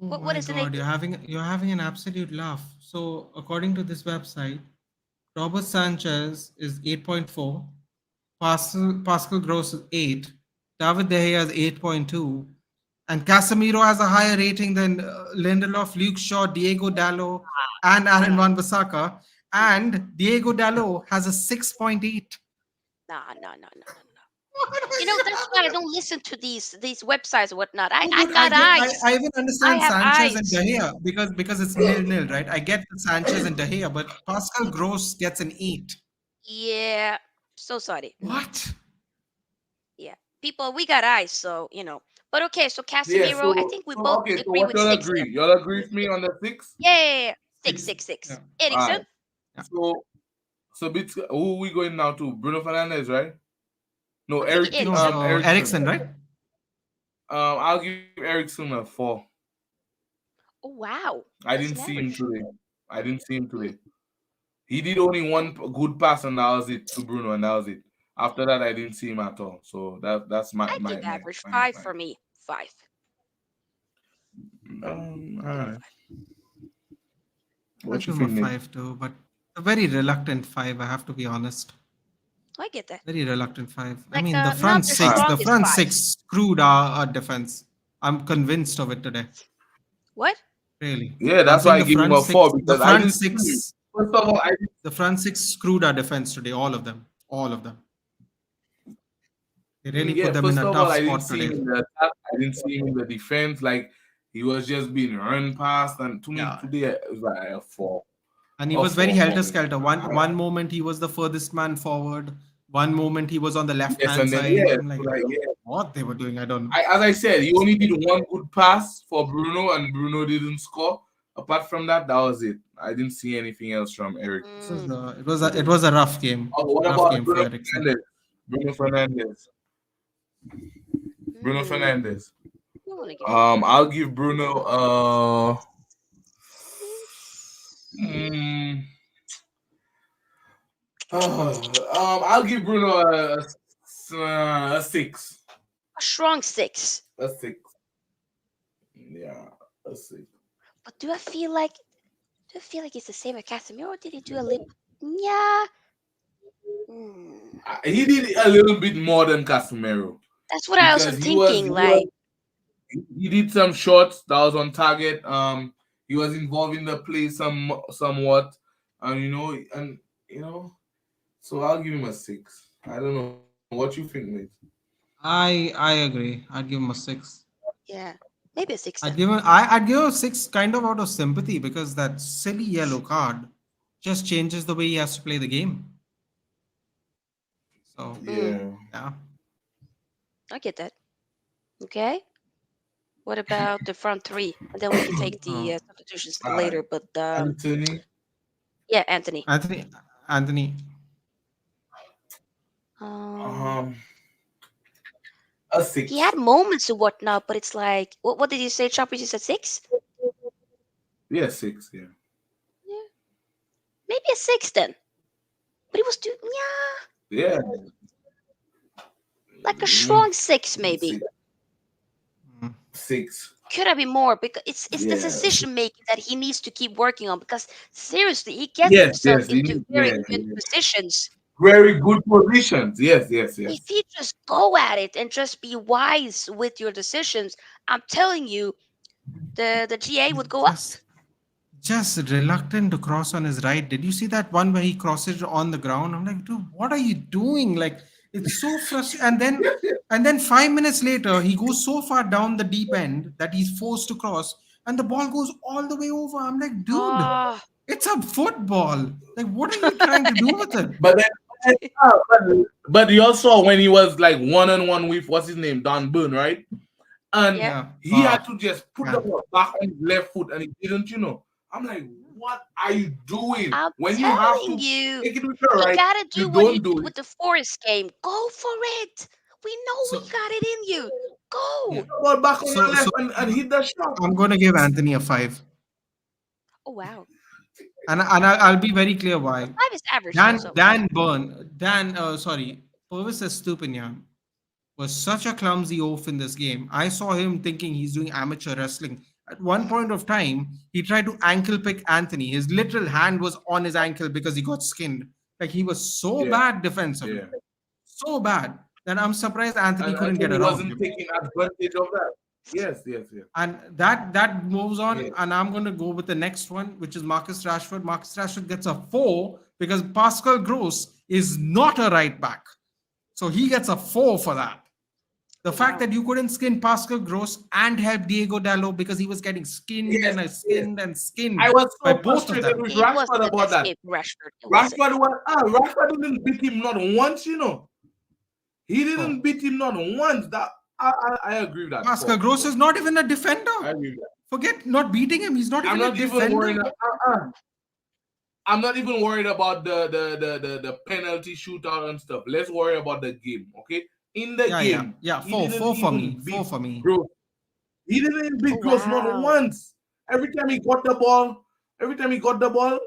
C: Oh
A: What
C: my
A: is it,
C: God!
A: Nathan?
C: You're having an absolute laugh. So according to this website, Robert Sanchez is 8.4. Pascal Gross is 8. David De Gea is 8.2. And Casemiro has a higher rating than Lindelof, Luke Shaw, Diego Dallo, and Aaron
A: Nah,
C: Wan-Bissaka. And Diego Dallo has a 6.8.
A: no. That's why I don't listen to these websites or whatnot. I
C: No,
A: I
C: but
A: got eyes.
C: I even
A: I
C: understand
A: have
C: Sanchez and De
A: eyes.
C: Gea because it's nil-nil, right? I get the Sanchez and De Gea, but Pascal Gross gets an 8.
A: Yeah. So sorry. No.
C: What?
A: Yeah. People, we got eyes, so But okay, so
B: Yeah,
A: Casemiro, I
B: so
A: think we
B: so
A: both
B: okay, so
A: agree
B: what
A: with
B: y'all
A: 6
B: agree?
A: then.
B: Y'all agree with me on the 6?
A: Yeah. 6,
C: 6.
A: 6, 6.
C: Yeah.
B: All
A: Eriksen?
B: right. So who we going now to? Bruno Fernandez, right? No,
A: I'm thinking
C: No,
A: Eriksen.
B: Ericsson.
C: Eriksen, right?
B: I'll give Ericsson a 4.
A: Oh wow.
B: I
A: That's
B: didn't
A: an
B: see him
A: average.
B: today. I didn't see him
A: Hmm.
B: today. He did only one good pass, and that was it to Bruno, and that was it. After that, I didn't see him at all. So that's my
A: I
B: my
A: give
B: my
A: average.
B: my,
A: 5
B: my.
A: for me. 5.
B: All
A: Give him
B: right.
A: 5.
C: I'll
B: What you
C: give him a
B: think, Nick?
C: 5 too, but a very reluctant 5, I have to be honest.
A: I get that.
C: Very reluctant 5. I
A: Like
C: mean,
A: not the
B: All right.
C: the
A: strongest
C: front
A: 5.
C: six screwed our defense. I'm convinced of it today.
A: What?
C: Really.
B: Yeah,
C: I'm
B: that's why
C: saying
B: I give him a 4, because I didn't see him. First of all,
C: the front six screwed our defense today. All of them. All of them. They really put
B: yeah.
C: them in
B: First
C: a
B: of all,
C: tough
B: I didn't
C: spot
B: see him
C: today.
B: in the attack. I didn't see him in the defense. Like, he was just being run past, and to me
C: Yeah.
B: today it was like a 4,
C: And he
B: a
C: was very
B: 4 for
C: helter
B: me.
C: skelter. One moment he was the furthest man forward. One moment he was on the left
B: Yes,
C: hand
B: and then
C: side.
B: yeah,
C: I'm like,
B: so like yeah.
C: what they were doing, I don't know.
B: As I said, he only did one good pass for Bruno, and Bruno didn't score. Apart from that, that was it. I didn't see anything else from Eric
A: Mm,
B: today.
C: It was a rough game.
B: Oh, what
C: Rough
B: about
C: game for
B: Bruno
C: Eriksen.
B: Fernandez? Bruno Fernandez. Bruno
A: mm.
B: Fernandez.
A: You want to give him?
B: I'll give Bruno mm, I'll give Bruno a 6.
A: A strong 6.
B: A 6. Yeah, a 6.
A: But do I feel like it's the same as Casemiro? Or did he do a little? Yeah. Mm.
B: He did a little bit more than Casemiro,
A: That's what I was
B: because
A: thinking. Like,
B: he did some shots that was on target. He was involved in the play somewhat, and you know. So I'll give him a 6. I don't know what you think, mate.
C: I agree. I'd give him a 6.
A: Yeah, maybe a 6
C: I'd
A: then.
C: give him I'd give him a 6 kind of out of sympathy because that silly yellow card just changes the way he has to play the game. So
A: Mm,
B: Yeah.
C: yeah.
A: I get that. Okay. What about the front three? And then we can take the
C: Oh,
A: substitutions
B: All right.
A: later. But
B: Anthony.
A: yeah, Anthony.
C: Anthony.
A: Um,
B: Um, a
A: he had
B: 6.
A: moments and whatnot, but it's like, what did you say, Chopper? You said 6?
B: Yeah, 6. Yeah.
A: Yeah, maybe a 6 then. But he was too, yeah,
B: Yeah.
A: like a
B: Mm,
A: strong 6 maybe.
B: 6.
C: Mm.
B: 6.
A: Could have been more because it's the
B: Yeah.
A: decision making that he needs to keep working on. Because seriously, he gets
B: Yes.
A: himself
B: Yes.
A: into very
B: Yeah.
A: good
B: Yeah.
A: positions.
B: Very good positions. Yes. Yes.
A: If
B: Yes.
A: you just go at it and just be wise with your decisions, I'm telling you, the GA would go up.
C: Just just reluctant to cross on his right. Did you see that one where he crosses on the ground? I'm like, dude, what are you doing? Like, it's so frustrating. And then 5 minutes later, he goes so far down the deep end that he's forced to cross, and the ball goes all the way over. I'm like, dude,
A: Ah,
C: it's a football. Like, what are you trying to do with it?
B: But then, but you also when he was like one on one with what's his name, Don Burn, right? And
A: yeah.
C: Yeah.
B: he had to just put the
C: Man.
B: ball back on his left foot, and he didn't. I'm like, what are you doing?
A: I'm
B: When you have
A: telling
B: to
A: you,
B: take it with your
A: you
B: right,
A: gotta
B: you
A: do what you
B: don't
A: did
B: do
A: with
B: it.
A: the Forest game. Go for it. We know
C: So
A: you got it in you.
C: yeah.
A: Go.
B: The ball back on your
C: So
B: left and hit the shot.
C: I'm gonna give Anthony a 5.
A: Oh wow.
C: And I'll be very clear
A: A
C: why.
A: 5 is average though,
C: Dan
A: so yeah.
C: Dan Burn Dan sorry, Purvis Estupinian was such a clumsy oaf in this game. I saw him thinking he's doing amateur wrestling. At one point of time, he tried to ankle pick Anthony. His literal hand was on his ankle because he got skinned. Like he was so
B: Yeah,
C: bad defensively,
B: yeah.
C: so bad that I'm surprised Anthony
B: And
C: couldn't get
B: Anthony
C: around
B: wasn't
C: him.
B: taking advantage of that. Yes, yes, yes.
C: And that moves
B: Yeah.
C: on, and I'm going to go with the next one, which is Marcus Rashford. Marcus Rashford gets a 4 because Pascal Gross is not a right back, so he gets a 4 for that. The
A: Oh
C: fact
A: wow.
C: that you couldn't skin Pascal Gross and help Diego Dallo because he was getting skinned
B: Yes,
C: and
B: yes.
C: skinned and
B: I
C: skinned
B: was
C: by
B: so
C: both of
B: frustrated
C: them.
B: with
A: It
B: Rashford
A: wasn't the
B: about
A: best
B: that.
A: game for Rashford. It wasn't.
B: Rashford didn't beat him not once. He
C: Oh,
B: didn't beat him not once. That I agree with that.
C: Pascal
B: Four,
C: Gross
B: four.
C: is not even a defender.
B: I agree with that.
C: Forget not beating him. He's not
B: I'm
C: even a
B: not even
C: defender.
B: worried. I'm not even worried about the penalty shootout and stuff. Let's worry about the game, okay? In the game,
C: Yeah.
B: he
C: Four,
B: didn't
C: four for
B: even
C: me.
B: beat
C: 4 for me.
B: Gross. He didn't
A: Oh
B: beat Gross not
A: wow.
B: once. Every time he got the ball,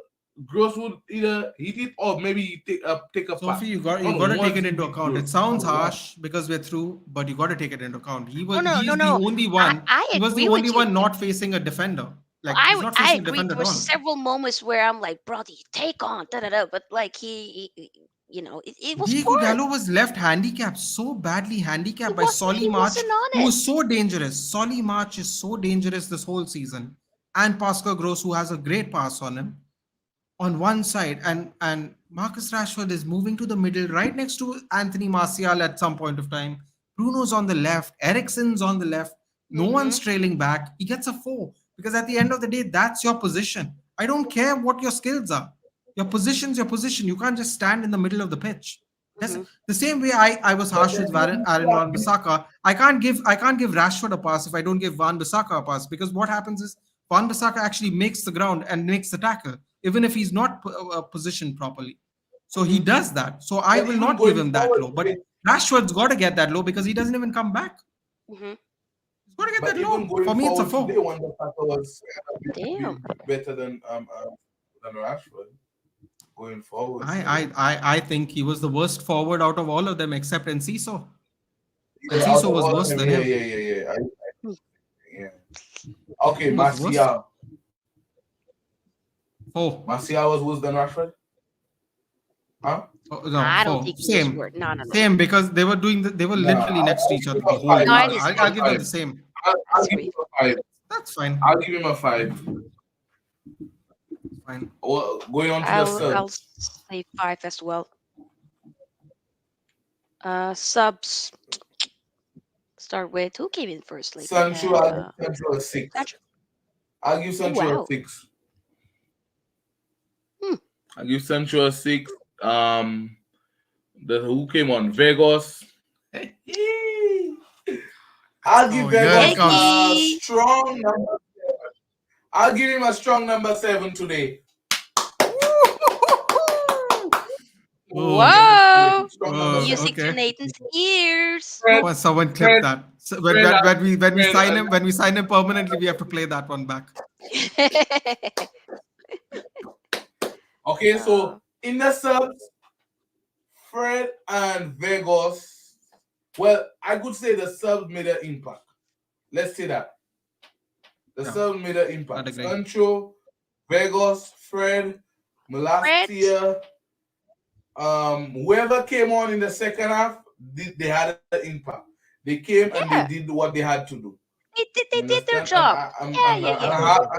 B: Gross would either hit it or maybe he take a pass.
C: Sophie, you got
B: Not
C: to take
B: once
C: it
B: he
C: into
B: beat
C: account.
B: Gross.
C: It sounds
B: Not once.
C: harsh because we're through, but you got to take it into account.
A: No, no,
C: He
A: no,
C: is the
A: no.
C: only
A: I,
C: one.
A: I
C: He was the
A: agree
C: only
A: with you.
C: one not facing a defender.
A: No,
C: Like he's not
A: I
C: facing a
A: agree.
C: defender
A: There
C: at
A: were
C: all.
A: several moments where I'm like, brody, take on, da da da. But like it was
C: Diego
A: poor.
C: Dallo was left handicapped, so badly handicapped by
A: He
C: Solly March,
A: wasn't on
C: who
A: it.
C: was so dangerous. Solly March is so dangerous this whole season. And Pascal Gross, who has a great pass on him, on one side, and Marcus Rashford is moving to the middle, right next to Anthony Martial at some point of time. Bruno's on the left, Eriksen's on the left. No
A: Mm-hmm.
C: one's trailing back. He gets a 4 because at the end of the day, that's your position. I don't care what your skills are. Your position's your position. You can't just stand in the middle of the pitch. That's
A: Mm-hmm.
C: the same way I was
B: But
C: harsh
B: then
C: with
B: you
C: Aaron Van Bissaka. I can't give Rashford a pass if I don't give Van Bissaka a pass because what happens is Van Bissaka actually makes the ground and makes the tackle, even if he's not positioned properly. So he
A: Mm-hmm.
C: does that. So I
B: but
C: will
B: even
C: not give
B: going
C: him that
B: forward
C: low. But
B: today,
C: Rashford's got to get that low because he doesn't even come back.
A: Mm-hmm.
C: He's got to get
B: but
C: that
B: even
C: low. For
B: going
C: me, it's a
B: forward today,
C: 4.
B: one the factor was
A: Damn.
B: better than Rashford going forward.
C: I,
B: So
C: I I I think he was the worst forward out of all of them except Enciso.
B: yeah, out
C: Enciso
B: of
C: was
B: all of
C: worse
B: them,
C: than
B: yeah,
C: him.
B: yeah, yeah, yeah.
A: Hmm.
B: Yeah. Okay,
C: He was worse.
B: Martial.
C: 4.
B: Martial was worse than Rashford? Huh?
C: Oh, no,
A: I don't
C: 4.
A: think he was
C: Same.
A: worth. No, no, no, no.
C: Same because they were doing they were
B: Nah,
C: literally next to
B: I'll
C: each
B: give
C: other
B: him
C: the
B: a
C: whole
B: five.
A: No, I
C: game.
B: I'll
C: I'll
B: give
C: give
B: him
C: them
B: a
C: the
B: five.
C: same.
B: I'll give
A: disagree.
B: him a five.
C: That's fine.
B: I'll give him a five.
C: Fine.
B: Well, going on to the
A: I'll
B: subs.
A: say 5 as well. Subs. Start with who came in first? Like we
B: Sancho,
A: had
B: I'll give Sancho a 6.
A: Sancho.
B: I'll give
A: Oh,
B: Sancho a
A: wow.
B: 6.
A: Hmm.
B: I'll give Sancho a 6. The who came on? Vegas. I'll give
C: Oh, here it
B: Vegas
C: comes.
B: a
A: Eggy.
B: strong number 7. I'll give him a strong number 7 today.
A: Whoa!
B: Strong number 7.
A: Music to
C: Okay.
A: Nathan's ears.
B: Fred,
C: Oh, someone
B: Fred,
C: clip that. So
B: Fred,
C: when we
B: Fred,
C: sign him permanently, we have to play that one back.
B: Okay,
A: Uh,
B: so in the subs, Fred and Vegas. Well, I could say the subs made an impact. Let's say that. The
C: Yeah.
B: subs made an
C: I'd
B: impact.
C: agree.
B: Sancho, Vegas, Fred, Malastia, whoever came on in the second half, they had an impact. They came and they
A: yeah,
B: did what they had to do.
A: they
B: You
A: did their
B: understand?
A: job. Yeah,
B: And
A: yeah, yeah,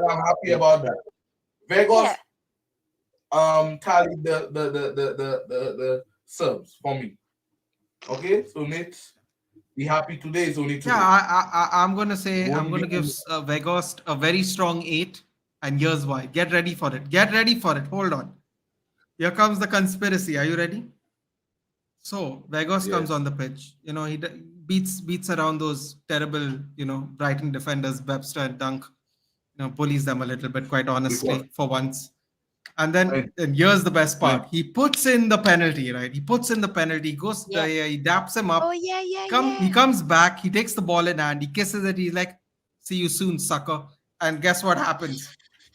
B: I'm happy about that. Vegas
A: yeah.
B: tallied the subs for me. Okay, so Nate, be happy today is only today.
C: Yeah, I'm gonna say
B: Won't
C: I'm gonna
B: be-
C: give Vegas a very strong 8, and here's why. Get ready for it. Get ready for it. Hold on. Here comes the conspiracy. Are you ready? So Vegas comes
B: Yes.
C: on the pitch. You know, he beats around those terrible, Brighton defenders, Webster and Dunk. Bullies them a little bit, quite honestly, for once. And then here's the best part. He puts in the penalty, right? He puts in the penalty, goes
A: Yeah.
C: he daps him up.
A: Oh yeah, yeah,
C: He
A: yeah.
C: comes back, he takes the ball in hand, he kisses it, he's like, see you soon, sucker. And guess what happens?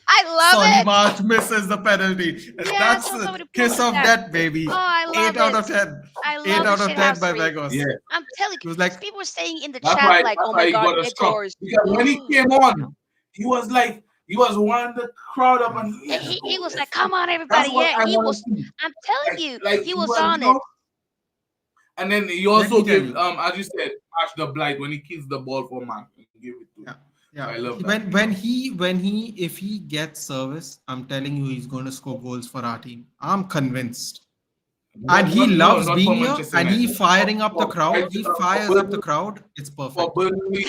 A: I love
C: Solly
A: it.
C: March misses the penalty. And
A: Yeah,
C: that's
A: so
C: the
A: somebody
C: kiss
A: pull
C: of
A: that.
C: death, baby.
A: Oh, I
C: 8
A: love
C: out
A: it.
C: of 10.
A: I
C: 8
A: love
C: out
A: the
C: of
A: shit
C: 10 by
A: housery.
C: Vegas.
B: Yeah.
A: I'm telling
C: It
A: you,
C: was
A: because
C: like,
A: people were saying in the
B: That's
A: chat,
B: why,
A: like,
B: that's
A: "Oh
B: why
A: my
B: he
A: god,
B: got a strong.
A: Vegas."
B: Because when he came on, he was like, he was winding the crowd up and
A: He was like, "Come on,
B: That's
A: everybody!"
B: what
A: Yeah,
B: I
A: he
B: want
A: was.
B: to see.
A: I'm telling you,
B: Like
A: he
B: he
A: was
B: was,
A: on it.
B: And then he
C: let
B: also
C: me tell
B: gave,
C: you.
B: as you said, Ash the Blight when he kissed the ball for Mark and gave it to him.
C: Yeah.
B: I love that.
C: If he gets service, I'm telling you, he's going to score goals for our team. I'm convinced. And he loves
B: not
C: being
B: for
C: here,
B: Manchester
C: and he
B: United.
C: firing up the
B: For
C: crowd.
B: Brighton,
C: He
B: for
C: fires up the
B: Burnley,
C: crowd. It's
B: for
C: perfect.
B: Burnley.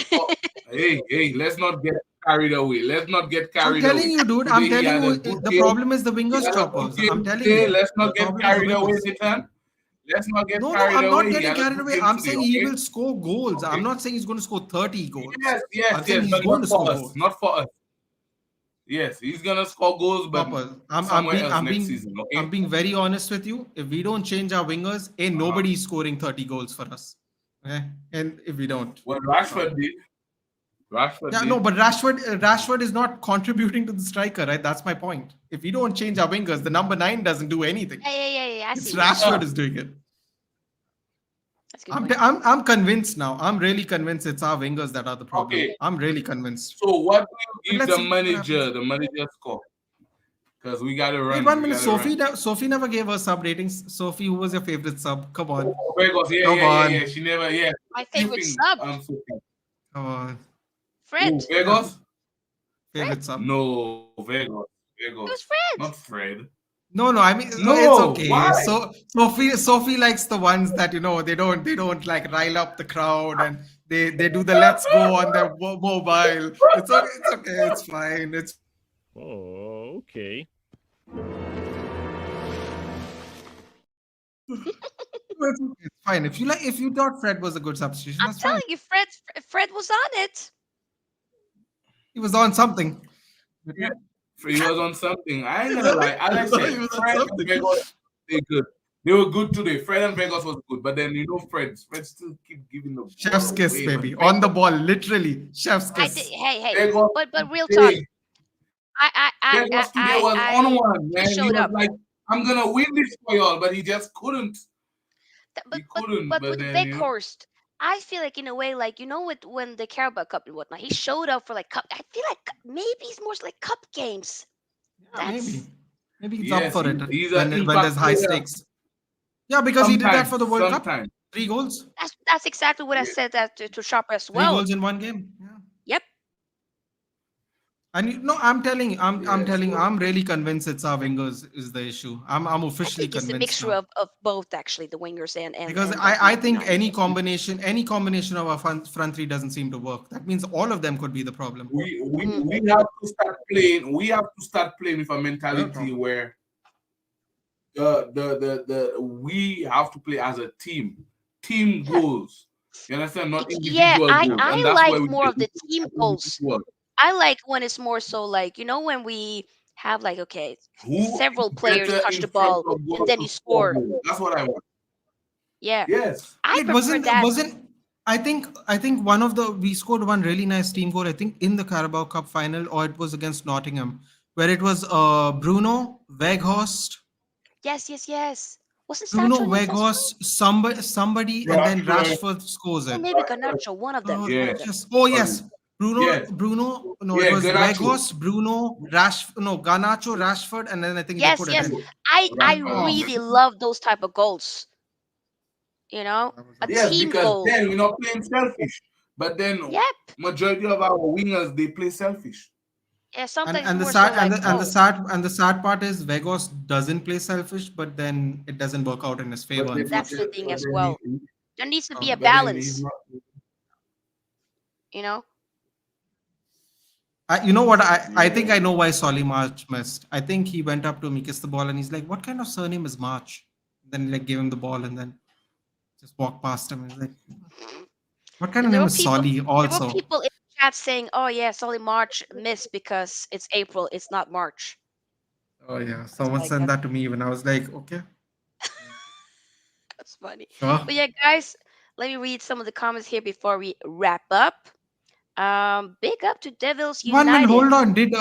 B: Hey, let's not get carried away. Let's not get
C: I'm
B: carried
C: telling
B: away.
C: you, dude.
B: Today
C: I'm
B: he
C: telling
B: had a
C: you,
B: good
C: the
B: game.
C: problem is the
B: He
C: wingers,
B: had a good
C: choppers.
B: game
C: I'm telling
B: today.
C: you.
B: Let's
C: The
B: not get
C: problem is the
B: carried away,
C: wingers.
B: Nathan. Let's not get
C: No,
B: carried
C: I'm not
B: away. He
C: getting
B: had a
C: carried
B: good
C: away.
B: game
C: I'm
B: today,
C: saying he
B: okay?
C: will score goals. I'm
B: Okay.
C: not saying he's going to score 30 goals.
B: Yes,
C: I'm saying he's
B: but
C: going
B: not
C: to
B: for
C: score
B: us.
C: goals.
B: Not for us. Yes, he's gonna score goals, but
C: Choppers.
B: somewhere else next season. Okay.
C: I'm being very honest with you. If we don't change our wingers, ain't nobody scoring 30 goals for us. Okay, and if we don't.
B: Well, Rashford did.
C: Yeah, no, but Rashford is not contributing to the striker, right? That's my point. If we don't change our wingers, the number 9 doesn't do anything.
A: Yeah. I
C: It's
A: see. What you're saying.
C: Rashford is doing it.
A: That's a good point.
C: I'm convinced now. I'm really convinced it's our wingers that are the problem.
B: Okay.
C: I'm really convinced.
B: So what do you
C: But
B: give
C: let's
B: the
C: see what
B: manager?
C: happens.
B: The manager score? Because we gotta run.
C: Wait 1
B: we
C: minute,
B: gotta run.
C: Sophie never gave us sub ratings. Sophie, who was your favorite sub? Come on.
B: Oh, Vegas,
C: Come on.
B: yeah. She never, yeah.
A: My favorite
B: Keeping,
A: sub,
B: Sophie.
C: Come on.
A: Fred.
B: Ooh, Vegas?
C: Favorite sub.
B: No, Vegas.
A: It was Fred.
B: Not Fred.
C: No, I mean
B: No,
C: it's okay.
B: why?
C: So Sophie likes the ones that they don't like rile up the crowd and they do the let's go on their mobile. It's okay. It's fine. It's
F: Oh, okay.
C: fine. If you thought Fred was a good substitution,
A: I'm
C: that's fine.
A: telling you, Fred was on it.
C: He was on something.
B: Yeah. He was on something. I ain't gonna lie. As I
C: He was
B: said,
C: on
B: Fred
C: something.
B: and Vegas, they good. They were good today. Fred and Vegas was good, but then Fred still keep giving the
C: Chef's
B: ball
C: kiss,
B: away,
C: baby.
B: but
C: On the ball, literally. Chef's
A: I
C: kiss.
A: did. Hey.
B: Vegas
A: But real talk.
B: today,
A: I
B: Vegas today was on one, man. He
A: showed
B: was
A: up.
B: like, I'm gonna win this for y'all, but he just couldn't.
A: But
B: He couldn't. But
A: with
B: then
A: Veghorst, I feel like in a way, like with when the Carabao Cup and whatnot, he showed up for like cup. I feel like maybe it's more like cup games.
C: Yeah,
A: That's
C: maybe he's up for it
B: he's
C: when
B: an
C: there's high
B: impact player.
C: stakes. Yeah, because he did that for the World Cup.
B: Sometimes.
C: 3 goals.
A: that's exactly what I said that to Shopper as
C: 3
A: well.
C: goals in 1 game. Yeah.
A: Yep.
C: And you, no, I'm telling you, I'm
B: Yeah,
C: telling you,
B: so
C: I'm really convinced it's our wingers is the issue. I'm
A: I
C: officially
A: think it's a
C: convinced
A: mixture
C: now.
A: of both actually, the wingers
C: Because
A: and the
C: I think
A: 99.
C: any combination of our front three doesn't seem to work. That means all of them could be the problem.
A: Mm.
B: we have to start playing. We have to start playing with a
C: Their
B: mentality
C: problem.
B: where the we have to play as a team. Team
A: Yeah,
B: goals. You understand? Not
A: yeah.
B: individual
A: I
B: goals. And
A: I
B: that's why
A: like
B: we
A: more
B: get
A: of the team goals.
B: individual.
A: I like when it's more so like, when we have like, okay,
B: Who is
A: several players
B: better
A: touch
B: in
A: the
B: front
A: ball
B: of
A: and
B: goal
A: then
B: to
A: you
B: score
A: score.
B: goals? That's what I want.
A: Yeah,
B: Yes.
A: I
C: Wait,
A: prefer that.
C: wasn't I think one of the we scored one really nice team goal, I think in the Carabao Cup final, or it was against Nottingham, where it was Bruno, Weghorst,
A: Yes, yes, yes. Wasn't
C: Bruno,
A: Sancho against us too?
C: Weghorst, somebody, and then
B: Rashford.
C: Rashford scores
A: Or
C: it.
A: maybe Ganacho, one of them, one
C: Let
B: Yeah.
C: me
A: of them.
C: just. Oh
B: Sorry.
C: yes,
B: Yes.
C: Bruno. No, it
B: Yeah,
C: was
B: Ganacho.
C: Weghorst, Bruno, no, Garnacho, Rashford, and then I think they
A: Yes,
C: put it
A: yes.
C: in.
A: I
B: Rashford.
C: Oh,
A: really love those type of goals. You know,
C: that was
A: a
B: Yes,
C: amazing.
A: team
B: because
A: goal.
B: then we're not playing selfish. But then
A: Yep.
B: majority of our wingers they play selfish.
A: Yeah.
C: And
A: Sometimes
C: and the
A: more so
C: sad
A: like, oh,
C: and the sad part is Vegas doesn't play selfish, but then it doesn't work out in his
B: But
C: favor,
B: then,
A: that's the
C: unfortunately.
A: thing
B: but
A: as
B: then
A: well. There needs to be a
C: Um,
B: but then he's
A: balance.
B: not.
A: You know.
C: you know what? I think
B: Yeah.
C: I know why Solly March missed. I think he went up to me, kissed the ball, and he's like, "What kind of surname is March?" Then he like gave him the ball and then just walked past him. He's like, "What kind
A: Yeah,
C: of name is Solly?"
A: there were
C: Also,
A: people in the chat saying, "Oh yeah, it's only March missed because it's April. It's not March."
C: oh yeah,
A: I was
C: someone
A: like,
C: sent that to me even. I was like, "Okay,
A: that's funny.
C: sure."
A: But yeah, guys, let me read some of the comments here before we wrap up. Big up to Devils
C: One minute,
A: United.
C: hold on. Did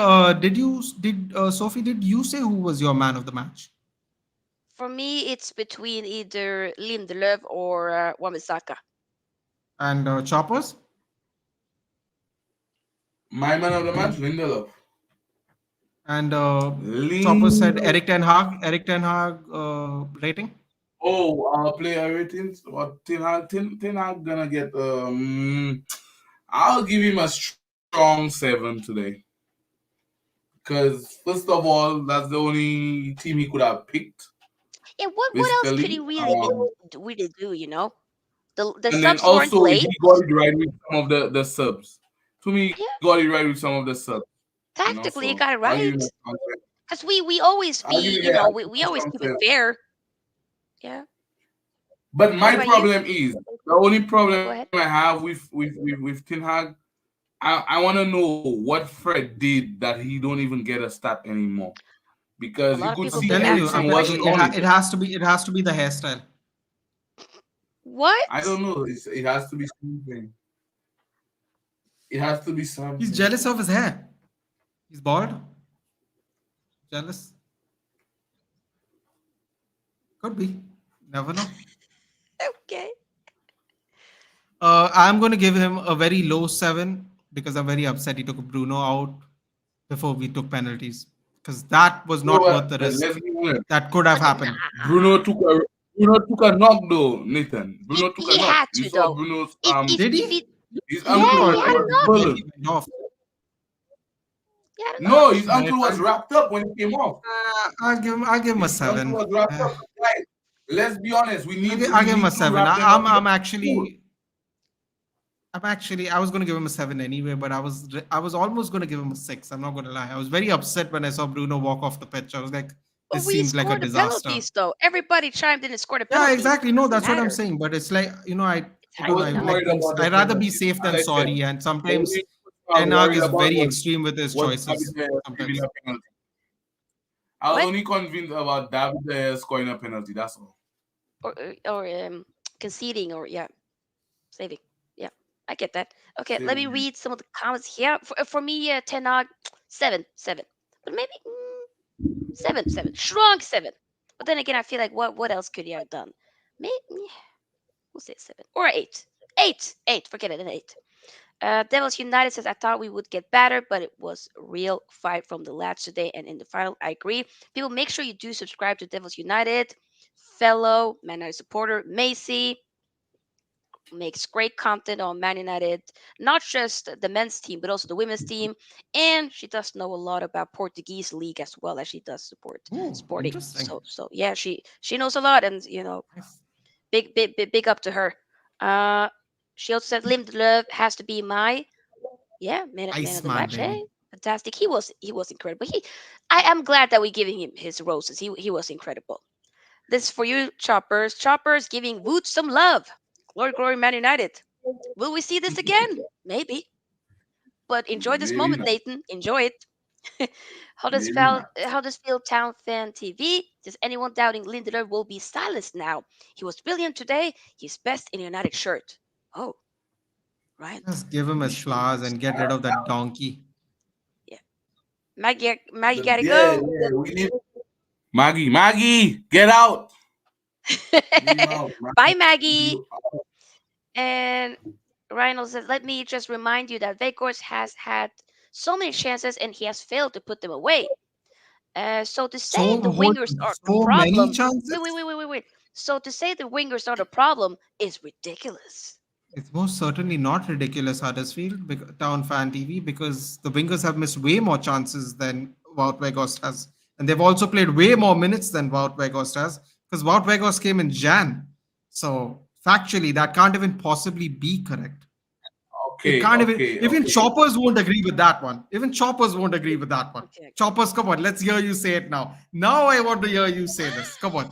C: Sophie? Did you say who was your man of the match?
A: For me, it's between either Lindelöf or Wamisaka.
C: And Choppers?
B: My man of the match, Lindelof.
C: And Chopper said
B: Lindelof.
C: Eric Ten Hag. Eric Ten Hag rating.
B: Oh, player ratings. What Ten Hag gonna get? I'll give him a strong 7 today. Because first of all, that's the only team he could have picked.
A: Yeah, what else could he
B: Basically,
A: really really do? The
B: and then
A: subs weren't
B: also
A: late.
B: he got it right with some of the subs. To me, he
A: Yeah,
B: got it right with some of the subs.
A: tactically he
B: So
A: got it
B: I'll give him
A: right.
B: a strong 7.
A: Because we always
B: I'll give
A: be,
B: him a, I'll give him
A: we
B: a
A: always
B: strong
A: keep it
B: 7.
A: fair. Yeah.
B: But
A: What
B: my
A: about you?
B: problem is the only problem
A: Go
B: I
A: ahead.
B: have with Ten Hag. I want to know what Fred did that he don't even get a start anymore. Because
A: A
B: you
A: lot of
B: could
A: people
C: I'm
B: see
A: been
C: telling you.
B: Eriksen
C: I'm
A: answering
C: telling
A: that.
C: you.
B: wasn't on it.
C: It has to be the hairstyle.
B: I
A: What?
B: don't know. It has to be something. It has to be
C: He's
B: something.
C: jealous of his hair. He's bald. Jealous. Could be. Never know.
A: Okay.
C: I'm going to give him a very low 7 because I'm very upset he took Bruno out before we took penalties because that was
B: No,
C: not worth the risk
B: let's be honest.
C: that could have
A: But
C: happened.
B: Bruno took a Bruno took a knock though, Nathan.
A: he
B: Bruno took a
A: he
B: knock.
A: had
B: You
A: to
B: saw
A: though.
B: Bruno's
A: If
C: Did he?
A: he
B: his
C: No,
A: Yeah,
B: ankle
A: he
C: no,
A: had a
B: was
C: I
A: knock.
C: think
B: swollen.
C: he went off.
A: He had a
B: No,
A: knock.
B: his
C: Then if
B: ankle was wrapped up when he came off.
C: I'll give him a
B: His ankle
C: 7.
B: was wrapped up. Guys, let's be honest.
C: I'll
B: We
C: give him a
B: need to
C: 7.
B: wrap them up in the pool.
C: I was going to give him a 7 anyway, but I was almost going to give him a 6. I'm not going to lie. I was very upset when I saw Bruno walk off the pitch. I was like,
A: But
C: this
A: we
C: seems like a
A: scored the
C: disaster.
A: penalties though. Everybody chimed in and scored a
C: Yeah,
A: penalty.
C: exactly. No,
A: Doesn't
C: that's what I'm
A: matter.
C: saying. But it's like,
A: It's
C: I
B: I
C: don't know.
A: happening
C: I
B: wasn't
A: now.
C: like
B: worried
C: being,
B: about the
C: I'd rather be
B: penalties.
C: safe
B: As
C: than
B: I said,
C: sorry. And
B: the only
C: sometimes
B: thing I was
C: Ten Hag
B: worried
C: is
B: about
C: very extreme with his
B: was David
C: choices.
B: De Gea giving
C: Sometimes.
B: a penalty. I was
A: What?
B: only convinced about David De Gea scoring a penalty. That's all.
A: Or conceding or yeah, saving. Yeah, I get that. Okay, let me
B: Saving.
A: read some of the comments here. For me, Tenag, 7, 7, but maybe 7, 7, strong 7. But then again, I feel like what else could he have done? Maybe we'll say 7 or 8. 8. Forget it, an 8. Devils United says, I thought we would get better, but it was a real fight from the lads today and in the final. I agree. People, make sure you do subscribe to Devils United. Fellow Man United supporter, Macy. makes great content on Man United, not just the men's team, but also the women's team. And she does know a lot about Portuguese league as well as she does support
C: Oh,
A: Sporting.
C: interesting.
A: So yeah, she knows a lot, and
C: Nice.
A: big up to her. Uh, she also said Lindelöf has to be my man of the
C: Iceman,
A: match.
C: baby.
A: Hey, fantastic. He was incredible. I am glad that we're giving him his roses. He was incredible. This is for you, Choppers. Choppers giving Woot some love. Glory, glory, Man United. Will we see this again? Maybe. But enjoy this
B: Maybe
A: moment,
B: not.
A: Nathan. Enjoy it.
B: Maybe not.
A: Huddersfield Town Fan TV. Does anyone doubting Lindelof will be silenced now? He was brilliant today. He's best in a United shirt. Oh, right.
C: Just give him his flowers and get rid of that donkey.
A: Yeah. Maggie gotta
B: Yeah,
A: go.
B: yeah. We need Maggie, get out. Leave him out,
A: Bye,
B: Maggie.
A: Maggie. And Ryan says, let me just remind you that Vegas has had so many chances and he has failed to put them away. So to say
C: So
A: the
C: hold
A: wingers are the
C: so many
A: problem,
C: chances.
A: wait. So to say the wingers are the problem is ridiculous.
C: It's most certainly not ridiculous, Huddersfield Town Fan TV, because the wingers have missed way more chances than Wout Weghorst has. And they've also played way more minutes than Wout Weghorst has, because Wout Weghorst came in Jan. So factually, that can't even possibly be correct. It
B: Okay,
C: can't even,
B: okay,
C: even
B: okay.
C: Choppers won't agree with that one. Even Choppers won't agree with that one.
A: Okay.
C: Choppers, come on, let's hear you say it now. Now I want to hear you say this. Come on,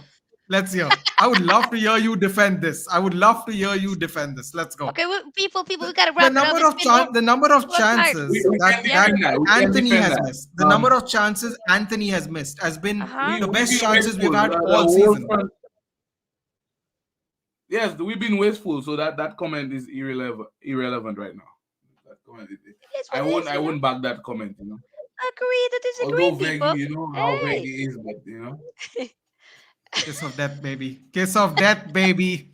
C: let's hear. I would love to hear you defend this. I would love to hear you defend this. Let's go.
A: Okay, well, people, we gotta
C: The
A: wrap it up.
C: number
A: It's
C: of
A: been all,
C: the number of
A: all tired.
C: chances
B: We
C: that
B: can
A: Yeah.
B: defend that. We can
C: Anthony
B: defend
C: has
B: that.
C: missed, the number of chances Anthony has missed has been
A: Uh-huh.
C: the best
B: We've been
C: chances we've
B: wasteful.
C: had
B: The
C: all
B: whole
C: season.
B: front. Yes, we've been wasteful, so that comment is irrelevant right now. That comment,
A: It is what
B: I
A: it
B: won't
A: is,
B: I won't back that comment.
A: Agree to disagree,
B: Although Veggie,
A: people.
B: you know how
A: Hey.
B: Veggie is, but
C: Kiss of death, baby. Kiss of death, baby.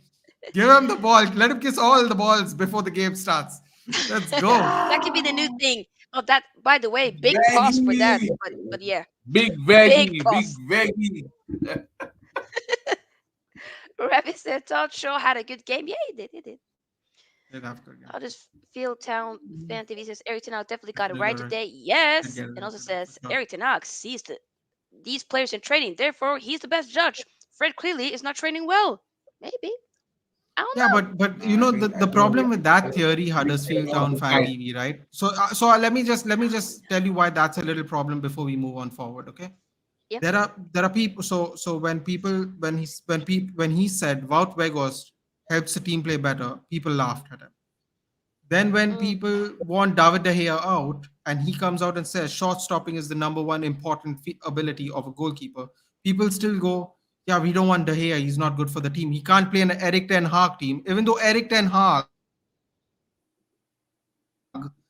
C: Give him the ball. Let him kiss all the balls before the game starts. Let's go.
A: That could be the new thing. Oh, that, by the way, big pause for that.
B: Veggie,
A: But yeah,
B: big
A: big
B: big
A: pause.
B: Veggie.
A: Ravi said Todd Shaw had a good game. Yeah, he did.
C: They'd have to again.
A: Huddersfield Town Fan TV says Eric Ten Hag definitely got it
C: They'd
A: right
C: get it.
A: today.
C: They'd
A: Yes.
C: get it.
A: And also
C: For
A: says
C: sure.
A: Eric Ten Hag sees these players in training. Therefore, he's the best judge. Fred clearly is not training well. Maybe. I don't
C: Yeah,
A: know.
C: but
B: No,
C: you
B: I
C: know
B: think
C: the problem with that theory, Huddersfield Town Fan
B: I
C: TV, right? So let me just tell you why that's a little problem before we move on forward. Okay,
A: Yep.
C: there are people. So when he said Wout Weghorst helps the team play better, people laughed at him. Then when
A: Mm,
C: people want David De Gea out, and he comes out and says short stopping is the number one important ability of a goalkeeper, people still go, yeah, we don't want De Gea. He's not good for the team. He can't play in an Eric Ten Hag team, even though Eric Ten Hag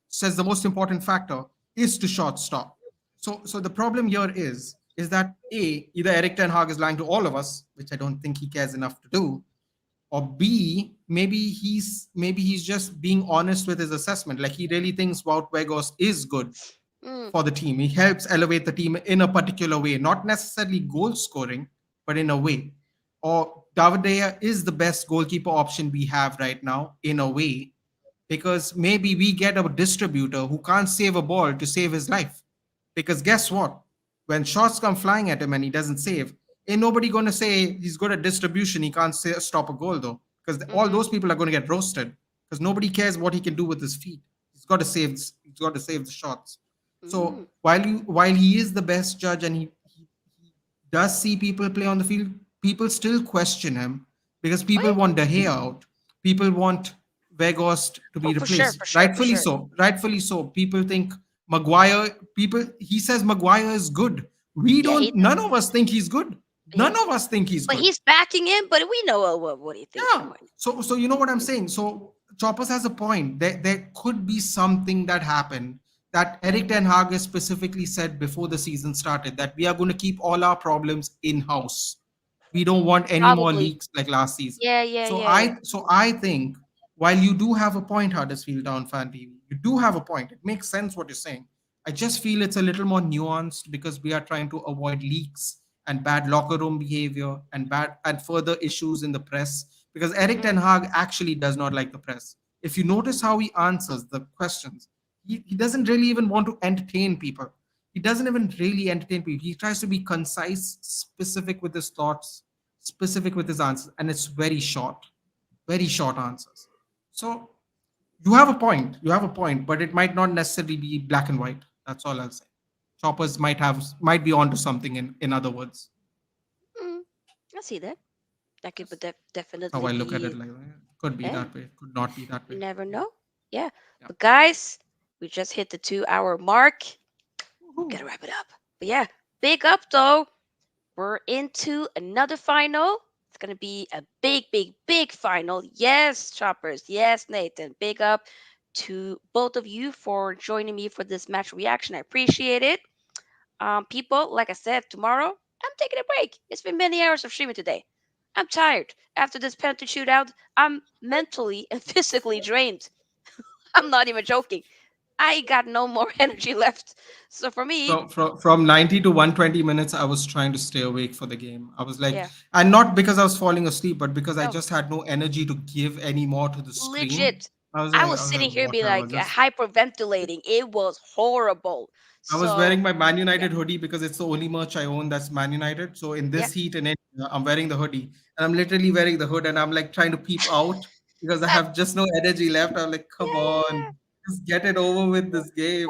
C: says the most important factor is to short stop. So the problem here is that either Eric Ten Hag is lying to all of us, which I don't think he cares enough to do, or B, maybe he's just being honest with his assessment. Like he really thinks Wout Weghorst is good
A: mm,
C: for the team. He helps elevate the team in a particular way, not necessarily goal scoring, but in a way. Or David De Gea is the best goalkeeper option we have right now, in a way, because maybe we get a distributor who can't save a ball to save his life. Because guess what? When shots come flying at him and he doesn't save, ain't nobody going to say he's good at distribution. He can't stop a goal though, because all
A: mm-hmm,
C: those people are going to get roasted because nobody cares what he can do with his feet. He's got to save. He's got to save the shots. So
A: mm.
C: while he is the best judge and he does see people play on the field, people still question him because
A: Oh,
C: people
A: yeah.
C: want De Gea out. People want Weghorst to
A: Oh,
C: be
A: for sure,
C: replaced.
A: for sure, for
C: Rightfully
A: sure.
C: so. Rightfully so. People think Maguire. He says Maguire is good. We
A: Yeah,
C: don't. None of us think he's good.
A: yeah.
C: None of us think he's
A: But
C: good.
A: he's backing him. But we know what he thinks.
C: Yeah.
A: Come on.
C: So you know what I'm saying. So Choppers has a point. There could be something that happened that Eric Ten Hag has specifically said before the season started that we are going to keep all our problems in house. We don't want any more
A: Probably.
C: leaks like last season. So
A: Yeah.
C: I think while you do have a point, Huddersfield Town Fan TV, you do have a point. It makes sense what you're saying. I just feel it's a little more nuanced because we are trying to avoid leaks and bad locker room behavior and further issues in the press because Eric
A: Mhm.
C: Ten Hag actually does not like the press. If you notice how he answers the questions, he doesn't really even want to entertain people. He doesn't even really entertain people. He tries to be concise, specific with his thoughts, specific with his answers, and it's very short answers. So you have a point. You have a point, but it might not necessarily be black and white. That's all I'll say. Choppers might be onto something in other words.
A: Mm, I see that. That could
C: That's how
A: definitely
C: I look at
A: be.
C: it. Like could be
A: Yeah,
C: that way, could not be that
A: you
C: way.
A: never know. Yeah,
C: Yeah.
A: but guys, we just hit the 2 hour mark.
C: Woohoo.
A: Gotta wrap it up. But yeah, big up though. We're into another final. It's gonna be a big, big, big final. Yes, choppers. Yes, Nathan. Big up to both of you for joining me for this match reaction. I appreciate it. People, like I said, tomorrow I'm taking a break. It's been many hours of streaming today. I'm tired. After this penalty shootout, I'm mentally and physically drained. I'm not even joking. I got no more energy left. So for me,
C: From 90 to 120 minutes, I was trying to stay awake for the game. I was like,
A: yeah,
C: and not because I was falling asleep, but because I
A: no,
C: just had no energy to give any more to the screen.
A: legit.
C: I
A: I
C: was
A: was
C: like,
A: sitting here being
C: whatever.
A: like hyperventilating. It was horrible.
C: I was wearing
A: So
C: my Man
A: yeah,
C: United hoodie because it's the only merch I own that's Man United. So in
A: yeah.
C: this heat and I'm wearing the hoodie, and I'm literally wearing the hood, and I'm like trying to peep out because I
A: That
C: have just no energy left. I'm like, come on,
A: yeah.
C: just get it over with this game.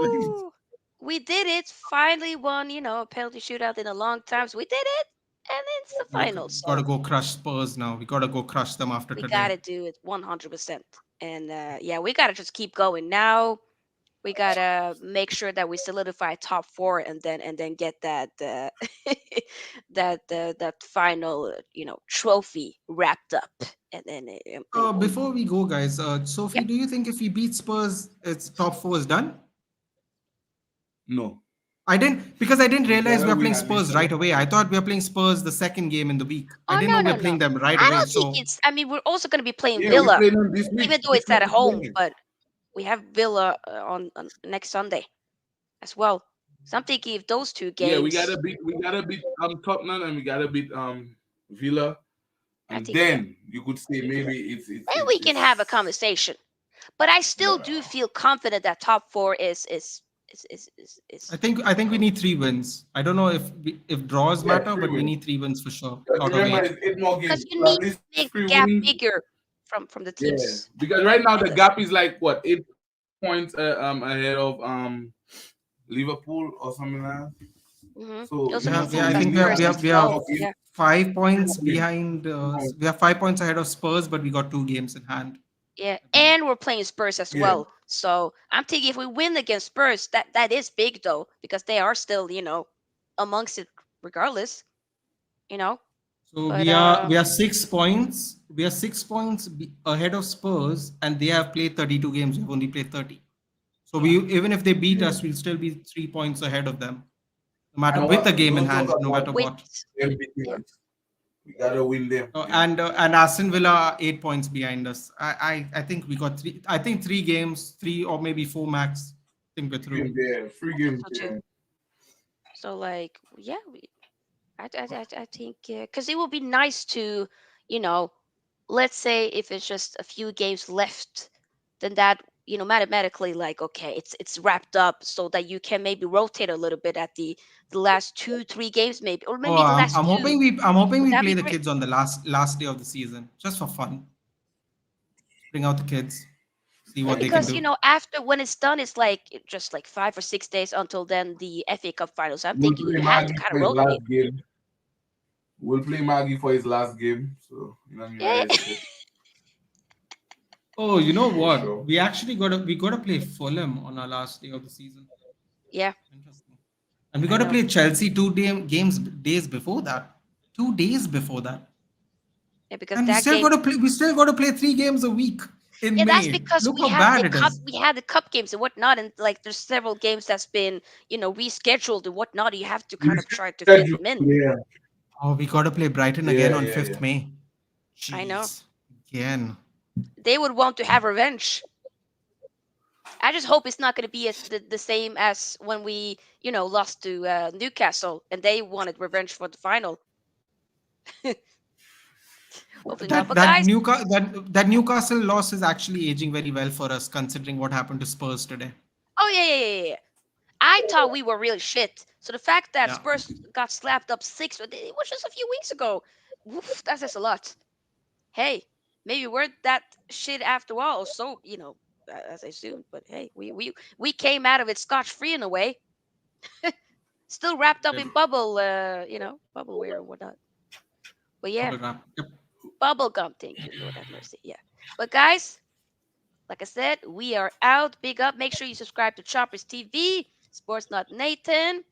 C: Like,
A: Woo! We did it. Finally won, a penalty shootout in a long time. So we did it. And it's the
C: we
A: final.
C: gotta
A: So
C: go crush Spurs now. We gotta go crush them after
A: we
C: today.
A: gotta do it 100%. And yeah, we gotta just keep going. Now we gotta make sure that we solidify top four and then get that that final trophy wrapped up. And then
C: Before we go, guys, Sophie,
A: yep.
C: do you think if we beat Spurs, it's top four is done?
B: No,
C: I didn't
B: we
C: realize we
B: gotta
C: are
B: win
C: playing
B: at least
C: Spurs
B: for the
C: right away. I
B: final.
C: thought we were playing Spurs the second game in the week. I
A: Oh
C: didn't know
A: no
C: we
A: no
C: were
A: no!
C: playing them right
A: I
C: away.
A: don't think
C: So
A: it's. I mean, we're also gonna be playing
B: Yeah, we
A: Villa,
B: play them this week.
A: even though
B: This
A: it's at
B: week we
A: home.
B: play.
A: But we have Villa on next Sunday as well. So I'm thinking if those two
B: Yeah,
A: games,
B: we gotta beat Tottenham and we gotta beat Villa,
A: I
B: and
A: think yeah,
B: then you could say maybe
A: then we can have a conversation. But I still
B: yeah,
A: do feel confident that top four is
C: I think we need three wins. I don't know if draws
B: yeah,
C: matter,
B: three
C: but we
B: wins.
C: need three wins for sure
B: But
C: out of
B: remember,
C: eight.
B: it's 8 more
A: because
B: games,
A: you
B: so
A: need
B: at least
A: to make the
B: three
A: gap
B: wins.
A: bigger from the
B: Yeah,
A: teams
B: because right now
A: on
B: the
A: this.
B: gap is like what 8 points ahead of Liverpool or something like that. So
A: Also means
C: I
B: we
A: because
C: think
B: need
A: Spurs
B: at
A: has
B: least
C: we
B: three
C: have
A: 12.
B: more games.
A: Yeah,
C: 5 points
B: 3 more games.
C: behind.
B: 3 more.
C: We have 5 points ahead of Spurs, but we got two games in hand,
A: yeah,
C: I believe.
A: and we're playing Spurs as
B: Yeah,
A: well. So I'm thinking if we win against Spurs, that is big though because they are still amongst it regardless. You know,
C: So
A: but
C: we are 6 points. We are 6 points ahead of Spurs, and they have played 32 games. We've only played 30. So
A: yeah,
C: we even if they beat
B: yeah.
C: us, we'll still be 3 points ahead of them, no matter
B: And
C: with a
B: what?
C: game in
B: Don't talk
C: hand, no
B: about
C: matter
A: with
C: what.
B: them beating
A: yeah.
B: us. We gotta win them.
C: And Aston Villa are 8 points behind us. I think we got three. I think 3 games, three or maybe four max. I think we're through.
B: Games there, free
A: I think
B: games
A: so too.
B: there.
A: So like, yeah, I think because it would be nice to, you know, let's say if it's just a few games left, then that mathematically like okay, it's wrapped up so that you can maybe rotate a little bit at the last 2 3 games maybe or
C: Oh,
A: maybe the last two.
C: I'm hoping
A: Would
C: we
A: that
C: play
A: be
C: the
A: great?
C: kids on the last day of the season, just for fun. Bring out the kids, see
A: Yeah,
C: what they can
A: because
C: do.
A: after when it's done, it's like just like 5 or 6 days until then the FA Cup finals. I'm
B: We'll
A: thinking
B: play
A: you have to
B: Maggie
A: kind of
B: for his last
A: rotate.
B: game. We'll play Maggie for his last game. So
A: Yeah,
C: Oh, you know
B: for
C: what?
B: sure.
C: We gotta play Fulham on our last day of the season.
A: yeah,
C: Interesting. And we
A: I
C: gotta
A: know.
C: play Chelsea games days before that. 2 days before that.
A: Yeah, because
C: And
A: that game.
C: we still gotta play 3 games a week in
A: Yeah, that's
C: May.
A: because
C: Look how bad it is.
A: we had the cup games and whatnot, and like there's several games that's been rescheduled and whatnot. You have to kind of try to fit
B: Reschedule.
A: them in.
B: Yeah,
C: Oh, we gotta play Brighton again
B: yeah,
C: on
B: yeah,
C: 5th
B: yeah.
C: May.
A: I know
C: Jeez. Again.
A: they would want to have revenge. I just hope it's not going to be the same as when we lost to Newcastle and they wanted revenge for the final. Hopefully not. But guys,
C: that Newcastle loss is actually aging very well for us, considering what happened to Spurs today.
A: oh yeah. I thought we were really shit. So the fact that
C: Yeah.
A: Spurs got slapped up 6, it was just a few weeks ago. Oof, that says a lot. Hey, maybe we're that shit after all. So as I assumed. But hey, we came out of it scotch free in a way. Still wrapped up in bubble, bubbleware and whatnot. But yeah,
C: Yep.
A: bubble gum. Thank you, Lord have mercy. Yeah. But guys, like I said, we are out. Big up. Make sure you subscribe to Choppers TV, Sports Not Nathan.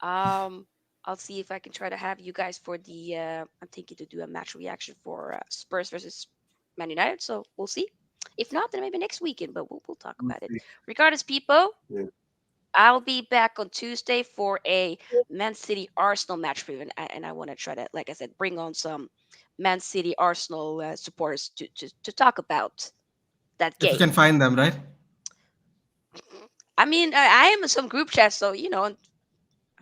A: I'll see if I can try to have you guys for the. I'm thinking to do a match reaction for Spurs versus Man United. So we'll see. If not, then maybe next weekend. But we'll talk about it. Regardless, people, I'll be back on Tuesday for a Man City Arsenal match preview, and I want to try to, like I said, bring on some Man City Arsenal supporters to talk about that
C: If you
A: game.
C: can find them, right?
A: I mean, I am in some group chats, so
C: You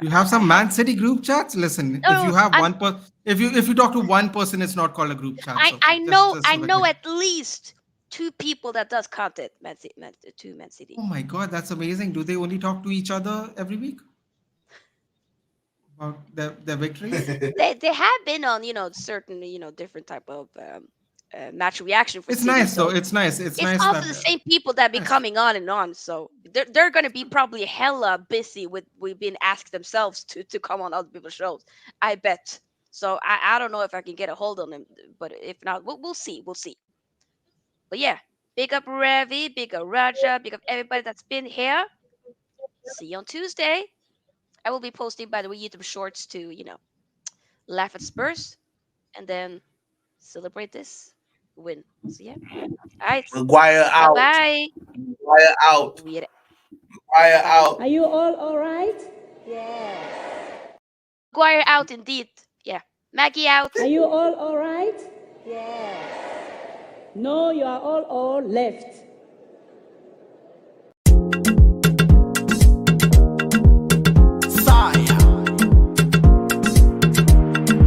C: have some Man City group chats. Listen, if you have one if you talk to one person, it's not called a group chat. So
A: I
C: just
A: know at least 2 people that does content Man City.
C: Oh my God, that's amazing. Do they only talk to each other every week about their victories?
A: They have been on certain different type of match reaction for
C: It's
A: City.
C: nice
A: So
C: though. It's nice. It's nice
A: also
C: that
A: the same people that be
C: nice.
A: coming on and on. So they're gonna be probably hella busy with being asked themselves to come on other people's shows. I bet. So I don't know if I can get a hold on them, but if not, we'll see. We'll see. But yeah, big up Ravi, big up Raja, big up everybody that's been here. See you on Tuesday. I will be posting, by the way, YouTube shorts to laugh at Spurs and then celebrate this win. So yeah. All right.
B: Maguire
A: Bye
B: out.
A: bye.
B: Maguire out.
A: We
B: Maguire out.
H: Are you all right? Yes.
A: Maguire out indeed. Yeah. Maggie out.
H: Are you all right? Yes. No, you are all left.